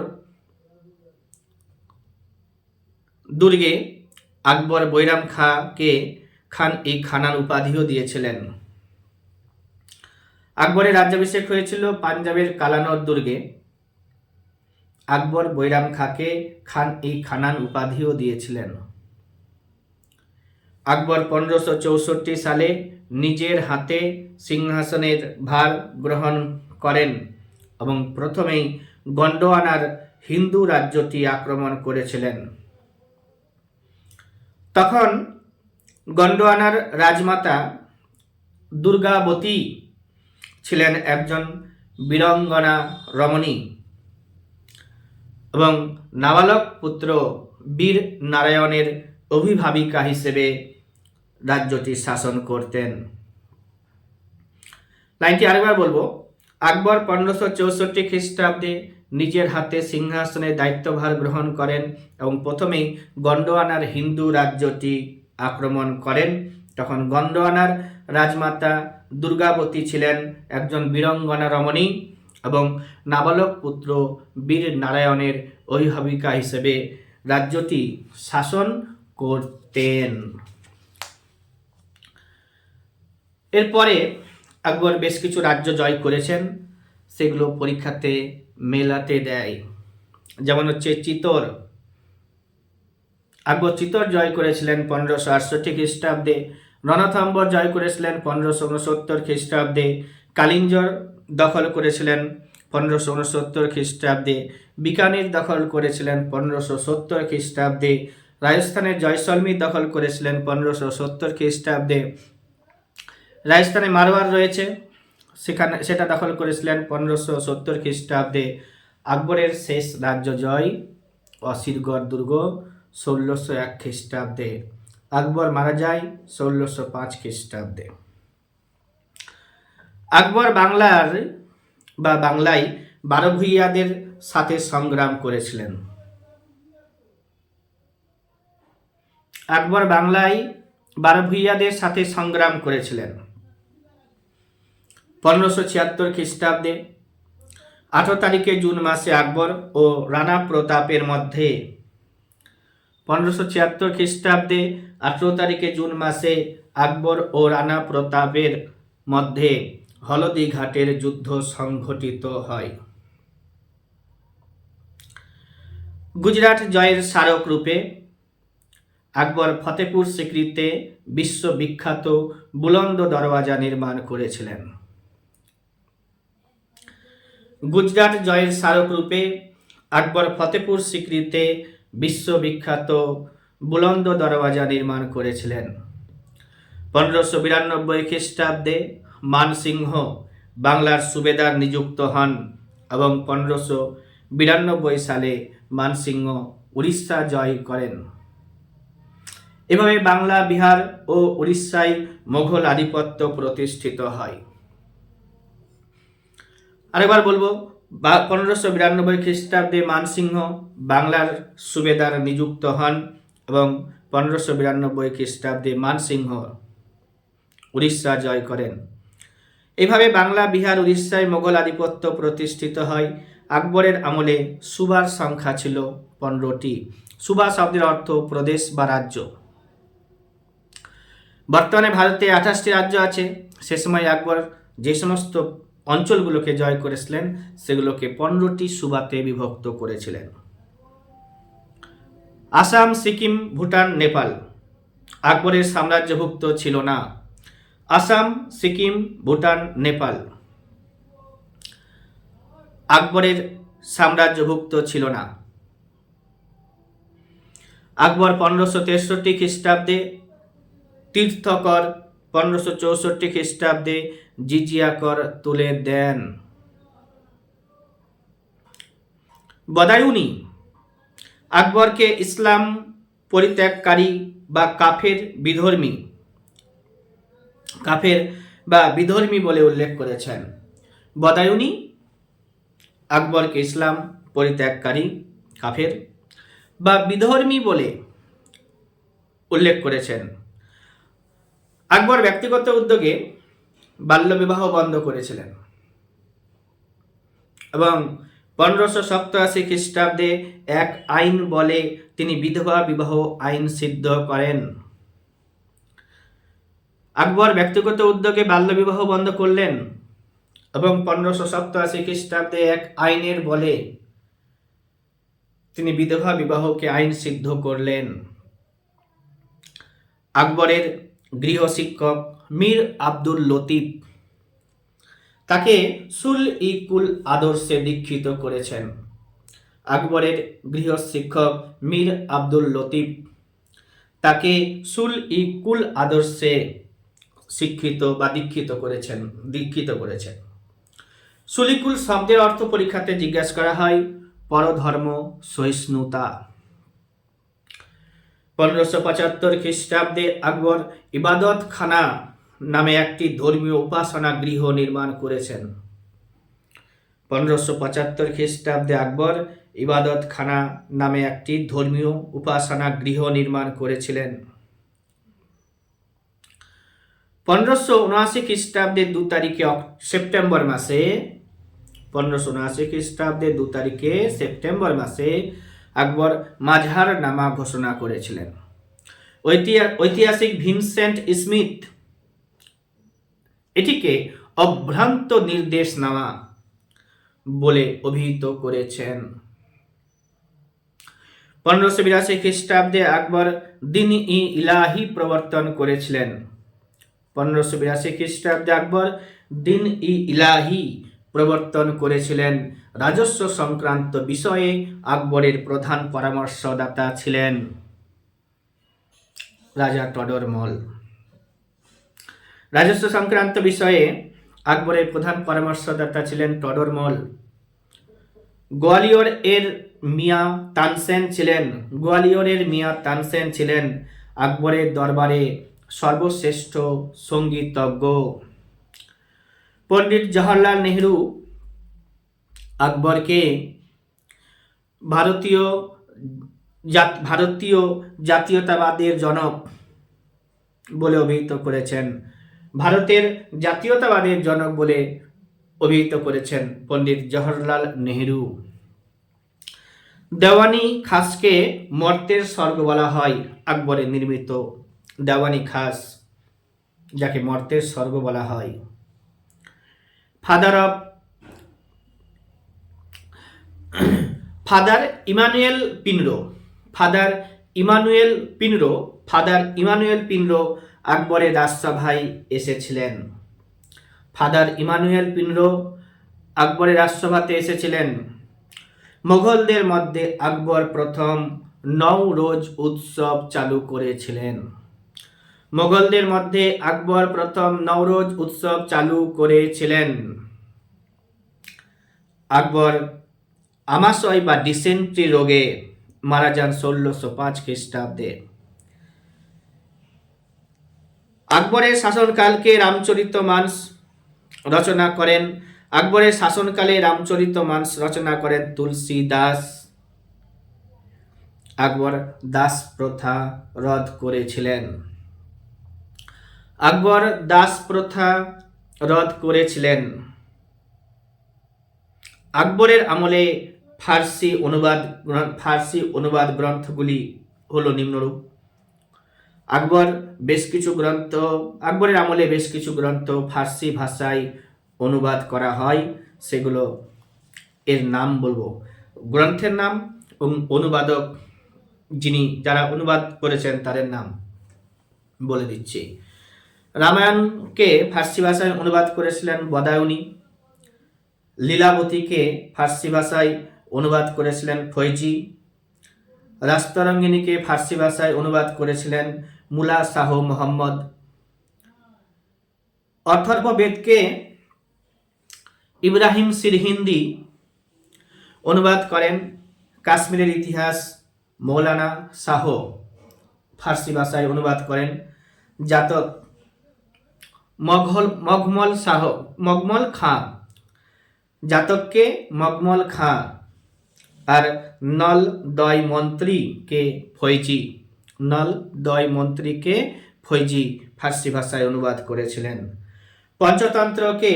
দুর্গে। আকবর বৈরাম খাঁকে খান-ই-খানান উপাধিও দিয়েছিলেন। আকবরের রাজ্যাভিষেক হয়েছিল পাঞ্জাবের কালানোর দুর্গে। আকবর বৈরাম খাঁকে খান-ই-খানান উপাধিও দিয়েছিলেন। আকবর 1564 সালে নিজের হাতে সিংহাসনের ভার গ্রহণ করেন এবং প্রথমেই গন্ডোয়ানার হিন্দু রাজ্যটি আক্রমণ করেছিলেন। তখন গন্ডোয়ানার রাজমাতা দুর্গাবতী ছিলেন একজন বীরাঙ্গনা রমণী এবং নাবালক পুত্র বীর নারায়ণের অভিভাবিকা হিসেবে রাজ্যটি শাসন করতেন। লাইনটি আরেকবার বলবো। আকবর 1564 খ্রিস্টাব্দে নিজের হাতে সিংহাসনের দায়িত্বভার গ্রহণ করেন এবং প্রথমেই গন্ডোয়ানার হিন্দু রাজ্যটি আক্রমণ করেন। তখন গন্ডোয়ানার রাজমাতা দুর্গাবতী ছিলেন একজন বীরাঙ্গনা রমণী এবং নাবালক পুত্র বীর নারায়ণের অভিভাবিকা হিসেবে রাজ্যটি শাসন করতেন। এরপরে আকবর বেশ কিছু রাজ্য জয় করেছেন, সেগুলো পরীক্ষাতে মেলাতে দেয়। যেমন হচ্ছে চিতোর। আকবর চিতোর জয় করেছিলেন 1568 খ্রিস্টাব্দে। রণথম্বর জয় করেছিলেন 1569 খ্রিস্টাব্দে। কালিঞ্জর দখল করেছিলেন 1569 খ্রিস্টাব্দে। বিকানির দখল করেছিলেন 1570 খ্রিস্টাব্দে। রাজস্থানের জয়সলমীর দখল করেছিলেন 1570 খ্রিস্টাব্দে। রাজস্থানে মারওয়ার রয়েছে, সেটা দখল করেছিলেন 1570 খ্রিস্টাব্দে। আকবরের শেষ রাজ্য জয় অসিরগড় দুর্গ 1601 খ্রিস্টাব্দে। আকবর মারা যায় 1605 খ্রিস্টাব্দে। আকবর বাংলায় 12 ভূঁইয়াদের সাথে সংগ্রাম করেছিলেন। আকবর বাংলায় 12 ভূঁইয়াদের সাথে সংগ্রাম করেছিলেন। 1576 খ্রিস্টাব্দে 18 তারিখে জুন মাসে আকবর ও রানা প্রতাপের মধ্যে 1576 খ্রিস্টাব্দে 18 তারিখে জুন মাসে আকবর ও রানা প্রতাপের মধ্যে হলদি ঘাটের যুদ্ধ সংঘটিত হয়। গুজরাট জয়ের স্মারক রূপে আকবর ফতেপুর সিক্রিতে বিশ্ববিখ্যাত বুলন্দ দরওয়াজা নির্মাণ করেছিলেন। গুজরাট জয়ের স্মারক রূপে আকবর ফতেপুর সিক্রিতে বিশ্ববিখ্যাত বুলন্দ দরওয়াজা নির্মাণ করেছিলেন। 1592 খ্রিস্টাব্দে মানসিংহ বাংলার সুবেদার নিযুক্ত হন এবং 1592 সালে মানসিংহ উড়িষ্যা জয় করেন। এভাবে বাংলা, বিহার ও উড়িষ্যায় মোগল আধিপত্য প্রতিষ্ঠিত হয়। আরেকবার বলবো, 1592 খ্রিস্টাব্দে মানসিংহ বাংলার সুবেদার নিযুক্ত হন এবং 1592 খ্রিস্টাব্দে মানসিংহ উড়িষ্যা জয় করেন। এভাবে বাংলা, বিহার, উড়িষ্যায় মোগল আধিপত্য প্রতিষ্ঠিত হয়। আকবরের আমলে সুবার সংখ্যা ছিল 15টি। সুবা শব্দের অর্থ প্রদেশ বা রাজ্য। বর্তমানে ভারতে 28টি রাজ্য আছে। সে সময় আকবর যে সমস্ত অঞ্চলগুলোকে জয় করেছিলেন সেগুলোকে 15টি সুবাতে বিভক্ত করেছিলেন। আসাম, সিকিম, ভুটান, নেপাল আকবরের সাম্রাজ্যভুক্ত ছিল না। আসাম, সিকিম, ভুটান, নেপাল আকবরের সাম্রাজ্যভুক্ত ছিল না। আকবর 1563 খ্রিস্টাব্দে তীর্থকর, 1564 খ্রিস্টাব্দে জিজিয়া কর তুলে দেন। বদায়ুনি আকবরকে ইসলাম পরিত্যাগকারী বা কাফের বিধর্মী বলে উল্লেখ করেছেন। বদায়ুনি আকবরকে ইসলাম পরিত্যাগকারী, কাফের বা বিধর্মী বলে উল্লেখ করেছেন। আকবর ব্যক্তিগত উদ্যোগে বাল্যবিবাহ বন্ধ করেছিলেন এবং 1587 খ্রিস্টাব্দে এক আইন বলে তিনি বিধবা বিবাহ আইন সিদ্ধ করেন। আকবর ব্যক্তিগত উদ্যোগে বাল্যবিবাহ বন্ধ করলেন এবং 1587 খ্রিস্টাব্দে এক আইনের বলে তিনি বিধবা বিবাহকে আইন সিদ্ধ করলেন। আকবরের গৃহশিক্ষক মীর আব্দুল লতিফ তাকে সুল-ই-কুল আদর্শে দীক্ষিত করেছেন। আকবরের গৃহশিক্ষক মীর আব্দুল লতিফ তাকে সুল-ই-কুল আদর্শে শিক্ষিত বা দীক্ষিত করেছেন। সুল-ই-কুল শব্দের অর্থ পরীক্ষাতে জিজ্ঞাসা করা হয় পরধর্ম সহিষ্ণুতা। 1575 খ্রিস্টাব্দে আকবর ইবাদত খানা নামে একটি ধর্মীয় উপাসনা গৃহ নির্মাণ করেছেন। 1575 খ্রিস্টাব্দে আকবর ইবাদত খানা নামে একটি ধর্মীয় উপাসনা গৃহ নির্মাণ করেছিলেন। 1579 খ্রিস্টাব্দে 2 তারিখে সেপ্টেম্বর মাসে 1579 খ্রিস্টাব্দে 2 তারিখে সেপ্টেম্বর মাসে আকবর মাঝহার নামা ঘোষণা করেছিলেন। ঐতিহাসিক ভিনসেন্ট স্মিথ এটিকে অভ্রান্ত নির্দেশনামা বলে অভিহিত করেছেন। 1582 খ্রিস্টাব্দে আকবর দিন-ই-ইলাহি প্রবর্তন করেছিলেন। 1582 খ্রিস্টাব্দে আকবর দিন-ই-ইলাহি প্রবর্তন করেছিলেন। রাজস্ব সংক্রান্ত বিষয়ে আকবরের প্রধান পরামর্শদাতা ছিলেন রাজা টডরমল। রাজস্ব সংক্রান্ত বিষয়ে আকবরের প্রধান পরামর্শদাতা ছিলেন টডরমল। গোয়ালিয়রের মিয়া তানসেন ছিলেন আকবরের দরবারে সর্বশ্রেষ্ঠ সঙ্গীতজ্ঞ। পণ্ডিত জওহরলাল নেহরু আকবরকে ভারতীয় জাতীয়তাবাদের জনক বলে অভিহিত করেছেন। ভারতের জাতীয়তাবাদের জনক বলে অভিহিত করেছেন পণ্ডিত জওহরলাল নেহরু। দেওয়ানি খাসকে মর্তের স্বর্গ বলা হয়। আকবরের নির্মিত দেওয়ানি খাস যাকে মর্তের স্বর্গ বলা হয়। ফাদার ইমানুয়েল পিনরো আকবরের রাজসভায় এসেছিলেন। ফাদার ইমানুয়েল পিনরো আকবরের রাজসভাতে এসেছিলেন। মোগলদের মধ্যে আকবর প্রথম নওরোজ উৎসব চালু করেছিলেন। মোগলদের মধ্যে আকবর প্রথম নওরোজ উৎসব চালু করেছিলেন। আকবর আমাশয় বা ডিসেন্ট্রি রোগে মারা যান 1605 খ্রিস্টাব্দে। আকবরের শাসনকালকে রামচরিতমানস রচনা করেন। আকবরের শাসনকালে রামচরিতমানস রচনা করেন তুলসীদাস। আকবর দাস প্রথা রদ করেছিলেন। আকবর দাস প্রথা রদ করেছিলেন। আকবরের আমলে ফার্সি অনুবাদ গ্রন্থগুলি হলো নিম্নরূপ। আকবরের আমলে বেশ কিছু গ্রন্থ ফার্সি ভাষায় অনুবাদ করা হয়। সেগুলো এর নাম বলবো, গ্রন্থের নাম এবং অনুবাদক যারা অনুবাদ করেছেন তাদের নাম বলে দিচ্ছি। রামায়ণকে ফার্সি ভাষায় অনুবাদ করেছিলেন বদায়ুনি। লীলাবতীকে ফার্সি ভাষায় অনুবাদ করেছিলেন ফৈজি। রাস্তরঙ্গিনীকে ফার্সি ভাষায় অনুবাদ করেছিলেন মুলা শাহ মোহাম্মদ। অথর্ববেদকে ইব্রাহিম সিরহিন্দি অনুবাদ করেন। কাশ্মীরের ইতিহাস মৌলানা শাহ ফার্সি ভাষায় অনুবাদ করেন। জাতক মগমল খাঁ, জাতককে মগমল খাঁ। আর নল দয় মন্ত্রীকে ফৈজি ফার্সি ভাষায় অনুবাদ করেছিলেন। পঞ্চতন্ত্রকে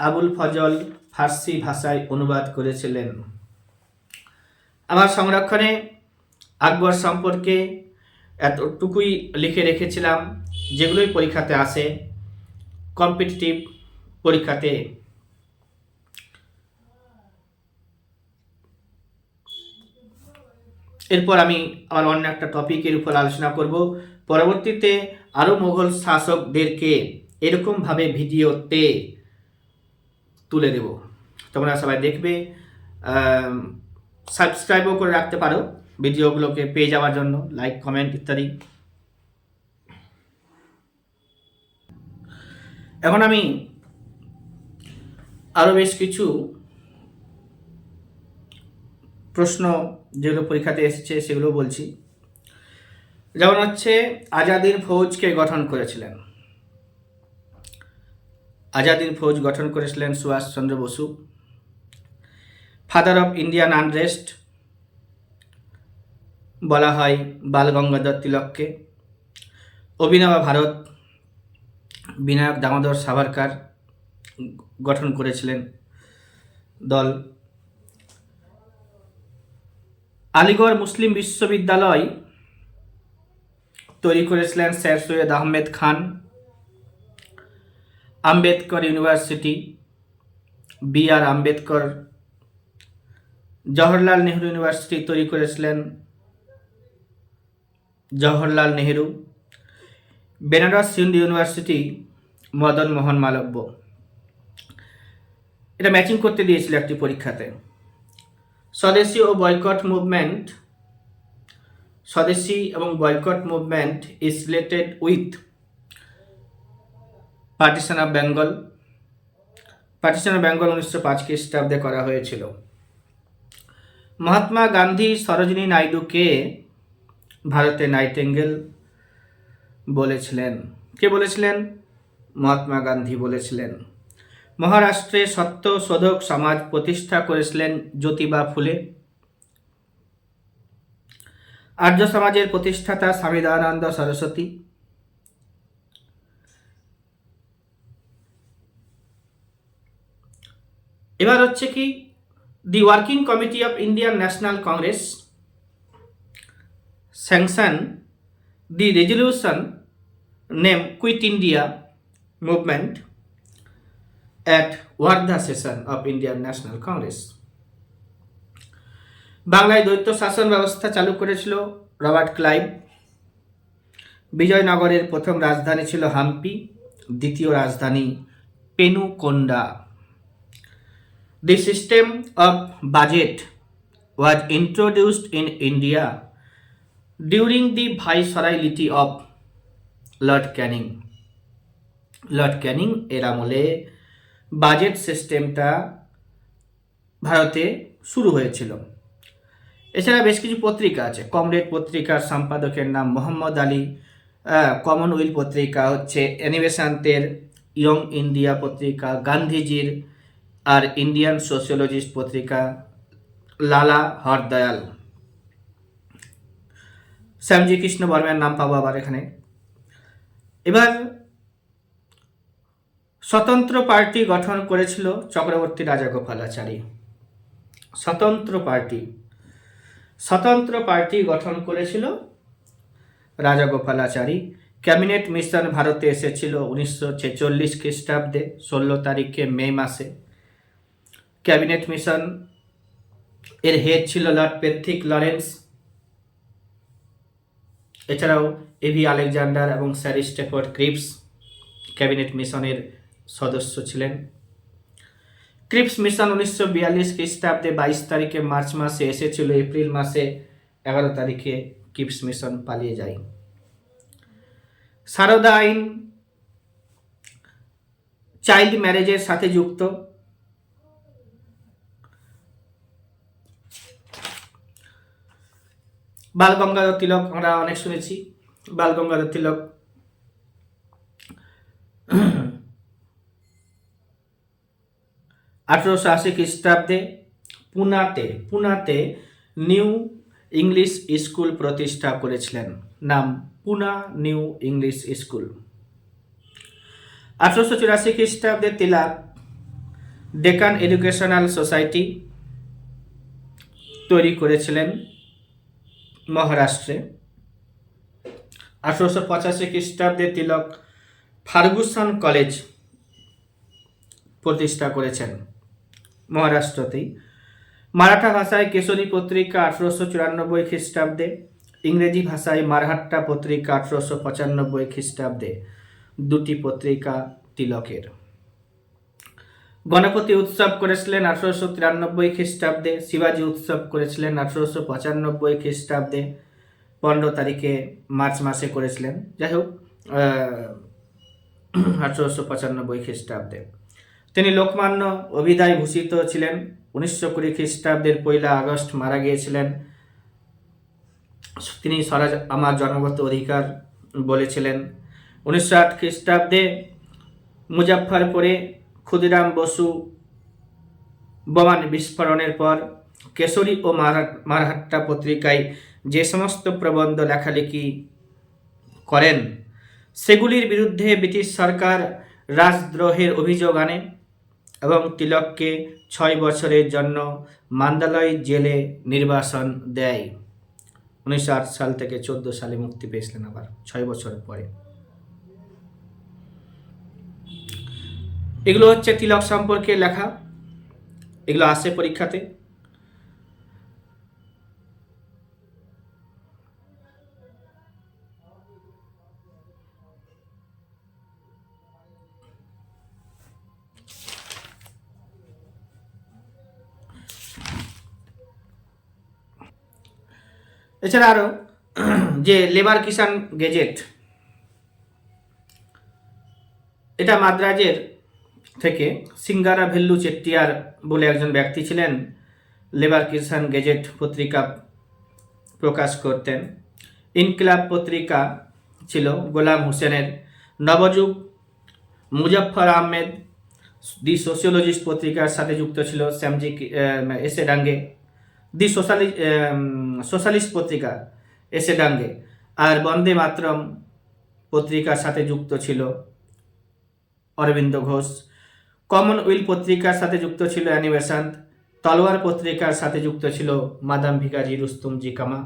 আবুল ফজল ফার্সি ভাষায় অনুবাদ করেছিলেন। আমার সংরক্ষণে আকবর সম্পর্কে এতটুকুই লিখে রেখেছিলাম, যেগুলোই পরীক্ষাতে আসে, কম্পিটিটিভ পরীক্ষাতে। এরপর আমি আবার অন্য একটা টপিকের উপর আলোচনা করব। পরবর্তীতে আরও মোগল শাসকদেরকে এরকমভাবে ভিডিওতে তুলে দেব, তোমরা সবাই দেখবে। সাবস্ক্রাইবও করে রাখতে পারো ভিডিওগুলোকে পেয়ে যাওয়ার জন্য, লাইক কমেন্ট ইত্যাদি। এখন আমি আরও বেশ কিছু প্রশ্ন যেগুলো পরীক্ষাতে এসেছে সেগুলো বলছি। যেমন হচ্ছে, আজাদির ফৌজকে গঠন করেছিলেন? আজাদির ফৌজ গঠন করেছিলেন Subhash Chandra Bose. Father of Indian unrest বলা হয় বাল গঙ্গাধর তিলককে। অভিনব ভারত বিনায়ক দামোদর সাভারকার গঠন করেছিলেন দল। আলিগড় মুসলিম বিশ্ববিদ্যালয় তৈরি করেছিলেন sir Syed Ahmed Khan. Ambedkar university, B.R. Ambedkar. Jawaharlal Nehru university তৈরি করেছিলেন জওহরলাল নেহরু। বেনারস হিন্দু ইউনিভার্সিটি মদন মোহন মালব্য। এটা ম্যাচিং করতে দিয়েছিল একটি পরীক্ষাতে। স্বদেশী এবং boycott movement is related with partition of Bengal. 1905 খ্রিস্টাব্দে করা হয়েছিল। মহাত্মা গান্ধী সরোজিনী নাইডুকে ভারতে নাইটেঙ্গেল বলেছিলেন? কে বলেছিলেন? মহাত্মা গান্ধী বলেছিলেন। মহারাষ্ট্রে সত্য শোধক সমাজ প্রতিষ্ঠা করেছিলেন জ্যোতিবা ফুলে। আর্য সমাজের প্রতিষ্ঠাতা স্বামী দয়ানন্দ সরস্বতী। এবার হচ্ছে কি, the working committee of Indian National Congress sanction the resolution name quit India movement at Wardha session of Indian National Congress। বাংলায় দ্বৈত শাসন ব্যবস্থা চালু করেছিল রবার্ট ক্লাইভ। বিজয়নগরের প্রথম রাজধানী ছিল হাম্পি, দ্বিতীয় রাজধানী Penukonda. The system of budget was introduced in India during the viceroyalty of Lord Canning. Lord Canning এর আমলে বাজেট সিস্টেমটা ভারতে শুরু হয়েছিল। এছাড়া বেশ কিছু পত্রিকা আছে। কমরেড পত্রিকার সম্পাদকের নাম মোহাম্মদ আলী, কমনওয়েলথ পত্রিকা হচ্ছে অ্যানিবেশান্তের, ইয়ং ইন্ডিয়া পত্রিকা গান্ধীজির, আর ইন্ডিয়ান সোশিওলজিস্ট পত্রিকা লালা হরদয়াল। শ্যামজি কৃষ্ণ বর্মার নাম পাবো আবার এখানে। এবার স্বতন্ত্র পার্টি গঠন করেছিল চক্রবর্তী রাজাগোপালাচারী। স্বতন্ত্র পার্টি গঠন করেছিল রাজাগোপালাচারী। ক্যাবিনেট মিশন ভারতে এসেছিল 1946 খ্রিস্টাব্দে 16 তারিখে মে মাসে। ক্যাবিনেট মিশন এর হেড ছিল লর্ড প্যাট্রিক লরেন্স। এছাড়াও এভি আলেকজান্ডার এবং স্যার স্টেফোর্ড ক্রিপস ক্যাবিনেট মিশনের সদস্য ছিলেন। ক্রিপস মিশন 1942 খ্রিস্টাব্দে 22 তারিখে মার্চ মাসে এসেছিল। এপ্রিল মাসে 11 তারিখে ক্রিপস মিশন পালিয়ে যায়। সারদা আইন চাইল্ড ম্যারেজের সাথে যুক্ত। বাল গঙ্গাধর তিলক আমরা অনেক শুনেছি। বাল গঙ্গাধর তিলক 1880 খ্রিস্টাব্দে পুনাতে নিউ ইংলিশ স্কুল প্রতিষ্ঠা করেছিলেন। নাম পুনা নিউ ইংলিশ স্কুল। 1884 খ্রিস্টাব্দে তিলক ডেকান এডুকেশনাল সোসাইটি তৈরি করেছিলেন মহারাষ্ট্রে। 1885 খ্রিস্টাব্দে তিলক ফার্গুসন কলেজ প্রতিষ্ঠা করেছেন মহারাষ্ট্রতেই। মারাঠা ভাষায় কেশরী পত্রিকা 1894 খ্রিস্টাব্দে, ইংরেজি ভাষায় মারহাট্টা পত্রিকা 1895 খ্রিস্টাব্দে, দুটি পত্রিকা তিলকের। গণপতি উৎসব করেছিলেন 1893 খ্রিস্টাব্দে। শিবাজি উৎসব করেছিলেন 1895 খ্রিস্টাব্দে 15 তারিখে মার্চ মাসে করেছিলেন। যাই হোক 1895 খ্রিস্টাব্দে তিনি লোকমান্য অভিধায় ভূষিত ছিলেন। 1920 খ্রিস্টাব্দের 1 আগস্ট মারা গিয়েছিলেন। তিনি স্বরাজ আমার জন্মগত অধিকার বলেছিলেন। 1908 খ্রিস্টাব্দে মুজাফফরপুরে ক্ষুদিরাম বসু বোমা বিস্ফোরণের পর কেশরী ও মারহাট্টা পত্রিকায় যে সমস্ত প্রবন্ধ লেখালেখি করেন সেগুলির বিরুদ্ধে ব্রিটিশ সরকার রাজদ্রোহের অভিযোগ আনে এবং তিলককে 6 বছরের জন্য মান্দালয় জেলে নির্বাসন দেয়। 1908 সাল থেকে 14 সালে মুক্তি পেয়েছিলেন আবার 6 বছর পরে। এগুলো হচ্ছে তিলক সম্পর্কে লেখা, এগুলো আসে পরীক্ষাতে। এছাড়া আরো যে লেবার কিষাণ গেজেট, এটা মাদ্রাজের থেকে সিঙ্গারা ভেল্লু চেট্টিয়ার বলে একজন ব্যক্তি ছিলেন। লেবার কিষাণ গেজেট পত্রিকা প্রকাশ করতেন। ইনকিলাব পত্রিকা ছিল গোলাম হোসেনের। নবযুগ মুজফ্ফর আহমেদ দি সোশিওলজিস্ট পত্রিকার সাথে যুক্ত ছিল শ্যামজি এসে ডাঙ্গে। দি সোশ্যালিস্ট পত্রিকা এসে ডাঙ্গে। আর বন্দে মাতরম পত্রিকার সাথে যুক্ত ছিল অরবিন্দ ঘোষ। কমনওয়েলথ পত্রিকার সাথে যুক্ত ছিল অ্যানি বেসান্ত। তলোয়ার পত্রিকার সাথে যুক্ত ছিল মাদাম ভিকাজি রুস্তমজি কামা।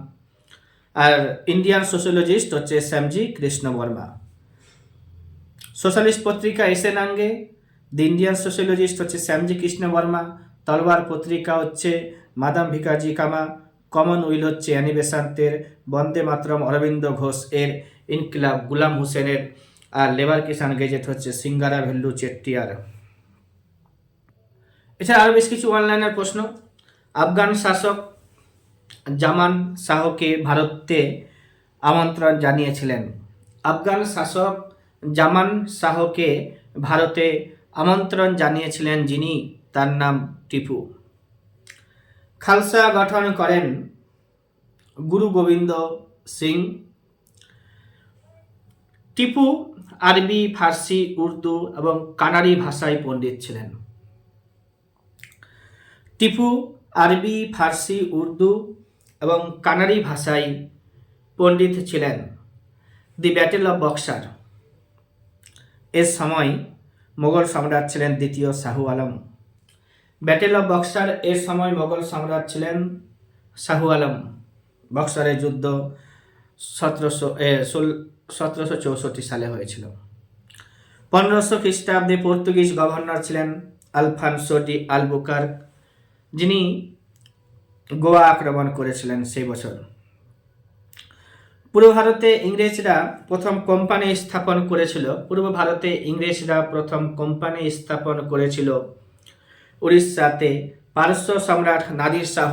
আর ইন্ডিয়ান সোশিওলজিস্ট হচ্ছে শ্যামজি কৃষ্ণ বর্মা। সোশ্যালিস্ট পত্রিকা এসে নাঙ্গে, দি ইন্ডিয়ান সোশিওলজিস্ট হচ্ছে শ্যামজি কৃষ্ণ বর্মা, তলোয়ার পত্রিকা হচ্ছে মাদাম ভিকাজি কামা, কমনওয়েলথ হচ্ছে অ্যানি বেসান্তের, বন্দে মাতরম অরবিন্দ ঘোষ এর, ইনকিলাব গুলাম হোসেনের, আর লেবার কিষাণ গেজেট হচ্ছে সিঙ্গারা ভেল্লু চেট্টিয়ার। এছাড়া আরও বেশ কিছু অনলাইনের প্রশ্ন। আফগান শাসক জামান শাহকে ভারতে আমন্ত্রণ জানিয়েছিলেন। আফগান শাসক জামান শাহকে ভারতে আমন্ত্রণ জানিয়েছিলেন যিনি, তার নাম টিপু। খালসা গঠন করেন গুরু গোবিন্দ সিং। টিপু আরবি, ফার্সি, উর্দু এবং কানাড়ি ভাষায় পণ্ডিত ছিলেন। টিপু আরবি, ফার্সি, উর্দু এবং কানাড়ি ভাষায় পণ্ডিত ছিলেন। দি ব্যাটেল অফ বক্সার এর সময় মোগল সম্রাট ছিলেন দ্বিতীয় Sahu Alam. Battle of boxer এর সময় মোগল সম্রাট ছিলেন শাহু আলম। বক্সারের যুদ্ধ 1764 সালে হয়েছিল। 1500 খ্রিস্টাব্দে পর্তুগিজ গভর্নর ছিলেন আলফানসো ডি আলবুকার্ক, যিনি গোয়া আক্রমণ করেছিলেন সেই বছর। পূর্ব ভারতে ইংরেজরা প্রথম কোম্পানি স্থাপন করেছিল উড়িষ্যাতে। পারস্য সম্রাট নাদির শাহ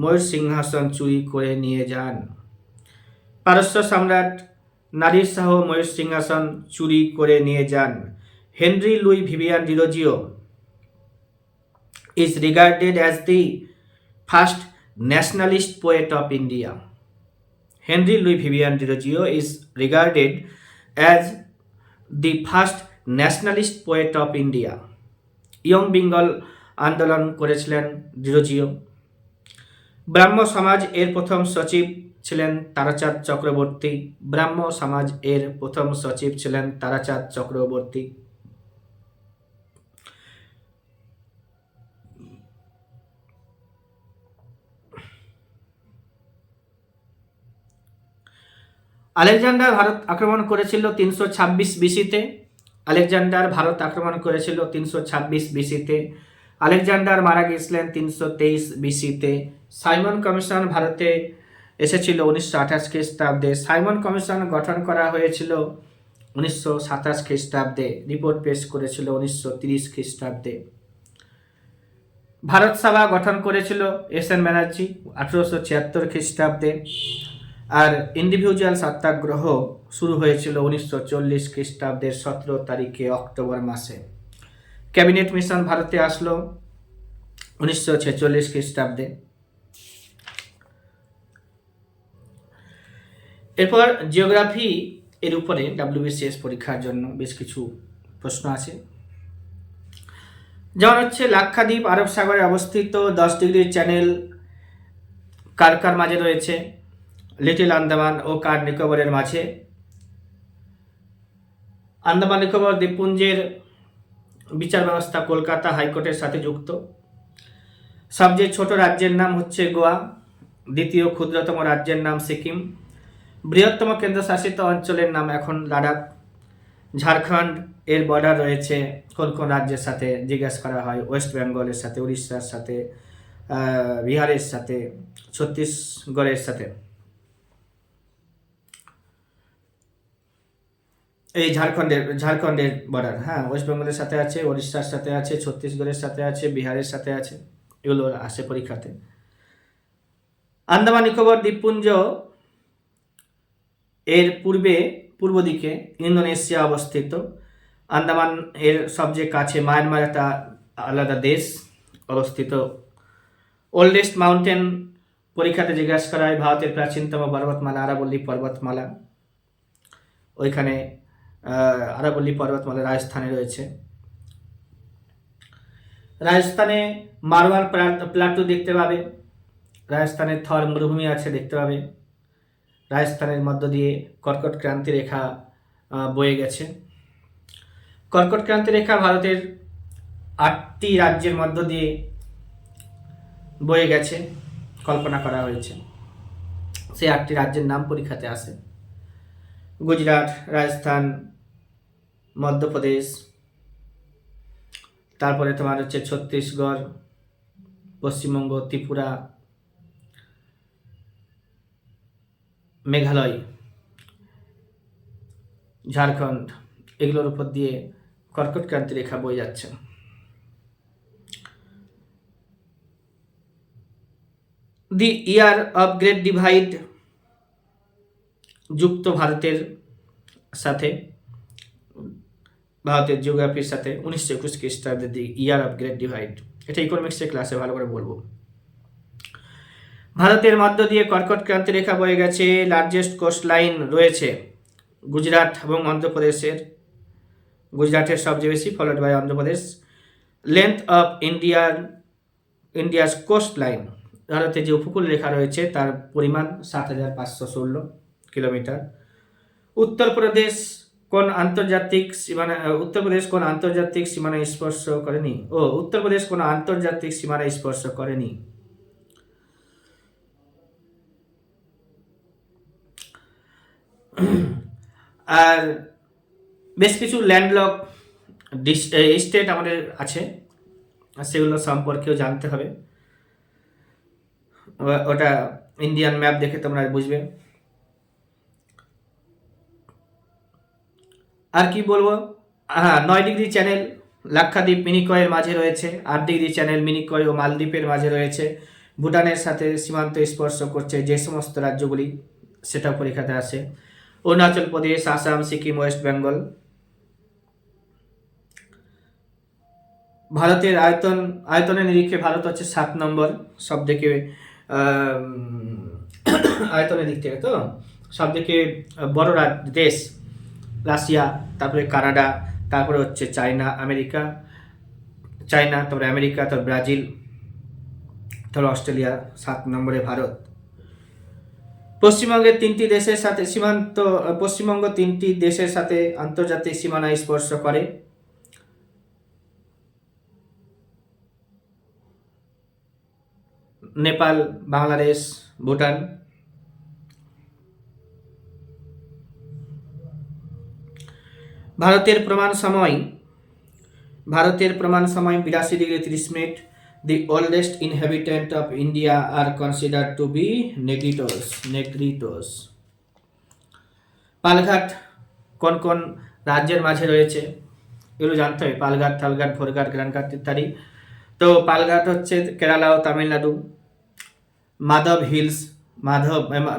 ময়ূর সিংহাসন চুরি করে নিয়ে যান। Henry Louis Vivian Derozio is regarded as the first nationalist poet of India. Henry Louis Vivian Dirogio is regarded as the first nationalist poet of India. Young Bengal আন্দোলন করেছিলেন ডিরোজিও। ব্রাহ্ম সমাজ এর প্রথম সচিব ছিলেন তারাচাঁদ চক্রবর্তী। আলেকজান্ডার ভারত আক্রমণ করেছিল 326 বিসিতে। আলেকজান্ডার মারা গিয়েছিলেন 323 বিসিতে। সাইমন কমিশন ভারতে এসেছিল 1928 খ্রিস্টাব্দে। সাইমন কমিশন গঠন করা হয়েছিল 1927 খ্রিস্টাব্দে। রিপোর্ট পেশ করেছিল 1930 খ্রিস্টাব্দে। ভারত সভা গঠন করেছিল এস.এন. ব্যানার্জি 1876 খ্রিস্টাব্দে। আর ইন্ডিভিজুয়াল সত্যাগ্রহ শুরু হয়েছিল 1940 খ্রিস্টাব্দের 17 তারিখে অক্টোবর মাসে। ক্যাবিনেট মিশন ভারতে আসলো 1946 খ্রিস্টাব্দে। এরপর জিওগ্রাফি এর উপরে WBCS পরীক্ষার জন্য বেশ কিছু প্রশ্ন আছে। যেমন হচ্ছে লাক্ষাদ্বীপ আরব সাগরে অবস্থিত 10 ডিগ্রির চ্যানেল কার কার মাঝে রয়েছে? লিটল আন্দামান ও কার নিকোবরের মাঝে। আন্দামান নিকোবর দ্বীপপুঞ্জের বিচার ব্যবস্থা কলকাতা হাইকোর্টের সাথে যুক্ত। সবচেয়ে ছোট রাজ্যের নাম হচ্ছে গোয়া। দ্বিতীয় ক্ষুদ্রতম রাজ্যের নাম সিকিম। বৃহত্তম কেন্দ্রশাসিত অঞ্চলের নাম এখন লাদাখ। ঝাড়খণ্ড এর বর্ডার রয়েছে কোন কোন রাজ্যের সাথে জিজ্ঞেস করা হয়? ওয়েস্ট বেঙ্গলের সাথে, উড়িষ্যার সাথে, বিহারের সাথে, ছত্তিশগড়ের সাথে। এই ঝাড়খণ্ডের বর্ডার, হ্যাঁ, ওয়েস্ট বেঙ্গলের সাথে আছে, উড়িষ্যার সাথে আছে, ছত্তিশগড়ের সাথে আছে, বিহারের সাথে আছে। এগুলো আসে পরীক্ষাতে। আন্দামান নিকোবর দ্বীপপুঞ্জ এর পূর্ব দিকে ইন্দোনেশিয়া অবস্থিত। আন্দামান এর সবচেয়ে কাছে মায়ানমার একটা আলাদা দেশ অবস্থিত। ওল্ডেস্ট মাউন্টেন পরীক্ষাতে জিজ্ঞাসা করা হয় ভারতের প্রাচীনতম পর্বতমালা আরাবল্লী পর্বতমালা। ওইখানে আরাবল্লী পর্বতমালা রাজস্থানে রয়েছে। রাজস্থানে মারওয়ার প্লাটু দেখতে পাবে। রাজস্থানের থর মরুভূমি আছে, দেখতে পাবে। রাজস্থানের মধ্য দিয়ে কর্কট ক্রান্তি রেখা বয়ে গেছে। কর্কট ক্রান্তি রেখা ভারতের 8টি রাজ্যের মধ্য দিয়ে বয়ে গেছে, কল্পনা করা হয়েছে। সেই 8টি রাজ্যের নাম পরীক্ষাতে আসে। গুজরাট, রাজস্থান, মধ্যপ্রদেশ, তারপরে তোমার হচ্ছে ছত্তিশগড়, পশ্চিমবঙ্গ, ত্রিপুরা, মেঘালয়, ঝাড়খণ্ড, এগুলোর উপর দিয়ে কর্কট ক্রান্তি রেখা বয়ে যাচ্ছে। দি ইয়ার অফ গ্রেট ডিভাইড যুক্ত ভারতের সাথে, ভারতের জিওগ্রাফির সাথে 1921 খ্রিস্টাব্দের দিকে, ইয়ার অফ গ্রেট ডিভাইড। এটা ইকোনমিক্সের ক্লাসে ভালো করে বলবো। ভারতের মধ্য দিয়ে কর্কট ক্রান্তি রেখা বয়ে গেছে। লার্জেস্ট কোস্ট লাইন রয়েছে গুজরাট এবং অন্ধ্রপ্রদেশের। গুজরাটের সবচেয়ে বেশি, followed by Andhra Pradesh. Length of India's coastline, ভারতের যে উপকূল রেখা রয়েছে তার পরিমাণ 7,516 কিলোমিটার। উত্তরপ্রদেশ কোন আন্তর্জাতিক সীমানা স্পর্শ করেনি? উত্তরপ্রদেশ কোন আন্তর্জাতিক সীমানা স্পর্শ করেনি। আর বেশ কিছু ল্যান্ডলক স্টেট আমাদের আছে, সেগুলো সম্পর্কেও জানতে হবে। ওটা ইন্ডিয়ান ম্যাপ দেখে তোমরা বুঝবে। আর কি বলবো, 9 ডিগ্রি চ্যানেল লাক্ষাদ্বীপ মিনিকয়ের মাঝে রয়েছে। 8 ডিগ্রি চ্যানেল মিনিকয় ও মালদ্বীপের মাঝে রয়েছে। ভুটানের সাথে সীমান্ত স্পর্শ করছে যে সমস্ত রাজ্যগুলি, সেটা পরীক্ষাতে আসে। অরুণাচল প্রদেশ, আসাম, সিকিম, ওয়েস্ট বেঙ্গল। ভারতের আয়তনের নিরিখে ভারত হচ্ছে 7 নম্বর সব থেকে, আয়তনের দিক থেকে তো সব থেকে বড় দেশ। রাশিয়া, তারপরে কানাডা, তারপরে হচ্ছে চায়না, তারপরে আমেরিকা, তারপর ব্রাজিল, তারপর অস্ট্রেলিয়া, 7 নম্বরে ভারত। পশ্চিমবঙ্গ 3টি দেশের সাথে আন্তর্জাতিক সীমানা স্পর্শ করে। নেপাল, বাংলাদেশ, ভুটান। ভারতের প্রমাণ সময় 82°30'। The oldest inhabitant of India are considered to be Negritos. Palghat কোন কোন রাজ্যের মাঝে রয়েছে এগুলো জানতে হবে। পালঘাট, থালঘাট, ভোরঘাট, গ্রানঘাট ইত্যাদি। তো পালঘাট হচ্ছে কেরালা ও তামিলনাড়ু।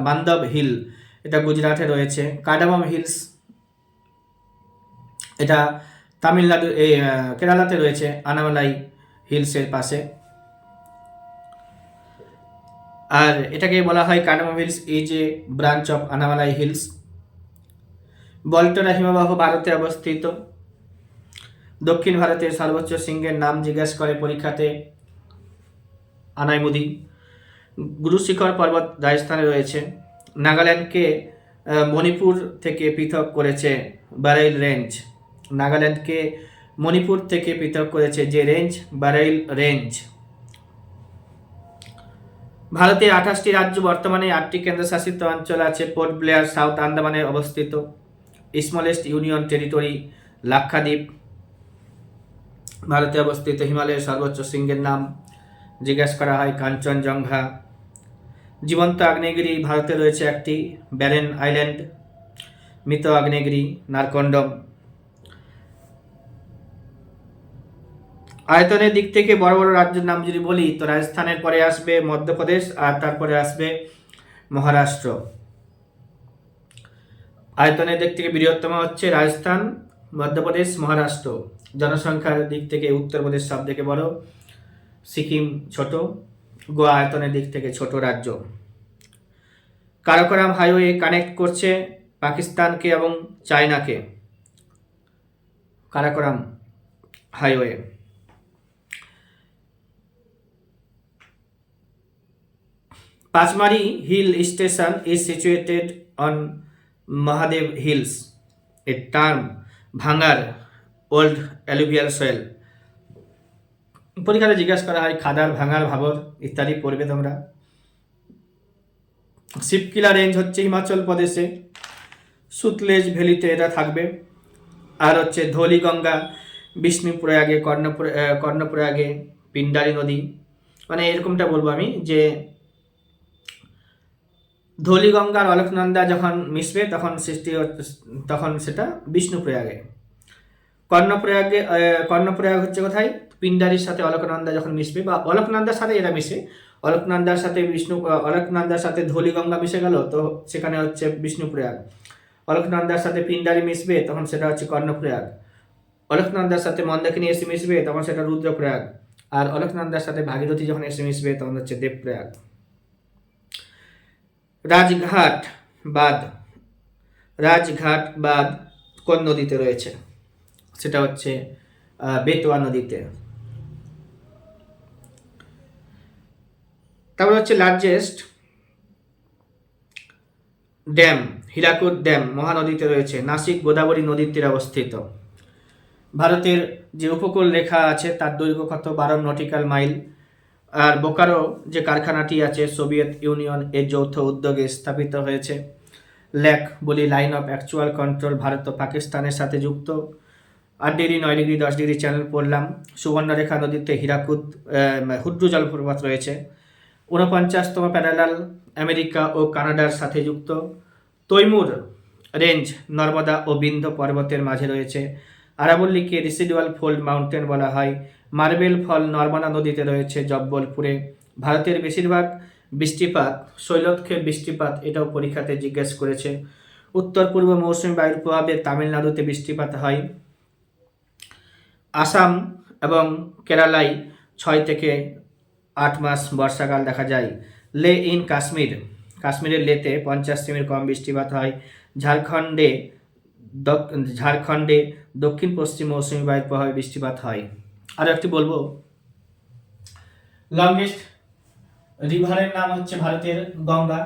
মান্দব হিল এটা গুজরাটে রয়েছে। কার্ডামম হিলস এটা তামিলনাড়ু, কেরালাতে রয়েছে, আনামালাই হিলসের পাশে। আর এটাকে বলা হয় cardamom hills is a branch of Anamalai hills. Baltoro হিমবাহ ভারতে অবস্থিত। দক্ষিণ ভারতের সর্বোচ্চ শৃঙ্গের নাম জিজ্ঞাসা করে পরীক্ষাতে আনাইমুদি। গুরু শিখর পর্বত রাজস্থানে রয়েছে। নাগাল্যান্ডকে মণিপুর থেকে পৃথক করেছে বারেইল রেঞ্জ। নাগাল্যান্ডকে মণিপুর থেকে পৃথক করেছে যে রেঞ্জ, বারেইল রেঞ্জ। ভারতে 28টি রাজ্য, বর্তমানে 8টি কেন্দ্রশাসিত অঞ্চল আছে। পোর্ট ব্লেয়ার সাউথ আন্দামানে অবস্থিত। স্মলেস্ট ইউনিয়ন টেরিটরি লাক্ষাদ্বীপ ভারতে অবস্থিত। হিমালয়ের সর্বোচ্চ শৃঙ্গের নাম জিজ্ঞাসা করা হয় কাঞ্চনজঙ্ঘা। জীবন্ত আগ্নেয়গিরি ভারতে রয়েছে একটি, ব্যারেন আইল্যান্ড। মৃত আগ্নেয়গিরি নারকন্ডম। আয়তনের দিক থেকে বড় বড় রাজ্যের নাম যদি বলি তো রাজস্থানের পরে আসবে মধ্যপ্রদেশ, আর তারপরে আসবে মহারাষ্ট্র। আয়তনের দিক থেকে বৃহত্তম হচ্ছে রাজস্থান, মধ্যপ্রদেশ, মহারাষ্ট্র। জনসংখ্যার দিক থেকে উত্তরপ্রদেশ সব থেকে বড়, সিকিম ছোট, গোয়া আয়তনের দিক থেকে ছোট রাজ্য। কারাকোরাম হাইওয়ে কানেক্ট করছে পাকিস্তানকে এবং চায়নাকে। Karakoram highway. Pachmari Hill Station is situated on Mahadev Hills, a term ভাঙার old alluvial soil। পরীক্ষাতে জিজ্ঞাসা করা হয় খাদার, ভাঙার, ভাবর ইত্যাদি পড়বে তোমরা। শিবকিলা রেঞ্জ হচ্ছে হিমাচল প্রদেশে, সুতলেজ ভ্যালিতে এটা থাকবে। আর হচ্ছে ধৌলিগঙ্গা বিষ্ণুপ্রয়াগে, কর্ণপ্রয়াগে, পিন্ডারি নদী। মানে এরকমটা বলবো আমি যে ধৌলিগঙ্গার অলকনন্দা যখন মিশবে তখন সেটা বিষ্ণুপ্রয়াগে। কর্ণপ্রয়াগ হচ্ছে কোথায়? পিন্ডারির সাথে অলকনন্দা যখন মিশবে বা অলকনন্দার সাথে এরা মিশে, অলকনন্দার সাথে ধৌলিগঙ্গা মিশে গেল, তো সেখানে হচ্ছে বিষ্ণুপ্রয়াগ। অলকনন্দার সাথে পিন্ডারি মিশবে, তখন সেটা হচ্ছে কর্ণপ্রয়াগ। অলকনন্দার সাথে মন্দাকিনী এসে মিশবে, তখন সেটা রুদ্রপ্রয়াগ। আর অলকনন্দার সাথে ভাগীরথী যখন এসে মিশবে, তখন হচ্ছে দেবপ্রয়াগ। রাজঘাট বাঁধ কোন নদীতে রয়েছে? সেটা হচ্ছে বেতোয়া নদীতে। তারপর হচ্ছে লার্জেস্ট ড্যাম, হীরাকুদ ড্যাম মহানদীতে রয়েছে, নাসিক গোদাবরী নদীর তীরে অবস্থিত। ভারতের যে উপকূল রেখা আছে তার দৈর্ঘ্য কত? 12 নটিক্যাল মাইল। আর বোকারো যে কারখানাটি আছে সোভিয়েত ইউনিয়ন এর যৌথ উদ্যোগে স্থাপিত হয়েছে। ল্যাক বলি line of actual control Bharat ও পাকিস্তানের সাথে যুক্ত। 8 ডিগ্রি 9 ডিগ্রি 10 ডিগ্রি চ্যানেল পড়লাম। সুবর্ণরেখা নদীতে হুড্রু জলপ্রপাত রয়েছে। 49তম প্যারালাল আমেরিকা ও কানাডার সাথে যুক্ত। তৈমুর রেঞ্জ নর্মদা ও বিন্ধ্য পর্বতের মাঝে রয়েছে। আরাবল্লীকে রিসিডুয়াল ফোল্ড মাউন্টেন বলা হয়। মার্বেল ফল নর্মদা নদীতে রয়েছে জব্বলপুরে। ভারতের বেশিরভাগ বৃষ্টিপাত শৈলক্ষেপ বৃষ্টিপাত, এটাও পরীক্ষাতে জিজ্ঞেস করেছে। উত্তর পূর্ব মৌসুমী বায়ুর প্রভাবে তামিলনাড়ুতে বৃষ্টিপাত হয়। আসাম এবং কেরালায় 6 থেকে 8 মাস বর্ষাকাল দেখা যায়। লে ইন কাশ্মীরের লেতে 50 সেমির কম বৃষ্টিপাত হয়। ঝাড়খণ্ডে দক্ষিণ পশ্চিম মৌসুমী বায়ুর প্রভাবে বৃষ্টিপাত হয়। আর একটি বলবো, লংগেস্ট রিভারের নাম হচ্ছে ভারতের গঙ্গা।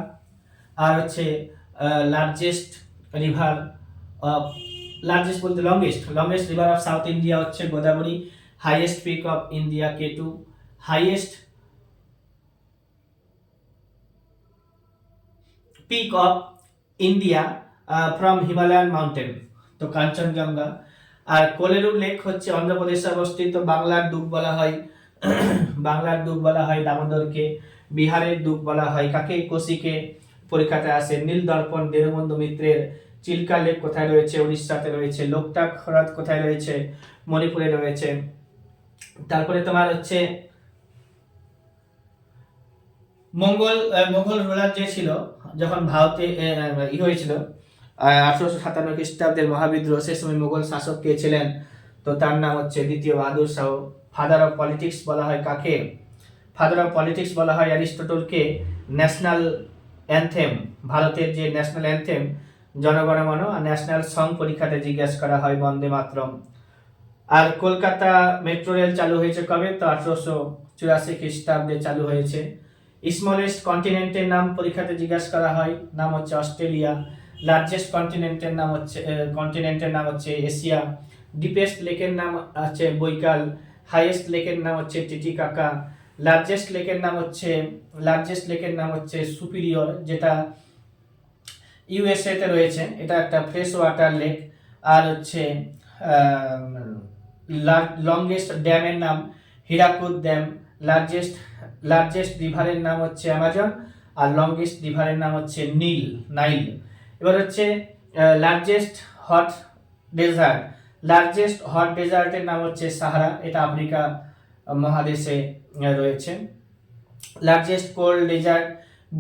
আর হচ্ছে লার্জেস্ট রিভার লার্জেস্ট বলতে longest river of south India হচ্ছে Godavari. Highest peak of India K two. Highest peak of India from Himalayan mountain, তো কাঞ্চনজঙ্ঘা। আর কোলেরু লেক হচ্ছে অন্ধ্রপ্রদেশে অবস্থিত। বাংলার দুঃখ বলা হয় দামোদরকে। বিহারের দুঃখ বলা হয় কাকে? কোশিকে। পরীক্ষাতে আসে। নীল দর্পণ দীনবন্ধু মিত্রের। চিল্কা লেক কোথায় রয়েছে? উড়িষ্যাতে রয়েছে। লোকটাক হ্রদ কোথায় রয়েছে? মণিপুরে রয়েছে। তারপরে তোমার হচ্ছে মোগল রুলার যে ছিল, যখন ভারতে হয়েছিল 1857 খ্রিস্টাব্দের মহাবিদ্রোহ, সেই সময় মোগল শাসক কে ছিলেন? তো তার নাম হচ্ছে দ্বিতীয় Bahadur Shah. Father of politics বলা হয় কাকে? ফাদার অফ পলিটিক্স বলা হয় অ্যারিস্টটলকে। ন্যাশনাল অ্যানথেম, ভারতের যে ন্যাশনাল অ্যানথেম জনগণমন, আর ন্যাশনাল সং পরীক্ষাতে জিজ্ঞাসা করা হয় বন্দে মাতরম। আর কলকাতা মেট্রো রেল চালু হয়েছে কবে? তো 1884 খ্রিস্টাব্দে চালু হয়েছে। স্মলেস্ট কন্টিনেন্টের নাম পরীক্ষাতে জিজ্ঞাসা করা হয়, নাম হচ্ছে অস্ট্রেলিয়া। লার্জেস্ট কন্টিনেন্টের নাম হচ্ছে এশিয়া। ডিপেস্ট লেকের নাম হচ্ছে বৈকাল। হাইয়েস্ট লেকের নাম হচ্ছে টিটিকাকা। লার্জেস্ট লেকের নাম হচ্ছে সুপিরিয়র, যেটা ইউএসএ তে রয়েছে। এটা একটা ফ্রেশ ওয়াটার লেক। আর হচ্ছে লংগেস্ট ড্যামের নাম হীরাকুদ ড্যাম। লার্জেস্ট রিভারের নাম হচ্ছে অ্যামাজন। আর লংগেস্ট রিভারের নাম হচ্ছে নাইল। এবার হচ্ছে লার্জেস্ট হট ডেজার্টের নাম হচ্ছে সাহারা, এটা আফ্রিকা মহাদেশে রয়েছে। লার্জেস্ট কোল্ড ডেজার্ট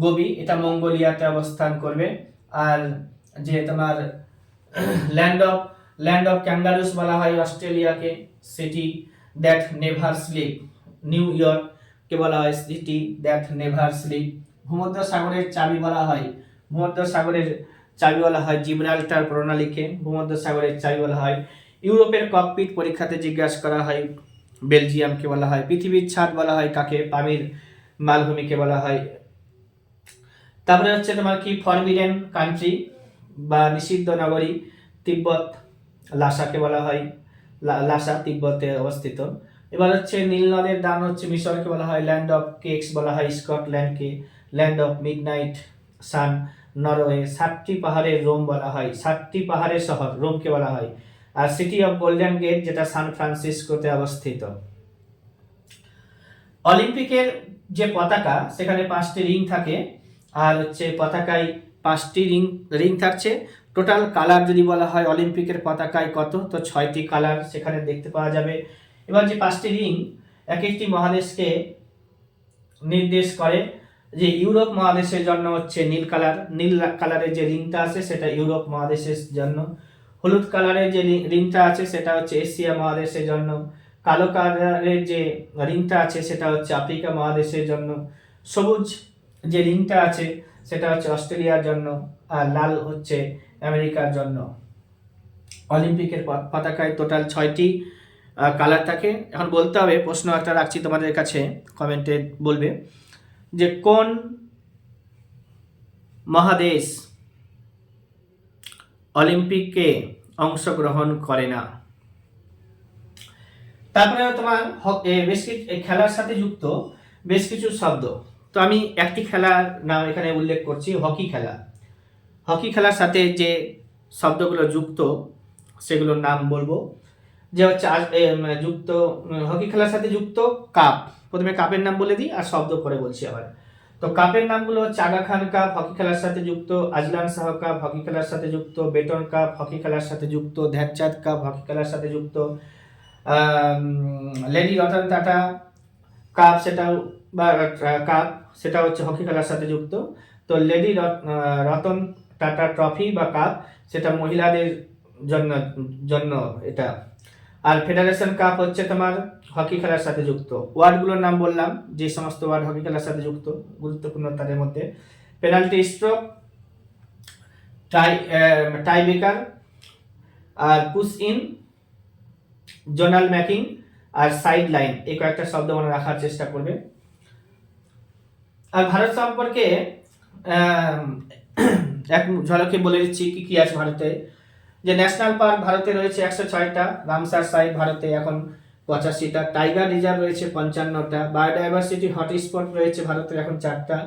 গোবি, এটা মঙ্গোলিয়াতে অবস্থান করবে। আর যে তোমার ল্যান্ড অফ ক্যাঙ্গারুস বলা হয় অস্ট্রেলিয়াকে। City that never sleep, New York কে বলা হয় সিটি দ্যাট নেভার স্লিপ। ভূমধ্য সাগরের চাবি বলা হয় জিব্রাল্টার প্রণালীকে। ভূমধ্য সাগরের চাবি বলা হয়। ইউরোপের ককপিট পরীক্ষাতে জিজ্ঞাসা করা হয় বেলজিয়ামকে বলা হয়। পৃথিবীর ছাদ বলা হয় কাকে? পামির মালভূমিকে বলা হয়। তারপরে হচ্ছে তোমার কি ফরবিডেন কান্ট্রি বা নিষিদ্ধ নগরী, তিব্বত লাসাকে বলা হয়। লাসা তিব্বতে অবস্থিত। এবার হচ্ছে নীল নদের দান হচ্ছে মিশরকে বলা হয়। ল্যান্ড অফ কেকস বলা হয় স্কটল্যান্ডকে। Land of midnight sun Norway. 7টি পাহাড়ের রোম বলা হয়, 7টি পাহাড়ের শহর রোমকে বলা হয়। আর সিটি অফ গোল্ডেন গেট, যেটা সান ফ্রান্সিসকোতে অবস্থিত। অলিম্পিকের যে পতাকা, সেখানে 5টি রিং থাকে। আর হচ্ছে পতাকায় 5টি রিং থাকছে। টোটাল কালার যদি বলা হয় অলিম্পিকের পতাকায় কত? তো 6টি কালার সেখানে দেখতে পাওয়া যাবে। এবার যে 5টি রিং এক একটি মহাদেশকে নির্দেশ করে যে ইউরোপ মহাদেশের জন্য হচ্ছে নীল কালারের যে রিংটা আছে সেটা ইউরোপ মহাদেশের জন্য, হলুদ কালারের যে রিংটা আছে সেটা হচ্ছে এশিয়া মহাদেশের জন্য, কালো কালারের যে রিংটা আছে সেটা হচ্ছে আফ্রিকা মহাদেশের জন্য, সবুজ যে রিংটা আছে সেটা হচ্ছে অস্ট্রেলিয়ার জন্য, আর লাল হচ্ছে আমেরিকার জন্য। অলিম্পিকের পতাকায় টোটাল 6টি কালার থাকে। এখন বলতে হবে, প্রশ্ন একটা রাখছি তোমাদের কাছে, কমেন্টে বলবে যে কোন মহাদেশ অলিম্পিকে অংশগ্রহণ করে না। তারপরে তোমার বেশ কিছু খেলার সাথে যুক্ত বেশ কিছু শব্দ। তো আমি একটি খেলার নাম এখানে উল্লেখ করছি, হকি খেলা। হকি খেলার সাথে যে শব্দগুলো যুক্ত সেগুলোর নাম বলবো। যে হচ্ছে যুক্ত হকি খেলার সাথে যুক্ত কাপ। প্রথমে কাপের নাম বলে দিই আর শব্দ পরে বলছি আবার। তো কাপের নামগুলো হচ্ছে আগা খান কাপ হকি খেলার সাথে যুক্ত, আজলান শাহ কাপ হকি খেলার সাথে যুক্ত, বেটন কাপ হকি খেলার সাথে যুক্ত, ধ্যানচাঁদ কাপ হকি খেলার সাথে যুক্ত, লেডি রতন টাটা কাপ সেটাও বা কাপ সেটা হচ্ছে হকি খেলার সাথে যুক্ত। তো লেডি রতন টাটা ট্রফি বা কাপ সেটা মহিলাদের জন্য জন্য এটা। আর ফেডারেশন কাপ হচ্ছে তোমার হকি খেলার সাথে যুক্ত। ওয়ার্ডগুলোর নাম বললাম, যে সমস্ত ওয়ার্ড হকি খেলার সাথে যুক্ত গুরুত্বপূর্ণ তাদের মধ্যে পেনাল্টি স্ট্রোক, টাই ব্রেকার, আর পুশ ইন, জোনাল ম্যাকিং, আর সাইড লাইন। এই কয়েকটা শব্দ মনে রাখার চেষ্টা করবে। আর ভারত সম্পর্কে এক ঝলকে বলে দিচ্ছি কি কি আছে ভারতে। যে ন্যাশনাল পার্ক ভারতে রয়েছে 106টা, রামসার সাইট ভারতে এখন 85টা, টাইগার রিজার্ভ রয়েছে 55টা, বায়োডাইভার্সিটি হটস্পট রয়েছে ভারতের এখন 4টা,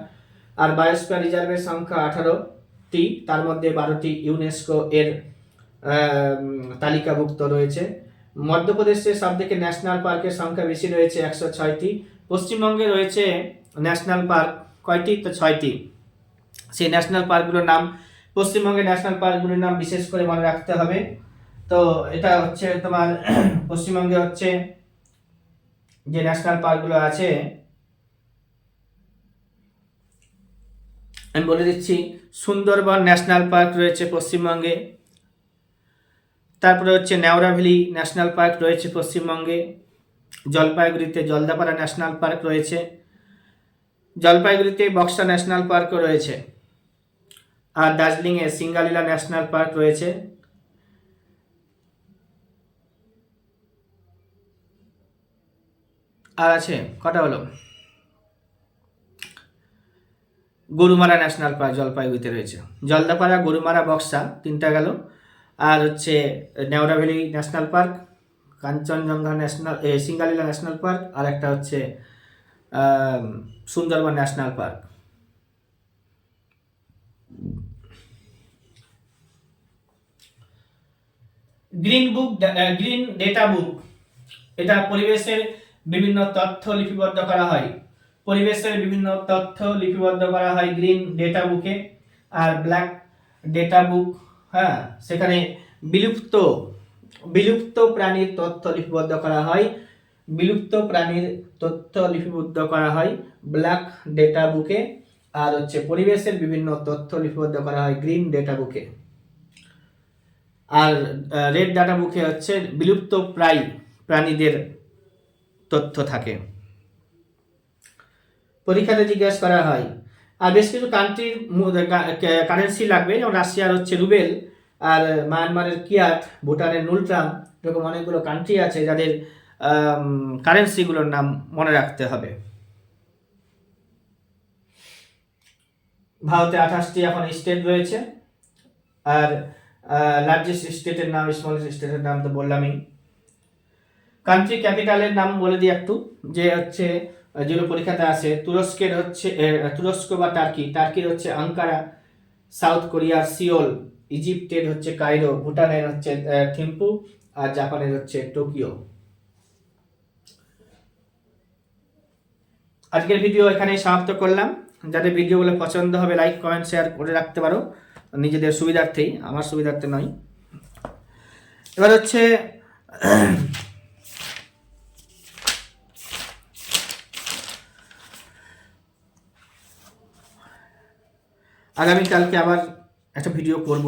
আর বায়োস্ফিয়ার রিজার্ভের সংখ্যা 18টি, তার মধ্যে 12টি ইউনেস্কো এর তালিকাভুক্ত রয়েছে। মধ্যপ্রদেশে সবথেকে ন্যাশনাল পার্কের সংখ্যা বেশি রয়েছে 106টি। পশ্চিমবঙ্গে রয়েছে ন্যাশনাল পার্ক কয়টি? তো 6টি। সেই ন্যাশনাল পার্কগুলোর নাম, পশ্চিমবঙ্গের ন্যাশনাল পার্কগুলির নাম বিশেষ করে মনে রাখতে হবে। তো এটা হচ্ছে তোমার পশ্চিমবঙ্গে হচ্ছে যে ন্যাশনাল পার্কগুলো আছে আমি বলে দিচ্ছি। সুন্দরবন ন্যাশনাল পার্ক রয়েছে পশ্চিমবঙ্গে, তারপরে হচ্ছে নেওড়া ভ্যালি ন্যাশনাল পার্ক রয়েছে পশ্চিমবঙ্গে, জলপাইগুড়িতে জলদাপাড়া ন্যাশনাল পার্ক রয়েছে, জলপাইগুড়িতে বক্সা ন্যাশনাল পার্কও রয়েছে, আর দার্জিলিংয়ে সিঙ্গালীলা ন্যাশনাল পার্ক রয়েছে। আর আছে কটা হলো, গরুমারা ন্যাশনাল পার্ক জলপাইগুড়িতে রয়েছে, জলদাপাড়া, গরুমারা, বক্সা 3টা গেল। আর হচ্ছে Neora valley national park, Kanchenjunga national Singalila national park, আর একটা হচ্ছে Sundarban national park. Green data book, এটা পরিবেশের বিভিন্ন তথ্য লিপিবদ্ধ করা হয়। পরিবেশের বিভিন্ন তথ্য লিপিবদ্ধ করা হয় গ্রিন ডেটা বুকে। আর ব্ল্যাক ডেটা বুক, হ্যাঁ, সেখানে বিলুপ্ত প্রাণীর তথ্য লিপিবদ্ধ করা হয়। বিলুপ্ত প্রাণীর তথ্য লিপিবদ্ধ করা হয় ব্ল্যাক ডেটা বুকে। আর হচ্ছে পরিবেশের বিভিন্ন তথ্য লিপিবদ্ধ করা হয় গ্রিন ডেটা বুকে। আর রেড ডাটা বুকে হচ্ছে বিলুপ্ত প্রাণীদের তথ্য থাকে। পরীক্ষাতে জিজ্ঞাসা করা হয়। আর বেশ কিছু কান্ট্রির কারেন্সি লাগবে, যেমন রাশিয়ার হচ্ছে রুবেল, আর মায়ানমারের কিয়াত, ভুটানের নুলট্রাম, এরকম অনেকগুলো কান্ট্রি আছে যাদের কারেন্সিগুলোর নাম মনে রাখতে হবে। ভারতে 28টি এখন স্টেট রয়েছে। আর লার্জেস্ট স্টেটের নাম, স্মলেস্ট স্টেটের নাম তো বললামই। কান্ট্রি ক্যাপিটালের নাম বলে দিই একটু, যে হচ্ছে যেগুলো পরীক্ষাতে আসে। তুরস্কের হচ্ছে তুরস্ক বা টার্কির হচ্ছে আঙ্কারা, সাউথ কোরিয়ার সিওল, ইজিপ্টের হচ্ছে কায়রো, ভুটানের হচ্ছে থিম্পু, আর জাপানের হচ্ছে টোকিও। আজকের ভিডিও এখানেই সমাপ্ত করলাম। যাদের ভিডিওগুলো পছন্দ হবে লাইক কমেন্ট শেয়ার করে রাখতে পারো, নিজেদের সুবিধার্থেই, আমার সুবিধার্থে নয়। এবার হচ্ছে আগামীকালকে আবার একটা ভিডিও করব।